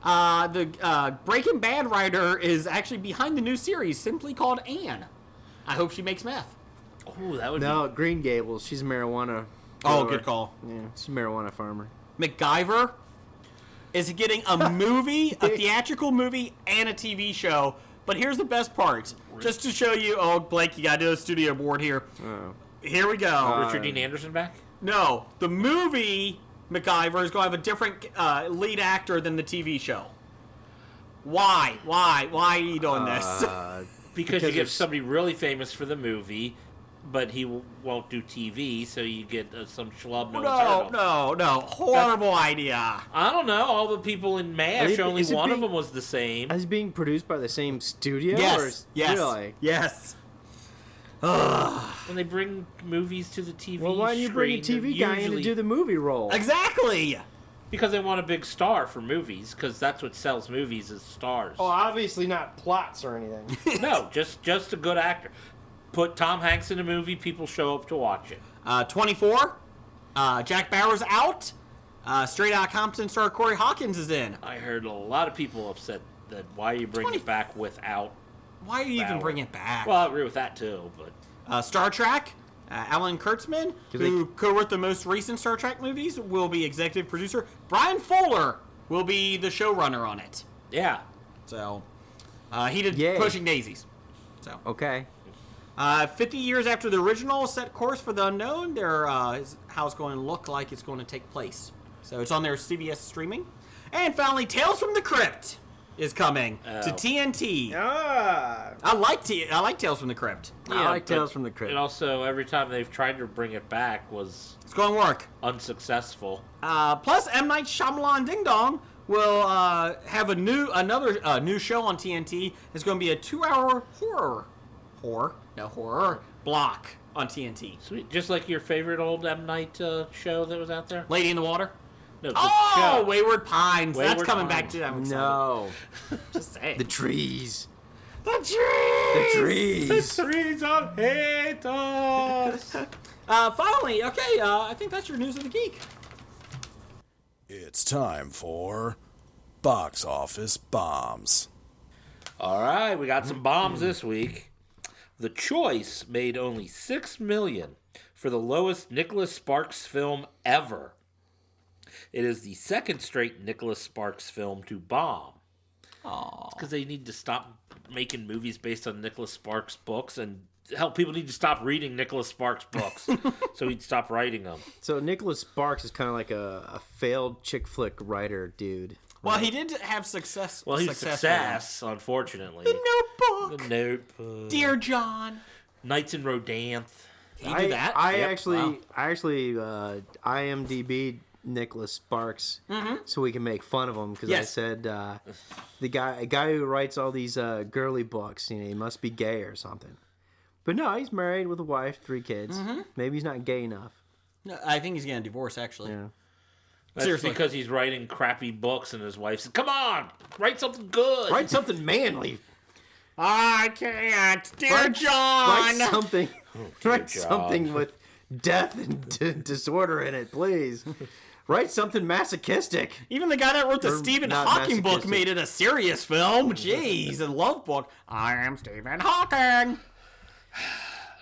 Speaker 4: The Breaking Bad writer is actually behind the new series, simply called Anne. I hope she makes meth.
Speaker 5: Oh, that would
Speaker 6: No, Green Gables. She's a marijuana.
Speaker 4: Oh,
Speaker 6: grower.
Speaker 4: good call.
Speaker 6: Yeah, she's a marijuana farmer.
Speaker 4: MacGyver is getting a movie, a theatrical movie, and a TV show. But here's the best part. Just to show you, oh, Blake, you got to do a studio board here.
Speaker 6: Oh.
Speaker 4: Here we go.
Speaker 5: Richard Dean Anderson back?
Speaker 4: No, the movie MacGyver is going to have a different lead actor than the TV show. Why? Why are you doing this?
Speaker 5: Because you get
Speaker 6: there's-
Speaker 5: somebody really famous for the movie, but he won't do TV, so you get some schlub no one's heard of.
Speaker 4: No. Horrible idea.
Speaker 5: I don't know. All the people in MASH,
Speaker 6: Is it
Speaker 5: only one of
Speaker 6: being-
Speaker 5: them was the same.
Speaker 6: Is it being produced by the same studio? Or
Speaker 4: Yes.
Speaker 6: is,
Speaker 4: Yes.
Speaker 6: Really?
Speaker 4: Yes.
Speaker 5: When they bring movies to the TV
Speaker 6: Well, why don't you bring a
Speaker 5: screen,
Speaker 6: TV guy in to
Speaker 5: usually-
Speaker 6: do the movie role?
Speaker 4: Exactly.
Speaker 5: Because they want a big star for movies, because that's what sells movies is stars.
Speaker 6: Oh, obviously not plots or anything.
Speaker 5: No, just a good actor. Put Tom Hanks in a movie, people show up to watch it.
Speaker 4: 24. Jack Bauer's out. Straight Outta Compton star Corey Hawkins is in.
Speaker 5: I heard a lot of people upset that why you bring
Speaker 4: 20
Speaker 5: it back without.
Speaker 4: Why are you even
Speaker 5: Bauer.
Speaker 4: bringing it back?
Speaker 5: Well, I agree with that too, but
Speaker 4: Star Trek. Alan Kurtzman, who co-wrote the most recent Star Trek movies, will be executive producer. Brian Fuller will be the showrunner on it.
Speaker 5: yeah.
Speaker 4: So, he did
Speaker 6: Yay.
Speaker 4: Pushing Daisies. So,
Speaker 6: Okay.
Speaker 4: 50 years after the original set course for the unknown, is how it's going to look like it's going to take place. So it's on their CBS streaming. And finally, Tales from the Crypt is coming to TNT.
Speaker 6: Ah.
Speaker 4: I like Tales from the Crypt.
Speaker 6: I like
Speaker 5: but
Speaker 6: Tales from the Crypt.
Speaker 5: And also, every time they've tried to bring it back was
Speaker 4: It's going to work.
Speaker 5: unsuccessful.
Speaker 4: Plus, M. Night Shyamalan Ding Dong will have another new show on TNT. It's going to be a 2-hour horror block on TNT.
Speaker 5: Sweet. Just like your favorite old M. Night show that was out there?
Speaker 4: Lady in the Water.
Speaker 5: No, the
Speaker 4: Oh,
Speaker 5: show.
Speaker 4: Wayward Pines. That's
Speaker 5: Wayward
Speaker 4: coming back
Speaker 5: Pines.
Speaker 4: too. I'm excited.
Speaker 6: No.
Speaker 4: Just saying.
Speaker 6: The trees.
Speaker 4: The trees.
Speaker 6: The trees.
Speaker 5: Trees of haters.
Speaker 4: Finally, okay. I think that's your news of the geek.
Speaker 7: It's time for Box Office Bombs.
Speaker 5: All right, we got some bombs this week. The Choice made only $6 million for the lowest Nicholas Sparks film ever. It is the second straight Nicholas Sparks film to bomb.
Speaker 4: Aww.
Speaker 5: Because they need to stop making movies based on Nicholas Sparks books, and hell, people need to stop reading Nicholas Sparks books so he'd stop writing them.
Speaker 6: So Nicholas Sparks is kind of like a failed chick flick writer dude.
Speaker 4: Well, he did have success.
Speaker 5: Well, he's a
Speaker 4: success.
Speaker 5: success, unfortunately.
Speaker 4: Notebook.
Speaker 5: The Notebook.
Speaker 4: Dear John.
Speaker 5: Nights in Rodanth.
Speaker 4: He did that.
Speaker 6: I
Speaker 4: Yep.
Speaker 6: actually
Speaker 4: Wow.
Speaker 6: IMDb'd Nicholas Sparks so we can make fun of him because I
Speaker 4: Yes.
Speaker 6: said a guy who writes all these girly books, he must be gay or something. But no, he's married with a wife, 3 kids. Maybe he's not gay enough.
Speaker 4: No, I think he's getting divorced. Actually.
Speaker 6: Yeah.
Speaker 5: That's
Speaker 4: Seriously.
Speaker 5: because he's writing crappy books, and his wife said, "Come on, write something good."
Speaker 6: Write something manly.
Speaker 4: I can't, dear
Speaker 6: Write
Speaker 4: John.
Speaker 6: something. Write
Speaker 5: John.
Speaker 6: something with death and disorder in it, please. Write something masochistic.
Speaker 4: Even the guy that wrote the
Speaker 6: Or
Speaker 4: Stephen
Speaker 6: not
Speaker 4: Hawking book
Speaker 6: masochistic.
Speaker 4: made it a serious film. Jeez, a love book. I am Stephen Hawking.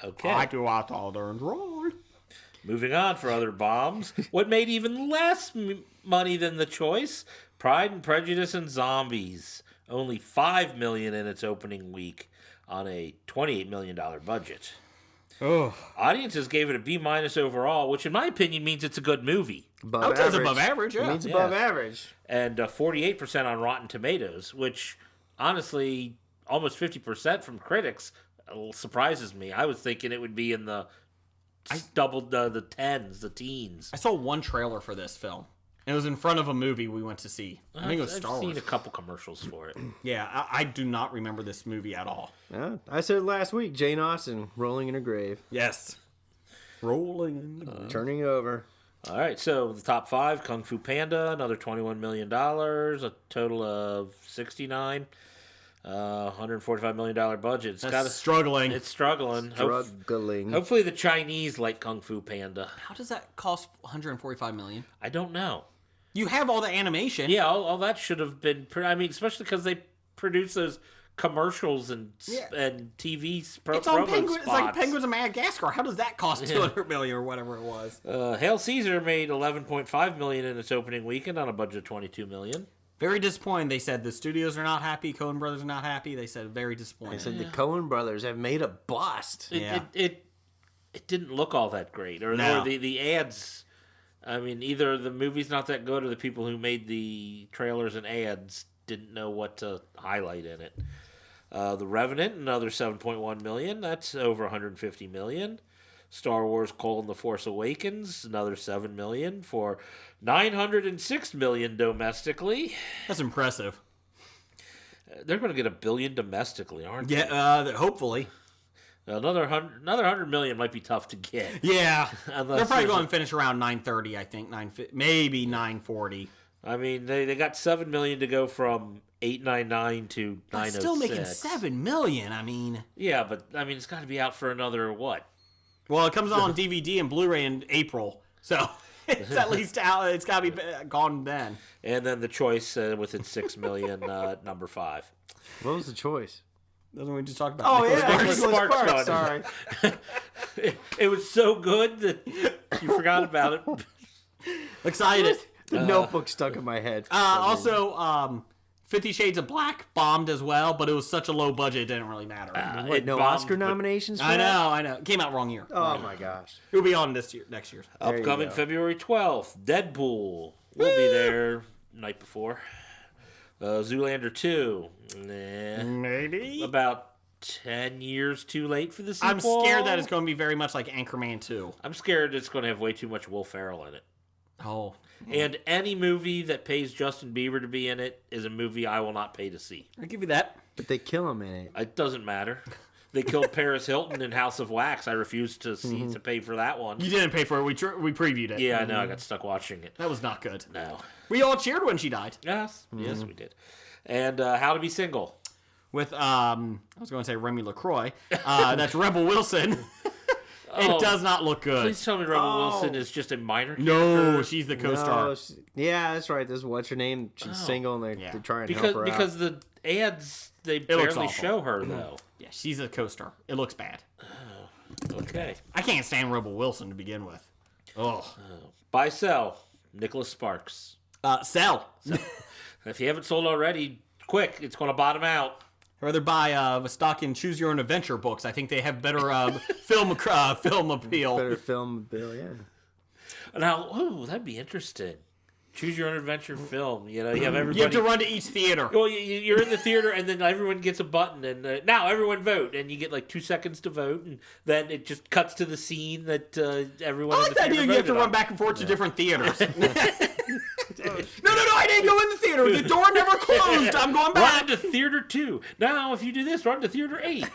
Speaker 5: Okay.
Speaker 4: I do a southern roll.
Speaker 5: Moving on for other bombs. What made even less money than The Choice? Pride and Prejudice and Zombies. Only $5 million in its opening week on a $28 million budget.
Speaker 4: Oh,
Speaker 5: Audiences gave it a B- overall, which in my opinion means it's a good movie.
Speaker 6: Above
Speaker 4: I would say it's
Speaker 6: average.
Speaker 4: above average, yeah.
Speaker 6: It means above
Speaker 5: Yes.
Speaker 6: average.
Speaker 5: And 48% on Rotten Tomatoes, which honestly, almost 50% from critics surprises me. I was thinking it would be in the doubled the tens, the teens.
Speaker 4: I saw one trailer for this film. It was in front of a movie we went to see. I think it was Star
Speaker 5: I've
Speaker 4: Wars.
Speaker 5: seen a couple commercials for it.
Speaker 4: Yeah, I do not remember this movie at all.
Speaker 6: Yeah, I said last week, Jane Austen rolling in her grave,
Speaker 4: Yes. Rolling in the
Speaker 6: turning over.
Speaker 5: All right, so the top 5: Kung Fu Panda, another $21 million, a total of 69. $145 million budget.
Speaker 4: That's struggling.
Speaker 5: It's struggling. Hopefully the Chinese like Kung Fu Panda.
Speaker 4: How does that cost $145 million?
Speaker 5: I don't know.
Speaker 4: You have all the animation.
Speaker 5: Yeah, all that should have been. I mean, especially because they produce those commercials and TV
Speaker 4: It's
Speaker 5: promo
Speaker 4: on Penguin.
Speaker 5: spots.
Speaker 4: It's like Penguins of Madagascar. How does that cost $200 million or whatever it was?
Speaker 5: Hail Caesar made $11.5 million in its opening weekend on a budget of $22 million.
Speaker 4: Very disappointing. They said the studios are not happy. Coen Brothers are not happy. They said very disappointing.
Speaker 6: They said the Coen Brothers have made a bust.
Speaker 5: It didn't look all that great, or the ads. I mean, either the movie's not that good, or the people who made the trailers and ads didn't know what to highlight in it. The Revenant, another $7.1 million. That's over $150 million. Star Wars: The Force Awakens, another $7 million for $906 million domestically.
Speaker 4: That's impressive.
Speaker 5: They're going to get $1 billion domestically, aren't they?
Speaker 4: Yeah, hopefully.
Speaker 5: Another $100 million might be tough to get.
Speaker 4: Yeah,
Speaker 5: Unless
Speaker 4: they're probably
Speaker 5: there's
Speaker 4: going to finish around 930. I think maybe 940.
Speaker 5: I mean, they got $7 million to go from $899 to $906.
Speaker 4: Still making $7 million. I mean,
Speaker 5: yeah, but I mean, it's got to be out for another what?
Speaker 4: Well, it comes on DVD and Blu-ray in April, so it's at least out. It's got to be gone then.
Speaker 5: And then the choice with its $6 million, number 5.
Speaker 6: What was the choice?
Speaker 4: Doesn't we just talk about?
Speaker 6: Oh,
Speaker 4: Nicholas
Speaker 6: yeah,
Speaker 4: Sparks?
Speaker 6: Nicholas
Speaker 5: Sparks
Speaker 6: Sparks,
Speaker 5: on
Speaker 6: sorry.
Speaker 5: It was so good that you forgot about it.
Speaker 4: Excited.
Speaker 6: The Notebook stuck in my head.
Speaker 4: Also, 50 Shades of Black bombed as well, but it was such a low budget it didn't really matter.
Speaker 6: What, no
Speaker 5: bombed,
Speaker 6: Oscar nominations for
Speaker 4: I
Speaker 6: that?
Speaker 4: know. It came out wrong year.
Speaker 6: Oh, my gosh.
Speaker 4: It'll be on next year.
Speaker 6: There you
Speaker 5: Upcoming
Speaker 6: go.
Speaker 5: February 12th, Deadpool. We'll be there night before. Zoolander 2. Nah.
Speaker 4: Maybe.
Speaker 5: About 10 years too late for the sequel.
Speaker 4: I'm scared that it's going to be very much like Anchorman 2.
Speaker 5: I'm scared it's going to have way too much Will Ferrell in it.
Speaker 4: Oh.
Speaker 5: And any movie that pays Justin Bieber to be in it is a movie I will not pay to see.
Speaker 4: I'll give you that.
Speaker 6: But they kill him in it.
Speaker 5: It doesn't matter. They killed Paris Hilton in House of Wax. I refuse to see to pay for that one.
Speaker 4: You didn't pay for it. We previewed it.
Speaker 5: Yeah, I know. I got stuck watching it.
Speaker 4: That was not good.
Speaker 5: No.
Speaker 4: We all cheered when she died.
Speaker 5: Yes, we did. And How to Be Single.
Speaker 4: With, I was going to say Remy LaCroix. That's Rebel Wilson. It does not look good.
Speaker 5: Please tell me Rebel Wilson is just a minor character.
Speaker 4: No, she's the co-star.
Speaker 6: No, yeah, that's right. This is what's her name. She's single, and they try and help her out.
Speaker 5: Because the ads, they
Speaker 4: looks
Speaker 5: barely
Speaker 4: awful.
Speaker 5: show her, though.
Speaker 4: Yeah, she's a co-star. It looks bad.
Speaker 5: Okay.
Speaker 4: I can't stand Rebel Wilson to begin with. Oh.
Speaker 5: Buy, sell. Nicholas Sparks.
Speaker 4: Sell.
Speaker 5: If you haven't sold already, quick. It's going to bottom out.
Speaker 4: I'd rather buy a stock in Choose Your Own Adventure books. I think they have better film appeal.
Speaker 6: Better film bill, yeah.
Speaker 5: Now, that'd be interesting. Choose Your Own Adventure film. You know, you have everybody.
Speaker 4: You have to run to each theater.
Speaker 5: Well, you're in the theater, and then everyone gets a button, and now everyone vote, and you get like 2 seconds to vote, and then it just cuts to the scene that everyone.
Speaker 4: I
Speaker 5: in
Speaker 4: like
Speaker 5: the
Speaker 4: that idea.
Speaker 5: theater
Speaker 4: You have to
Speaker 5: voted
Speaker 4: run
Speaker 5: on.
Speaker 4: back and forth to different theaters. No, I didn't go in the theater. The door never closed. I'm going back.
Speaker 5: Run to theater 2. Now, if you do this, run to theater 8.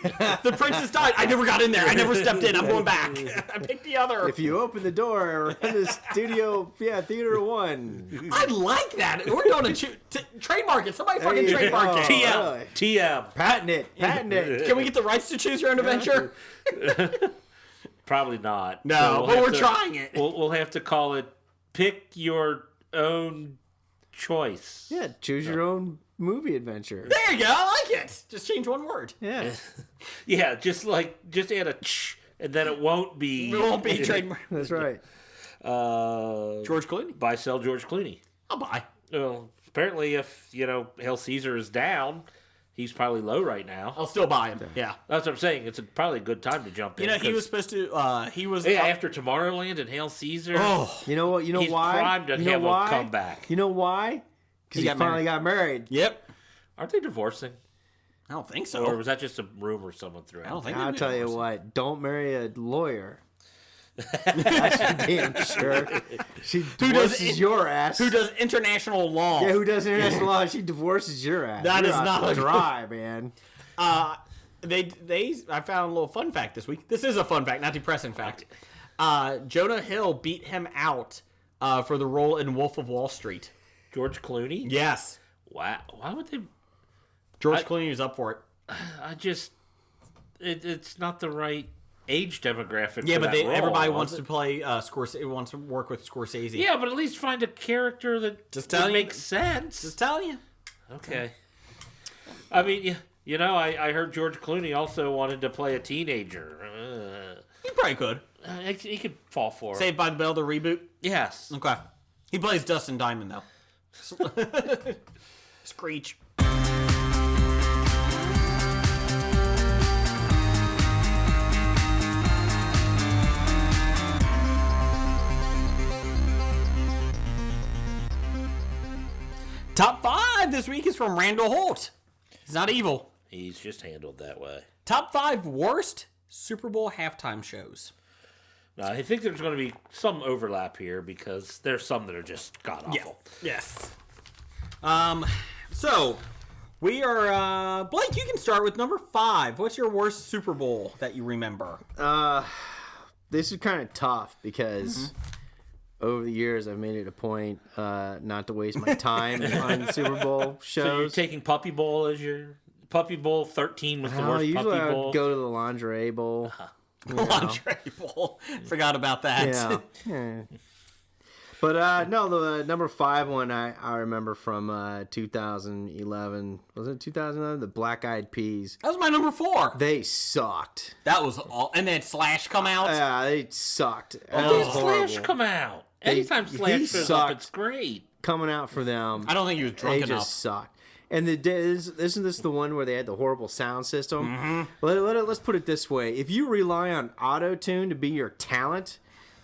Speaker 4: The princess died. I never got in there. I never stepped in. I'm going back. I picked the other.
Speaker 6: If you open the door, run to studio, theater 1.
Speaker 4: I like that. We're going to trademark it. Somebody fucking
Speaker 6: you
Speaker 4: trademark
Speaker 6: go.
Speaker 4: it.
Speaker 5: TM.
Speaker 6: really?
Speaker 5: TM.
Speaker 6: Patent it.
Speaker 4: Can we get the rights to Choose Your Own Adventure?
Speaker 5: Probably not.
Speaker 4: No, but we're trying it.
Speaker 5: We'll have to call it Pick Your Own Choice.
Speaker 6: Yeah, choose your own movie adventure.
Speaker 4: There you go. I like it. Just change one word.
Speaker 6: Yeah.
Speaker 5: Yeah, just add a ch, and then it won't be.
Speaker 4: It won't be trademark.
Speaker 6: That's right.
Speaker 4: George Clooney.
Speaker 5: Buy, sell George Clooney.
Speaker 4: I'll buy.
Speaker 5: Well, apparently, if Hail Caesar is down, he's probably low right now.
Speaker 4: I'll still buy him. Yeah.
Speaker 5: That's what I'm saying. It's probably a good time to jump in.
Speaker 4: He was supposed to. He was.
Speaker 5: after Tomorrowland and Hail Caesar.
Speaker 4: Oh.
Speaker 6: You know what? You know
Speaker 5: He's
Speaker 6: why?
Speaker 5: primed to
Speaker 6: you know
Speaker 5: have
Speaker 6: why?
Speaker 5: him come back.
Speaker 6: You know why? Because he
Speaker 4: got
Speaker 6: finally got married.
Speaker 4: Yep.
Speaker 5: Aren't they divorcing?
Speaker 4: I don't think so.
Speaker 5: Or was that just a rumor someone threw out?
Speaker 4: I don't think.
Speaker 6: I'll tell you what. Don't marry a lawyer. That's for damn sure. She divorces your ass.
Speaker 4: Who does international law?
Speaker 6: Yeah, who does international law? She divorces your ass.
Speaker 4: That
Speaker 6: You're
Speaker 4: is
Speaker 6: out
Speaker 4: not
Speaker 6: to
Speaker 4: a
Speaker 6: dry, man.
Speaker 4: I found a little fun fact this week. This is a fun fact, not depressing fact. Jonah Hill beat him out for the role in Wolf of Wall Street.
Speaker 5: George Clooney?
Speaker 4: Yes.
Speaker 5: Wow. Why would they?
Speaker 4: George Clooney was up for it.
Speaker 5: It's not the right age demographic.
Speaker 4: Yeah,
Speaker 5: for
Speaker 4: but
Speaker 5: that role,
Speaker 4: everybody
Speaker 5: was
Speaker 4: wants
Speaker 5: it?
Speaker 4: to play Scorsese. Wants to work with Scorsese.
Speaker 5: Yeah, but at least find a character that
Speaker 4: Just telling you.
Speaker 5: makes sense.
Speaker 4: Just telling you.
Speaker 5: Okay. I mean, I heard George Clooney also wanted to play a teenager.
Speaker 4: He probably could.
Speaker 5: He could fall for it.
Speaker 4: Saved by the Bell, the reboot.
Speaker 5: Yes.
Speaker 4: Okay. He plays Dustin Diamond though. Screech. Top 5 this week is from Randall Holt. He's not evil.
Speaker 5: He's just handled that way.
Speaker 4: Top 5 worst Super Bowl halftime shows.
Speaker 5: Now, I think there's going to be some overlap here because there's some that are just god awful.
Speaker 4: Yes. So we are Blake, you can start with number 5. What's your worst Super Bowl that you remember?
Speaker 6: This is kind of tough because over the years I've made it a point not to waste my time on Super Bowl
Speaker 5: So you're
Speaker 6: shows.
Speaker 5: taking Puppy Bowl as your Puppy Bowl 13 was the worst
Speaker 6: Usually
Speaker 5: Puppy
Speaker 6: I
Speaker 5: Bowl.
Speaker 6: would go to the lingerie bowl.
Speaker 4: Lingerie Bowl. Forgot about that.
Speaker 6: Yeah. Yeah. But no, the number 5 one I remember from 2011. Was it 2011? The Black Eyed Peas.
Speaker 4: That was my number 4.
Speaker 6: They sucked.
Speaker 4: That was all. And then Slash come out.
Speaker 6: Yeah, they sucked. That
Speaker 5: When
Speaker 6: was
Speaker 5: did
Speaker 6: horrible.
Speaker 5: Slash come out? Anytime
Speaker 6: he
Speaker 5: Slash shows up,
Speaker 6: sucked.
Speaker 5: it's great.
Speaker 6: Coming out for them.
Speaker 4: I don't think he was drunk
Speaker 6: They
Speaker 4: enough.
Speaker 6: just sucked. And isn't this the one where they had the horrible sound system? Mm-hmm. Let's put it this way. If you rely on auto-tune to be your talent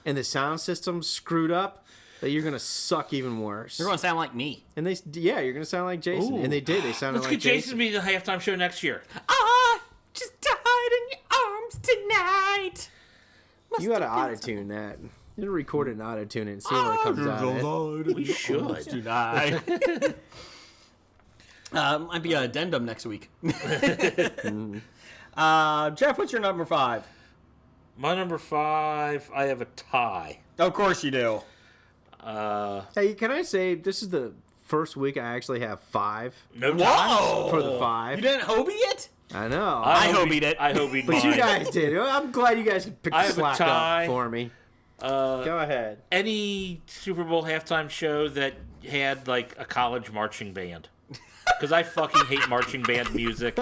Speaker 6: and the sound system's screwed up, that you're going to suck even worse.
Speaker 4: You're going to sound like me.
Speaker 6: And you're going to sound like Jason. And they did. They sounded
Speaker 5: Let's
Speaker 6: like
Speaker 5: get Jason to be the halftime show next year.
Speaker 4: I just died in your arms tonight.
Speaker 6: You got to auto-tune that. You record it and auto-tune it and see what comes out of it.
Speaker 5: We should.
Speaker 4: Tonight. Might be an addendum next week. Jeff, what's your number 5?
Speaker 5: My number 5, I have a tie.
Speaker 4: Of course you do.
Speaker 6: Hey, can I say this is the first week I actually have 5
Speaker 5: No ties?
Speaker 4: Whoa!
Speaker 6: for the 5?
Speaker 4: You didn't Hobie it?
Speaker 6: I know.
Speaker 4: I hobied it.
Speaker 5: I hobied
Speaker 6: But
Speaker 5: mine.
Speaker 6: you guys did. I'm glad you guys could pick
Speaker 5: I
Speaker 6: the
Speaker 5: have a
Speaker 6: slack
Speaker 5: tie.
Speaker 6: up for me. Go ahead.
Speaker 5: Any Super Bowl halftime show that had like a college marching band. Because I fucking hate marching band music.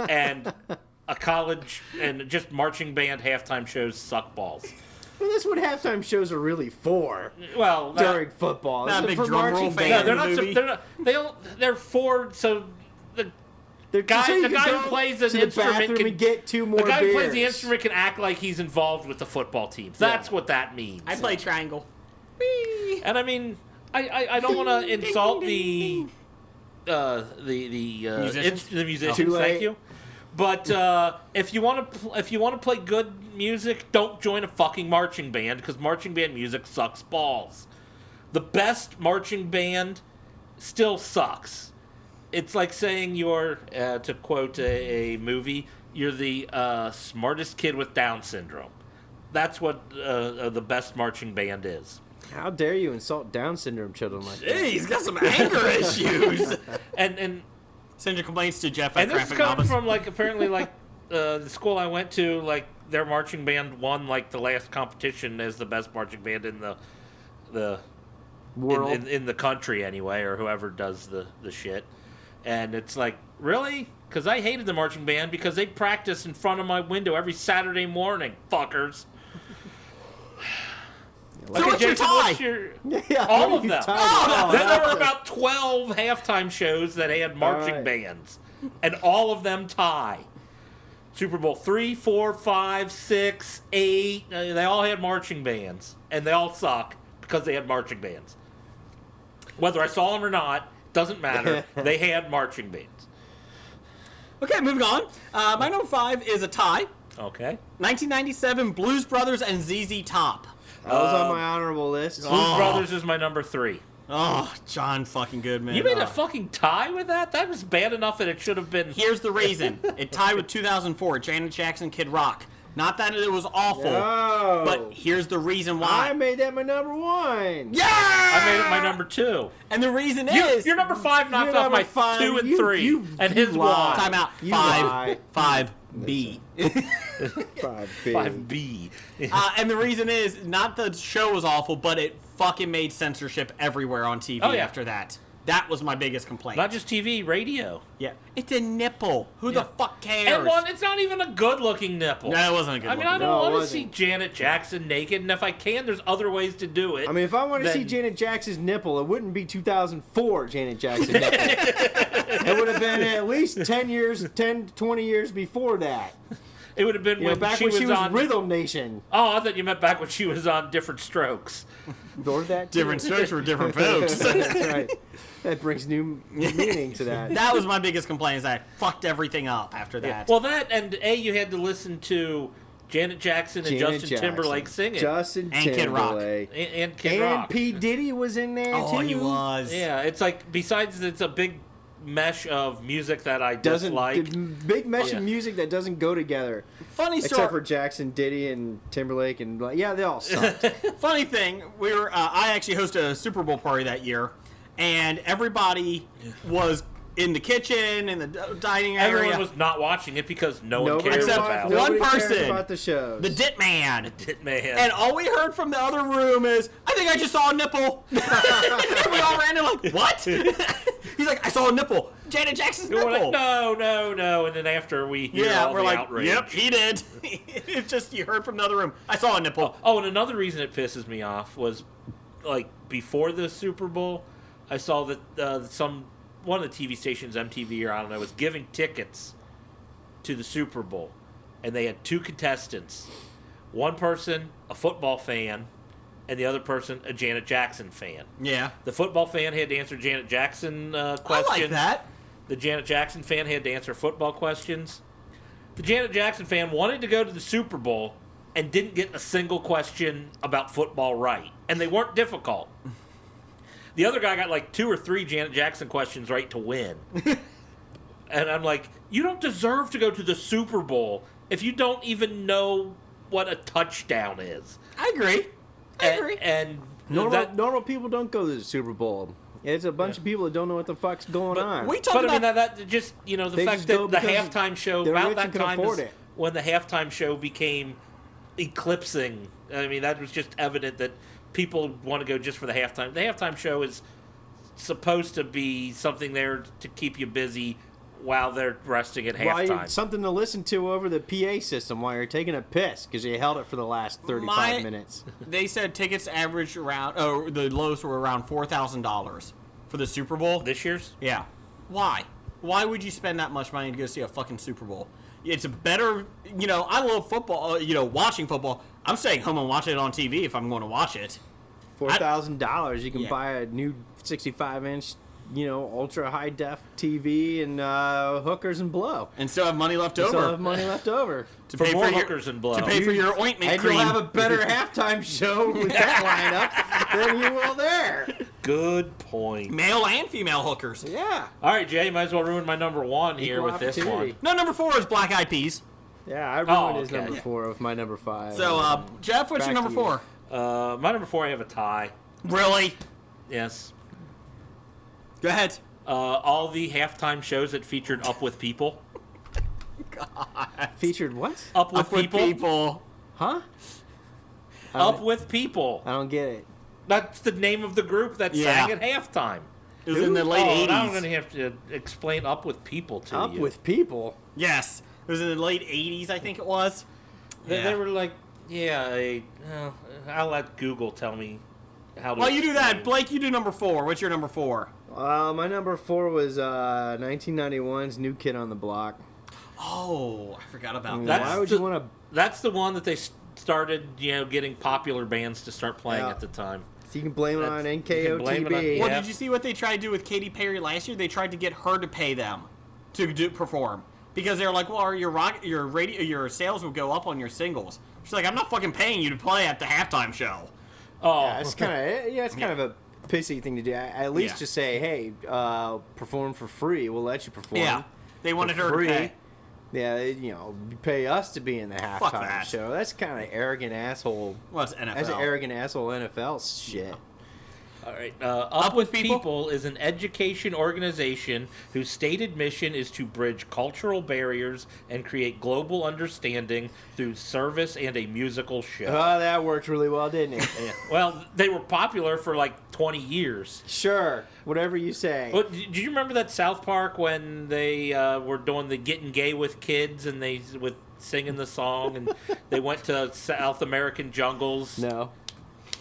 Speaker 5: And a college and just marching band halftime shows suck balls.
Speaker 6: Well, that's what halftime shows are really for
Speaker 5: Well,
Speaker 6: during football.
Speaker 4: not a
Speaker 6: It's
Speaker 4: big
Speaker 6: for
Speaker 4: drum roll
Speaker 6: marching
Speaker 4: fan.
Speaker 5: no,
Speaker 6: band.
Speaker 5: they're not.
Speaker 4: movie.
Speaker 5: They're for so the
Speaker 6: They're
Speaker 5: guy-
Speaker 6: so you
Speaker 5: the
Speaker 6: can
Speaker 5: guy who
Speaker 6: go
Speaker 5: plays an
Speaker 6: to the
Speaker 5: instrument
Speaker 6: bathroom
Speaker 5: can-
Speaker 6: and get 2 more
Speaker 5: the guy
Speaker 6: beers.
Speaker 5: who plays the instrument can act like he's involved with the football team. That's what that means.
Speaker 4: I play triangle.
Speaker 5: And I mean, I don't want to insult the
Speaker 4: Musicians?
Speaker 5: the musicians.
Speaker 6: Too late.
Speaker 5: Thank you. But if you want to play good music, don't join a fucking marching band because marching band music sucks balls. The best marching band still sucks. It's like saying you're, to quote a movie, you're the smartest kid with Down syndrome. That's what the best marching band is.
Speaker 6: How dare you insult Down syndrome children like that?
Speaker 4: Hey, he's got some anger issues.
Speaker 5: And
Speaker 4: Send your complaints to Jeff at
Speaker 5: And this is
Speaker 4: Graphic
Speaker 5: coming
Speaker 4: Novels.
Speaker 5: from like apparently like the school I went to, like their marching band won like the last competition as the best marching band in the
Speaker 6: World.
Speaker 5: in the country anyway, or whoever does the shit. And it's like, really? Because I hated the marching band because they practice in front of my window every Saturday morning, fuckers.
Speaker 4: So what's your
Speaker 5: Jason,
Speaker 4: tie?
Speaker 6: Yeah,
Speaker 5: all of
Speaker 6: you
Speaker 5: them.
Speaker 6: tied it.
Speaker 5: Then there were about 12 halftime shows that had marching
Speaker 6: Alright.
Speaker 5: bands, and all of them tie. Super Bowl 3, 4, 5, 6, 8, they all had marching bands, and they all suck because they had marching bands. Whether I saw them or not, doesn't matter. They had marching bands.
Speaker 4: Okay, moving on. My number 5 is a tie.
Speaker 5: Okay.
Speaker 4: 1997 Blues Brothers and ZZ Top.
Speaker 6: That was on my honorable list.
Speaker 5: Blues Brothers is my number 3.
Speaker 4: Oh, John fucking Goodman.
Speaker 5: You made a fucking tie with that? That was bad enough that it should have been...
Speaker 4: Here's the reason. It tied with 2004, Janet Jackson, Kid Rock. Not that it was awful,
Speaker 6: No.
Speaker 4: but here's the reason why.
Speaker 6: I made that my number 1.
Speaker 4: Yeah!
Speaker 5: I made it my number 2.
Speaker 4: And the reason is...
Speaker 5: Your number 5 knocked
Speaker 6: You're
Speaker 5: off
Speaker 6: number
Speaker 5: my
Speaker 6: 5.
Speaker 5: 2 and
Speaker 6: You-
Speaker 5: 3,
Speaker 6: you-
Speaker 5: and
Speaker 6: you
Speaker 5: his
Speaker 6: lied.
Speaker 5: 1.
Speaker 4: Time out.
Speaker 6: You lie.
Speaker 4: 5B.
Speaker 6: 5B.
Speaker 5: 5B.
Speaker 4: And the reason is, not the show was awful, but it fucking made censorship everywhere on TV
Speaker 5: Oh, yeah.
Speaker 4: after that. That was my biggest complaint.
Speaker 5: Not just TV, radio.
Speaker 4: Yeah. It's a nipple. Who the fuck cares?
Speaker 5: And one, it's not even a good-looking nipple.
Speaker 4: No, it wasn't a good
Speaker 5: I mean,
Speaker 4: one.
Speaker 5: I don't
Speaker 6: No, it
Speaker 5: want to
Speaker 6: wasn't.
Speaker 5: see Janet Jackson naked, and if I can, there's other ways to do it.
Speaker 6: I mean, if I wanted to see
Speaker 5: Then-
Speaker 6: Janet Jackson's nipple, it wouldn't be 2004 Janet Jackson nipple. It would have been at least 20 years before that.
Speaker 5: It would have been
Speaker 6: You know,
Speaker 5: when
Speaker 6: back
Speaker 5: she
Speaker 6: when
Speaker 5: was
Speaker 6: she was
Speaker 5: on...
Speaker 6: Rhythm Nation.
Speaker 5: Oh, I thought you meant back when she was on Different Strokes.
Speaker 6: Or that too.
Speaker 4: Different strokes for different folks.
Speaker 6: That's right. That brings new meaning to that.
Speaker 4: That was my biggest complaint, is that I fucked everything up after that.
Speaker 5: Well, that, and you had to listen to Janet Jackson and
Speaker 6: Janet
Speaker 5: Justin Timberlake
Speaker 6: Jackson.
Speaker 5: singing.
Speaker 6: Justin
Speaker 4: And Kid Rock.
Speaker 6: Timberlake.
Speaker 5: And Kid
Speaker 6: And
Speaker 5: Rock.
Speaker 6: P. Diddy was in there too.
Speaker 4: Oh, he was.
Speaker 5: Yeah, it's like, besides it's a big mesh of music that I
Speaker 6: Doesn't
Speaker 5: dislike.
Speaker 6: big mesh
Speaker 5: Yeah.
Speaker 6: of music that doesn't go together.
Speaker 4: Funny story.
Speaker 6: Except for Jackson, Diddy, and Timberlake, and like, yeah, they all sucked.
Speaker 4: Funny thing, we were. I actually hosted a Super Bowl party that year, and everybody was in the kitchen, in the dining area.
Speaker 5: Everyone was not watching it because no one
Speaker 6: Nobody
Speaker 5: cares
Speaker 4: Except
Speaker 5: about
Speaker 4: one
Speaker 6: nobody cares
Speaker 4: person.
Speaker 6: about the shows.
Speaker 4: the Dit Man.
Speaker 5: it. Man.
Speaker 4: And all we heard from the other room is, I think I just saw a nipple. we all ran in like, what? He's like, I saw a nipple. Janet Jackson's
Speaker 5: We're
Speaker 4: nipple.
Speaker 5: like, no. And then after we hear
Speaker 4: Yeah,
Speaker 5: all
Speaker 4: we're
Speaker 5: the
Speaker 4: like,
Speaker 5: outrage.
Speaker 4: yep, he did. It's just, you heard from the other room. I saw a nipple.
Speaker 5: Oh, and another reason it pisses me off was, like, before the Super Bowl, I saw that one of the TV stations, MTV or I don't know, was giving tickets to the Super Bowl. And they had 2 contestants. One person, a football fan, and the other person, a Janet Jackson fan.
Speaker 4: Yeah.
Speaker 5: The football fan had to answer Janet Jackson questions.
Speaker 4: I like that.
Speaker 5: The Janet Jackson fan had to answer football questions. The Janet Jackson fan wanted to go to the Super Bowl and didn't get a single question about football right. And they weren't difficult. The other guy got like 2 or 3 Janet Jackson questions right to win. And I'm like, you don't deserve to go to the Super Bowl if you don't even know what a touchdown is.
Speaker 4: I agree. I agree.
Speaker 5: And
Speaker 6: Normal people don't go to the Super Bowl. It's a bunch of people that don't know what the fuck's going on.
Speaker 4: We talked
Speaker 5: But I
Speaker 4: about
Speaker 5: mean, that just, you know, the
Speaker 6: They
Speaker 5: fact
Speaker 6: just go
Speaker 5: that the
Speaker 6: because
Speaker 5: halftime show,
Speaker 6: they're
Speaker 5: about
Speaker 6: rich
Speaker 5: that
Speaker 6: and can
Speaker 5: time
Speaker 6: afford
Speaker 5: is
Speaker 6: it.
Speaker 5: when the halftime show became eclipsing. I mean, that was just evident that people want to go just for the halftime. The halftime show is supposed to be something there to keep you busy while they're resting at
Speaker 6: Why,
Speaker 5: halftime.
Speaker 6: something to listen to over the PA system while you're taking a piss because you held it for the last 35 minutes.
Speaker 4: They said tickets averaged around, the lowest were around $4,000 for the Super Bowl.
Speaker 5: This year's?
Speaker 4: Yeah. Why? Why would you spend that much money to go see a fucking Super Bowl? It's a better, I love football, watching football. I'm staying home and watching it on TV if I'm going to watch it.
Speaker 6: $4,000, you can
Speaker 4: Yeah.
Speaker 6: buy a new 65-inch, ultra high def TV and hookers and blow.
Speaker 4: And still have money left
Speaker 6: Still
Speaker 4: over.
Speaker 6: have money left over.
Speaker 4: to
Speaker 5: For
Speaker 4: pay
Speaker 5: more
Speaker 4: for
Speaker 5: hookers and blow.
Speaker 4: To pay for your ointment
Speaker 6: And
Speaker 4: cream.
Speaker 6: you'll have a better halftime show with that lineup than you will there.
Speaker 5: Good point.
Speaker 4: Male and female hookers.
Speaker 6: Yeah.
Speaker 5: All right, Jay, might as well ruin my number 1 here
Speaker 6: Equal
Speaker 5: with this
Speaker 6: opportunity.
Speaker 5: one.
Speaker 4: No, number 4 is Black Eyed Peas.
Speaker 6: Yeah, I ruined his
Speaker 5: okay.
Speaker 6: number 4 with my number 5.
Speaker 4: So, Jeff, what's your
Speaker 6: Back
Speaker 4: number
Speaker 6: to you.
Speaker 4: 4?
Speaker 5: My number 4, I have a tie.
Speaker 4: Really?
Speaker 5: Yes.
Speaker 4: Go ahead.
Speaker 5: All the halftime shows that featured Up With People.
Speaker 6: Featured what?
Speaker 5: Up With
Speaker 4: Up with
Speaker 5: People.
Speaker 4: people.
Speaker 6: Huh?
Speaker 5: Up With People.
Speaker 6: I don't get it.
Speaker 5: That's the name of the group that
Speaker 4: Yeah.
Speaker 5: sang at halftime.
Speaker 4: It was in the late 80s.
Speaker 5: Now I'm going to have to explain Up With People to
Speaker 6: Up
Speaker 5: you.
Speaker 6: with people.
Speaker 4: Yes. It was in the late 80s, I think it was.
Speaker 5: They were like, I'll let Google tell me how to
Speaker 4: While you do that,
Speaker 5: explain.
Speaker 4: Blake, you do number 4. What's your number 4?
Speaker 6: My number 4 was 1991's New Kid on the Block.
Speaker 4: Oh, I forgot about
Speaker 5: That's
Speaker 4: that.
Speaker 6: Why would
Speaker 5: the-
Speaker 6: you want to...
Speaker 5: That's the one that they started, getting popular bands to start playing
Speaker 6: Yeah.
Speaker 5: at the time.
Speaker 6: So you can blame it on
Speaker 5: You can blame it on-
Speaker 6: NKOTB.
Speaker 4: Well,
Speaker 5: Yeah.
Speaker 4: did you see what they tried to do with Katy Perry last year? They tried to get her to pay them to perform because they were like, "Well, your sales will go up on your singles." She's like, "I'm not fucking paying you to play at the halftime show."
Speaker 5: Oh,
Speaker 6: Yeah, it's kind of a pissy thing to do. At least
Speaker 4: Yeah.
Speaker 6: just say, hey, perform for free. We'll let you perform.
Speaker 4: Yeah, they wanted
Speaker 6: for
Speaker 4: her
Speaker 6: free.
Speaker 4: to pay.
Speaker 6: Yeah, pay us to be in the halftime
Speaker 4: that.
Speaker 6: show. That's kind of arrogant asshole.
Speaker 4: Well, it's NFL.
Speaker 6: That's an arrogant asshole NFL shit.
Speaker 5: All right. Up with People is an education organization whose stated mission is to bridge cultural barriers and create global understanding through service and a musical show.
Speaker 6: Oh, that worked really well, didn't it?
Speaker 5: Yeah. Well, they were popular for like 20 years.
Speaker 6: Sure, whatever you say.
Speaker 5: But do you remember that South Park when they were doing the Getting Gay with Kids and they with singing the song and they went to South American jungles?
Speaker 6: No.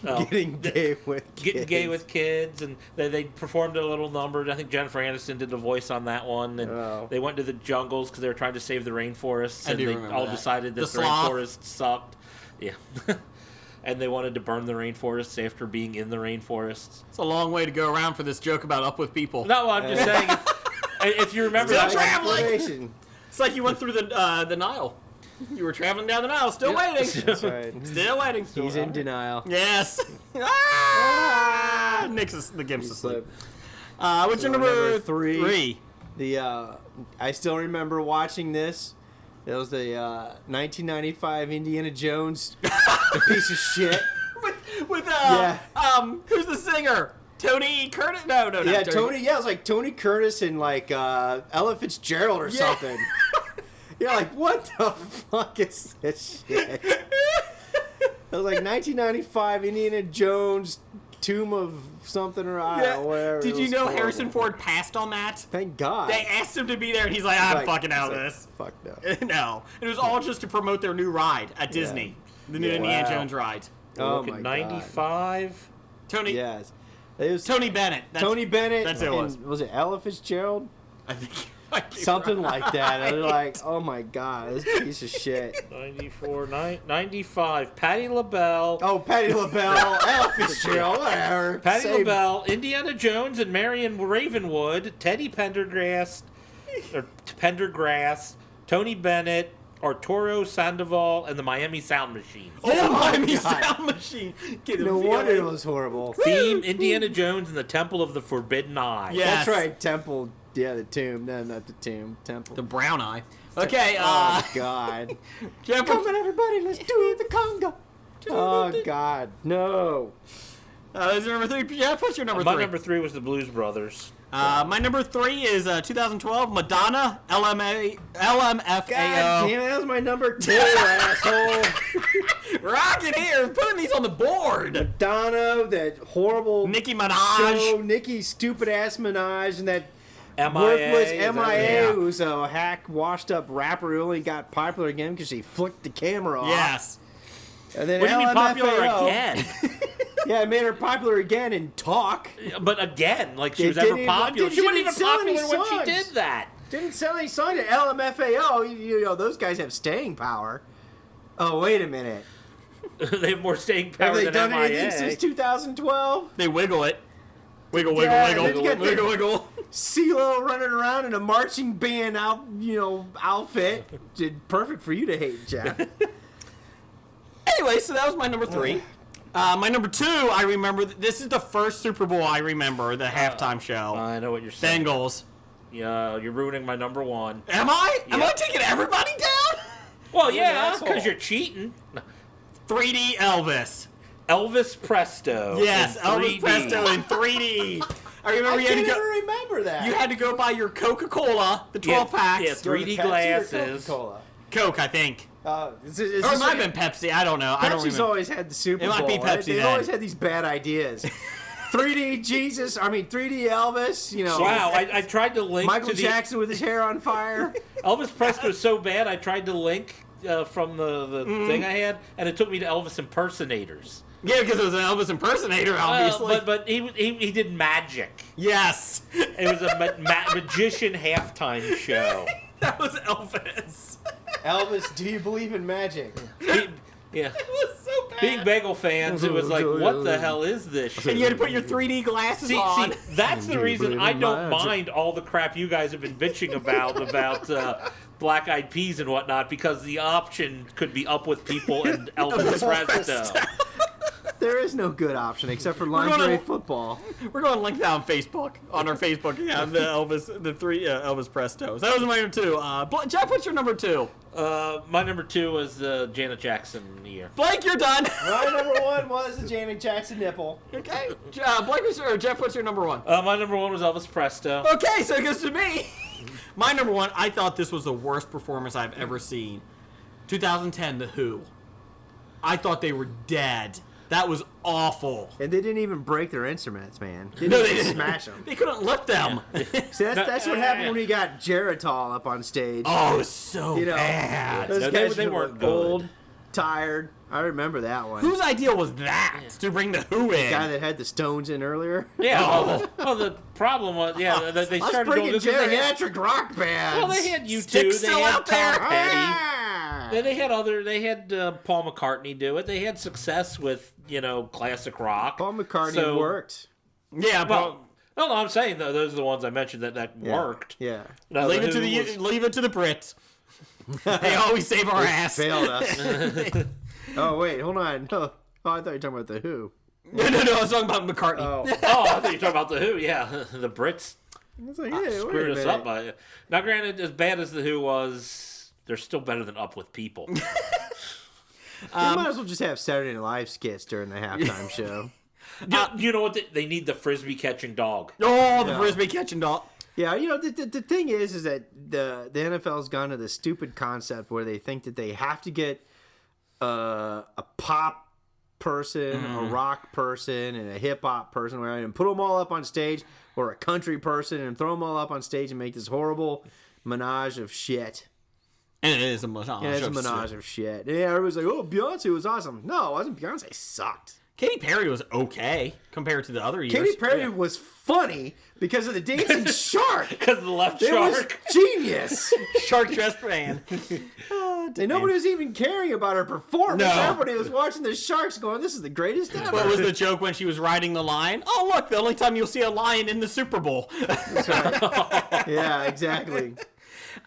Speaker 5: Oh.
Speaker 6: Getting gay with kids.
Speaker 5: Getting Gay with Kids, and they performed a little number. I think Jennifer Aniston did the voice on that one, and they went to the jungles because they were trying to save the rainforests, and they all decided that the rainforest sucked. Yeah. And they wanted to burn the rainforests after being in the rainforests.
Speaker 4: It's a long way to go around for this joke about Up with People.
Speaker 5: No, I'm just saying, if you remember
Speaker 4: Still
Speaker 5: that
Speaker 4: traveling. It's like you went through the Nile. You were traveling down the Nile, still waiting.
Speaker 6: That's right.
Speaker 4: Still waiting.
Speaker 6: He's in denial.
Speaker 4: Yes. Nick's the gimp's asleep. What's your number three?
Speaker 6: I still remember watching this. It was the 1995 Indiana Jones piece of shit.
Speaker 4: With who's the singer? Tony Curtis? No,
Speaker 6: yeah, Tony. Yeah, it was like Tony Curtis and like Ella Fitzgerald or something. You're like, what the fuck is this shit? It was like 1995 Indiana Jones Tomb of something or whatever.
Speaker 4: Did you know Harrison Ford passed on that?
Speaker 6: Thank God.
Speaker 4: They asked him to be there, and he's like, I'm fucking out of this.
Speaker 6: Fuck no.
Speaker 4: No. It was all just to promote their new ride at Disney. The new Indiana Jones ride.
Speaker 6: Oh my
Speaker 5: 95.
Speaker 4: Tony.
Speaker 6: Yes. It was
Speaker 4: Tony Bennett.
Speaker 6: Tony Bennett.
Speaker 4: That's who it was.
Speaker 6: Was it Ella Fitzgerald?
Speaker 4: I think.
Speaker 6: Something like that. And they're like, oh my God, this piece of shit.
Speaker 5: 94, 95. Patti LaBelle.
Speaker 6: Oh, Patti LaBelle, Ella Fitzgerald, whatever.
Speaker 5: Patti LaBelle, Indiana Jones and Marion Ravenwood, Teddy Pendergrass, Tony Bennett, Arturo Sandoval, and the Miami Sound Machine.
Speaker 4: Oh, Miami Sound Machine.
Speaker 6: No wonder it was horrible.
Speaker 5: Theme, Indiana Jones and the Temple of the Forbidden Eye.
Speaker 6: Yes. That's right, Temple. Yeah, the tomb. No, not the tomb. Temple.
Speaker 4: The brown eye. Okay,
Speaker 6: oh, God.
Speaker 4: Jeff,
Speaker 6: come on, everybody, let's do the conga. Oh, God. No.
Speaker 4: Is your number three? Jeff, what's your number three?
Speaker 5: My number three was the Blues Brothers.
Speaker 4: My number three is 2012, Madonna, LMFAO.
Speaker 6: God damn it, that was my number two, asshole.
Speaker 4: Rockin' here, putting these on the board.
Speaker 6: Madonna, that horrible
Speaker 4: Nicki Minaj.
Speaker 6: show, Nicki stupid-ass Minaj, and that
Speaker 5: MIA,
Speaker 6: worthless MIA, who's a hack, washed-up rapper who only got popular again because she flicked the camera off.
Speaker 4: Yes.
Speaker 6: And then
Speaker 5: what do you mean popular
Speaker 6: LMFAO,
Speaker 5: again?
Speaker 6: Yeah, it made her popular again in talk.
Speaker 5: But again, like she was ever popular. She wasn't even popular when she did that.
Speaker 6: Didn't sell any songs to LMFAO. You know, those guys have staying power. Oh, wait a minute.
Speaker 5: They have more staying power
Speaker 6: than MIA. Have they done anything since 2012?
Speaker 4: They wiggle it. Wiggle.
Speaker 6: CeeLo running around in a marching band outfit. Perfect for you to hate, Jeff.
Speaker 4: Anyway, so that was my number three. My number two, I remember, this is the first Super Bowl I remember, the halftime show.
Speaker 5: I know what you're saying.
Speaker 4: Bengals.
Speaker 5: Yeah, you're ruining my number one.
Speaker 4: Am I? Yep. Am I taking everybody down?
Speaker 5: Well, yeah, because you're cheating.
Speaker 4: 3D Elvis.
Speaker 5: Elvis Presto.
Speaker 4: Yes, Elvis Presto in 3D. I remember you had to go.
Speaker 6: I remember that.
Speaker 4: You had to go buy your Coca-Cola, the 12 packs.
Speaker 5: Yeah, 3D glasses.
Speaker 6: Coke,
Speaker 4: I think.
Speaker 6: Or
Speaker 4: it might have been Pepsi. I don't know.
Speaker 6: Pepsi's always had the Super Bowl.
Speaker 4: It might be Pepsi.
Speaker 6: They've always had these bad ideas. 3D 3D Elvis. You know.
Speaker 5: Wow, I tried to link
Speaker 6: Michael Jackson with his hair on fire.
Speaker 5: Elvis Presto was so bad. I tried to link from the thing I had, and it took me to Elvis impersonators.
Speaker 4: Yeah, because it was an Elvis impersonator, obviously.
Speaker 5: But he did magic.
Speaker 4: Yes.
Speaker 5: It was a magician halftime show.
Speaker 4: That was Elvis.
Speaker 6: Elvis, do you believe in magic?
Speaker 5: Yeah.
Speaker 4: It was so bad.
Speaker 5: Being bagel fans, it was like, what the hell is this shit?
Speaker 4: And you had to put your 3D glasses on.
Speaker 5: See, that's the reason I don't mind all the crap you guys have been bitching about Black Eyed Peas and whatnot, because the option could be Up with People and Elvis Presto.
Speaker 6: There is no good option except for lingerie football.
Speaker 4: We're going to link that on Facebook, on our Facebook account, the three Elvis Prestos. That was my number 2. Jeff, what's your number 2?
Speaker 5: My number 2 was the Janet Jackson year.
Speaker 4: Blake, you're done.
Speaker 6: My number 1 was the Janet Jackson nipple.
Speaker 4: Okay. Blake, Jeff, what's your number 1?
Speaker 5: My number 1 was Elvis Presto.
Speaker 4: Okay, so it goes to me. My number 1, I thought this was the worst performance I've ever seen. 2010, The Who. I thought they were dead. That was awful.
Speaker 6: And they didn't even break their instruments, man. They didn't smash them.
Speaker 4: They couldn't lift them.
Speaker 6: See, that's what happened when we got Geritol up on stage.
Speaker 4: Oh, it was so bad.
Speaker 6: Those
Speaker 5: No,
Speaker 6: guys
Speaker 5: they
Speaker 6: were
Speaker 5: weren't good.
Speaker 6: old, tired. I remember that one.
Speaker 4: Whose idea was that to bring The Who in?
Speaker 6: The guy that had the Stones in earlier?
Speaker 5: Yeah. Well, the problem was, they
Speaker 6: Let's
Speaker 5: started
Speaker 6: bring
Speaker 5: doing
Speaker 6: in
Speaker 5: this. They had,
Speaker 6: geriatric rock bands.
Speaker 5: well, they had U2.
Speaker 4: Stick's
Speaker 5: They
Speaker 4: still
Speaker 5: had
Speaker 4: out there.
Speaker 5: Tom Petty.
Speaker 6: Ah!
Speaker 5: Then they had Paul McCartney do it. They had success with classic rock.
Speaker 6: Paul McCartney
Speaker 5: So-
Speaker 6: worked.
Speaker 4: Yeah, but
Speaker 5: Well, no, I'm saying though those are the ones I mentioned that worked.
Speaker 6: Yeah.
Speaker 5: No,
Speaker 4: leave it to
Speaker 5: Who was-
Speaker 4: leave it to the Brits. They always save our ass.
Speaker 6: Failed us. Oh, wait, hold on. No. Oh, I thought you were talking about The Who.
Speaker 4: No, I was talking about McCartney.
Speaker 6: Oh.
Speaker 5: Oh, I thought you were talking about the Who. Yeah, the Brits
Speaker 6: I was like, yeah, wait
Speaker 5: screwed
Speaker 6: a
Speaker 5: us
Speaker 6: minute.
Speaker 5: up by it. Now, granted, as bad as the Who was, they're still better than Up with People.
Speaker 6: You might as well just have Saturday Night Live skits during the halftime show.
Speaker 5: You know what? They need the frisbee catching dog.
Speaker 4: Oh, the frisbee catching dog.
Speaker 6: Yeah, the thing is that the NFL's gone to this stupid concept where they think that they have to get a pop person, a rock person, and a hip hop person, right, and put them all up on stage, or a country person, and throw them all up on stage and make this horrible menage of shit.
Speaker 4: And it is a menage.
Speaker 6: Yeah, it's a menage of shit. Yeah, everybody's like, "Oh, Beyonce was awesome." No, it wasn't. Beyonce sucked.
Speaker 4: Katy Perry was okay compared to the other years.
Speaker 6: Katy Perry was funny because of the dancing shark.
Speaker 5: Because of the left
Speaker 6: It was
Speaker 5: shark.
Speaker 6: genius.
Speaker 4: Shark Dress Band.
Speaker 6: And nobody was even caring about her performance.
Speaker 4: No.
Speaker 6: Everybody was watching the sharks going, "This is the greatest ever."
Speaker 4: What was the joke when she was riding the lion? Oh, look, the only time you'll see a lion in the Super Bowl.
Speaker 6: Yeah, exactly.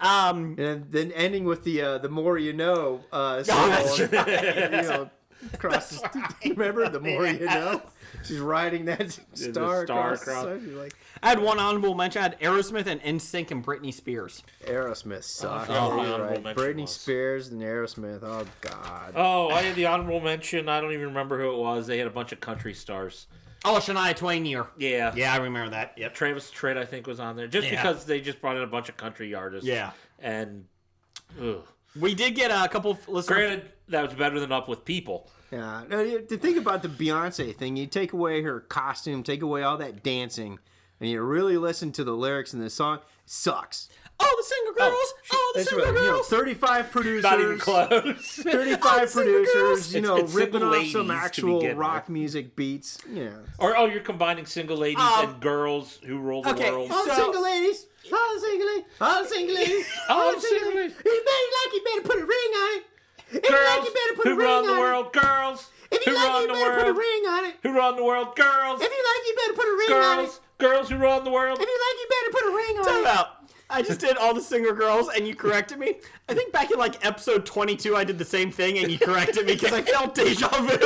Speaker 6: And then ending with the more you know.
Speaker 4: that's
Speaker 6: symbol, across the, remember the more you know. She's riding that star across the side. She's like,
Speaker 4: I had one honorable mention. I had Aerosmith and NSYNC and Britney Spears.
Speaker 6: Aerosmith sucked.
Speaker 5: forgot what my
Speaker 6: You're
Speaker 5: honorable
Speaker 6: right.
Speaker 5: mention
Speaker 6: Britney
Speaker 5: was.
Speaker 6: Spears and Aerosmith. Oh God.
Speaker 5: Oh, I had the honorable mention. I don't even remember who it was. They had a bunch of country stars.
Speaker 4: Oh, Shania Twain year.
Speaker 5: Yeah.
Speaker 4: Yeah, I remember that. Yep.
Speaker 5: Travis Tritt, I think, was on there. Just
Speaker 4: Yeah.
Speaker 5: because they just brought in a bunch of country artists.
Speaker 4: Yeah.
Speaker 5: And, ugh.
Speaker 4: We did get a couple of listeners.
Speaker 5: Granted, that was better than Up with People.
Speaker 6: Yeah. Now, the thing about the Beyonce thing, you take away her costume, take away all that dancing, and you really listen to the lyrics in the song, it sucks.
Speaker 4: Oh, the single girls. Oh, the
Speaker 6: That's
Speaker 4: single
Speaker 6: right.
Speaker 4: girls.
Speaker 6: 35 producers.
Speaker 5: Not even close.
Speaker 6: 35 producers,
Speaker 5: It's
Speaker 6: ripping
Speaker 5: single
Speaker 6: off
Speaker 5: ladies
Speaker 6: some
Speaker 5: to
Speaker 6: actual
Speaker 5: begin
Speaker 6: rock
Speaker 5: with.
Speaker 6: music beats. Yeah.
Speaker 5: Or, you're combining single ladies and girls who rule the
Speaker 4: okay,
Speaker 5: world.
Speaker 6: All the
Speaker 4: So-
Speaker 6: single ladies. All the single ladies. All the single ladies.
Speaker 5: All the single ladies.
Speaker 6: If you better put a ring on it. If you like,
Speaker 5: Girls
Speaker 6: you better put a
Speaker 5: who
Speaker 6: ring
Speaker 5: run the
Speaker 6: on
Speaker 5: world. Girls
Speaker 6: it. If
Speaker 5: who
Speaker 6: you like,
Speaker 5: run
Speaker 6: you
Speaker 5: the
Speaker 6: better put a
Speaker 5: world.
Speaker 6: ring on it.
Speaker 5: Who run the world. Girls.
Speaker 6: If you like, you better put a ring on it.
Speaker 5: Girls who run the world.
Speaker 6: If you like, you better put a ring on
Speaker 4: Time
Speaker 6: it.
Speaker 4: out. I just did all the singer girls, and you corrected me. I think back in episode 22, I did the same thing, and you corrected me because I felt deja vu.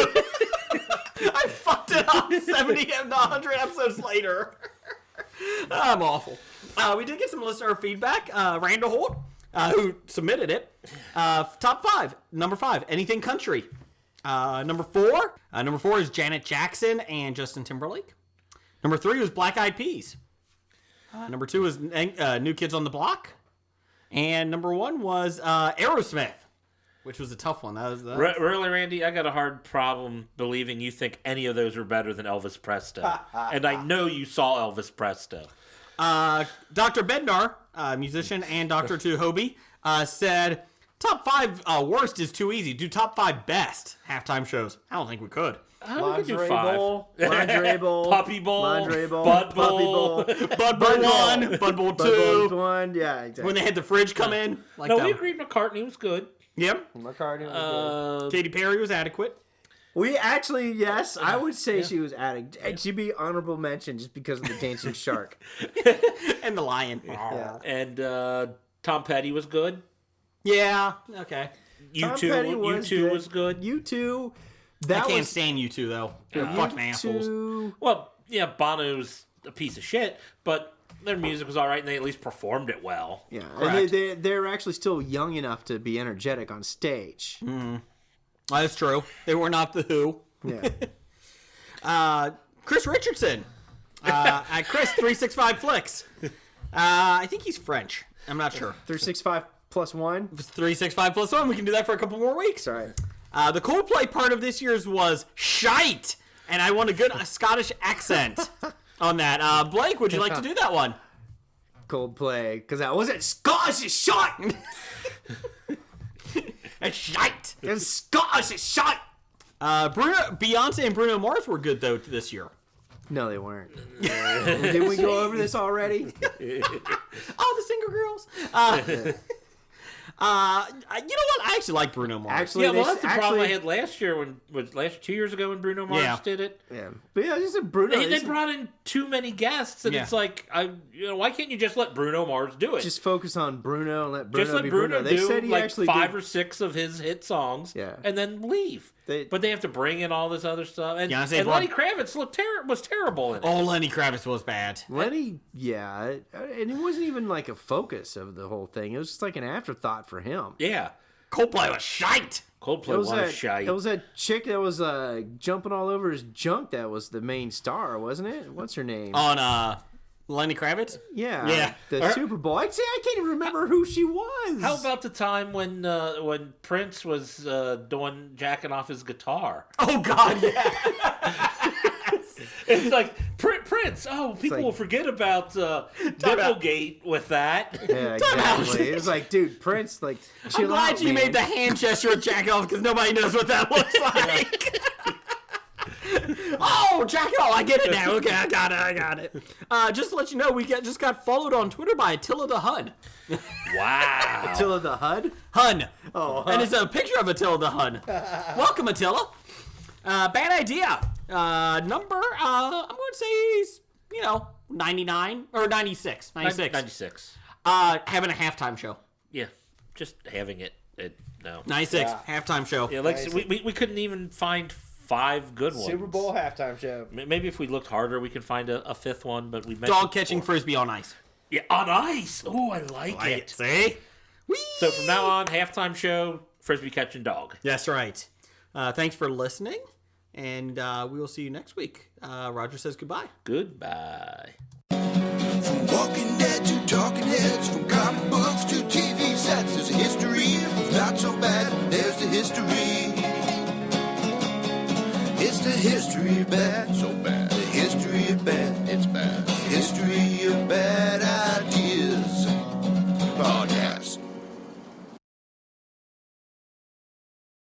Speaker 4: I fucked it up 70, if not 100 episodes later. I'm awful. We did get some listener feedback. Randall Holt, who submitted it. Top 5. Number 5, anything country. Number 4. Number 4 is Janet Jackson and Justin Timberlake. Number 3 was Black Eyed Peas. Number 2 was New Kids on the Block. And number 1 was Aerosmith, which was a tough one. That was
Speaker 5: Really, Randy, I got a hard problem believing you think any of those were better than Elvis Presto. And I know you saw Elvis Presto.
Speaker 4: Dr. Bednar, musician and doctor to Hobie, said, top 5 worst is too easy. Do top 5 best halftime shows. I don't think we could.
Speaker 6: Lingerie Bowl. Lingerie Bowl.
Speaker 5: Puppy Bowl.
Speaker 6: Lingerie Bowl.
Speaker 5: Bud
Speaker 6: Puppy
Speaker 5: Bowl.
Speaker 4: Bud Bowl 1, Bud Bowl 2.
Speaker 6: Bud Bowl 1. Yeah, exactly.
Speaker 4: When they had the fridge come in. Like
Speaker 5: No,
Speaker 4: that
Speaker 5: we
Speaker 4: one.
Speaker 5: agreed McCartney was good.
Speaker 4: Yep.
Speaker 6: McCartney was good.
Speaker 4: Katy Perry was adequate.
Speaker 6: We actually, yes, I would say she was adding. She'd be honorable mention just because of the dancing shark.
Speaker 4: And the lion.
Speaker 6: Yeah.
Speaker 5: And Tom Petty was good.
Speaker 4: Yeah. Okay.
Speaker 5: U2 was good.
Speaker 6: U2
Speaker 4: I can't stand you two, though. You're fucking assholes.
Speaker 5: Well, yeah, Bono's a piece of shit, but their music was all right, and they at least performed it well.
Speaker 6: Yeah,
Speaker 4: Correct.
Speaker 6: and they're actually still young enough to be energetic on stage.
Speaker 4: That's true. They were not the Who.
Speaker 6: Yeah.
Speaker 4: Chris Richardson at Chris365Flicks. I think he's French. I'm not sure.
Speaker 6: 365 plus 1.
Speaker 4: If it's 365 plus 1, we can do that for a couple more weeks.
Speaker 6: Sorry.
Speaker 4: The Coldplay part of this year's was shite, and I want a good Scottish accent on that. Blake, would you like to do that one?
Speaker 6: Coldplay, because I wasn't Scottish as shite.
Speaker 4: It's shite.
Speaker 6: It's Scottish as shite.
Speaker 4: Beyonce and Bruno Mars were good though this year.
Speaker 6: No, they weren't. Did we go over this already?
Speaker 4: Oh, the single girls. You know what? I actually like Bruno Mars.
Speaker 6: Actually,
Speaker 5: Yeah, well, that's the problem I had last year 2 years ago when Bruno Mars did it.
Speaker 6: Yeah, but yeah, just a Bruno.
Speaker 5: They brought in too many guests, and it's like, why can't you just let Bruno Mars do it?
Speaker 6: Just focus on Bruno and let Bruno
Speaker 5: Just let
Speaker 6: be
Speaker 5: Bruno
Speaker 6: Bruno. They
Speaker 5: do
Speaker 6: said he
Speaker 5: like
Speaker 6: actually
Speaker 5: 5
Speaker 6: did.
Speaker 5: or 6 of his hit songs,
Speaker 6: Yeah.
Speaker 5: and then leave. But they have to bring in all this other stuff. And,
Speaker 4: Beyonce
Speaker 5: and Lenny Kravitz was terrible in it.
Speaker 4: Oh, Lenny Kravitz was bad.
Speaker 6: Lenny, yeah, and it wasn't even like a focus of the whole thing. It was just like an afterthought for him.
Speaker 5: Yeah.
Speaker 4: Coldplay was shite.
Speaker 5: Coldplay was shy.
Speaker 6: It was that chick that was jumping all over his junk that was the main star, wasn't it? What's her name?
Speaker 4: On Lenny Kravitz?
Speaker 6: Yeah. The Super Bowl. I can't even remember who she was.
Speaker 5: How about the time when Prince was jacking off his guitar?
Speaker 4: Oh, God, yeah.
Speaker 5: It's like, Prince, people will forget about Doublegate with that.
Speaker 6: Yeah, exactly. It was like, dude, Prince, like, chill
Speaker 4: I'm glad
Speaker 6: out,
Speaker 4: you
Speaker 6: man.
Speaker 4: made the hand gesture of jack off because nobody knows what that looks like. Oh, jack off. I get it now. Okay, I got it. Just to let you know, we just got followed on Twitter by Attila the Hun.
Speaker 5: Wow.
Speaker 6: Attila the Hun?
Speaker 4: Hun.
Speaker 6: Oh,
Speaker 4: And it's a picture of Attila the Hun. Welcome, Attila. Bad idea. Number, I'm going to say, 99 or 96.
Speaker 5: 96.
Speaker 4: Having a halftime show.
Speaker 5: Yeah, just having it. No.
Speaker 4: 96, halftime show.
Speaker 5: Yeah, like we couldn't even find 5 good ones.
Speaker 6: Super Bowl halftime show.
Speaker 5: Maybe if we looked harder, we could find a 5th one. But we
Speaker 4: Dog catching frisbee on ice.
Speaker 5: Yeah, on ice. Oh, I like it.
Speaker 4: See? Whee!
Speaker 5: So from now on, halftime show, frisbee catching dog.
Speaker 4: That's right. Thanks for listening, and we will see you next week. Roger says goodbye.
Speaker 5: Goodbye.
Speaker 3: From Walking Dead to Talking Heads, from comic books to TV sets, there's a history of not so bad. There's the history. It's the history of bad, so bad. The history of bad, it's bad. The history of bad.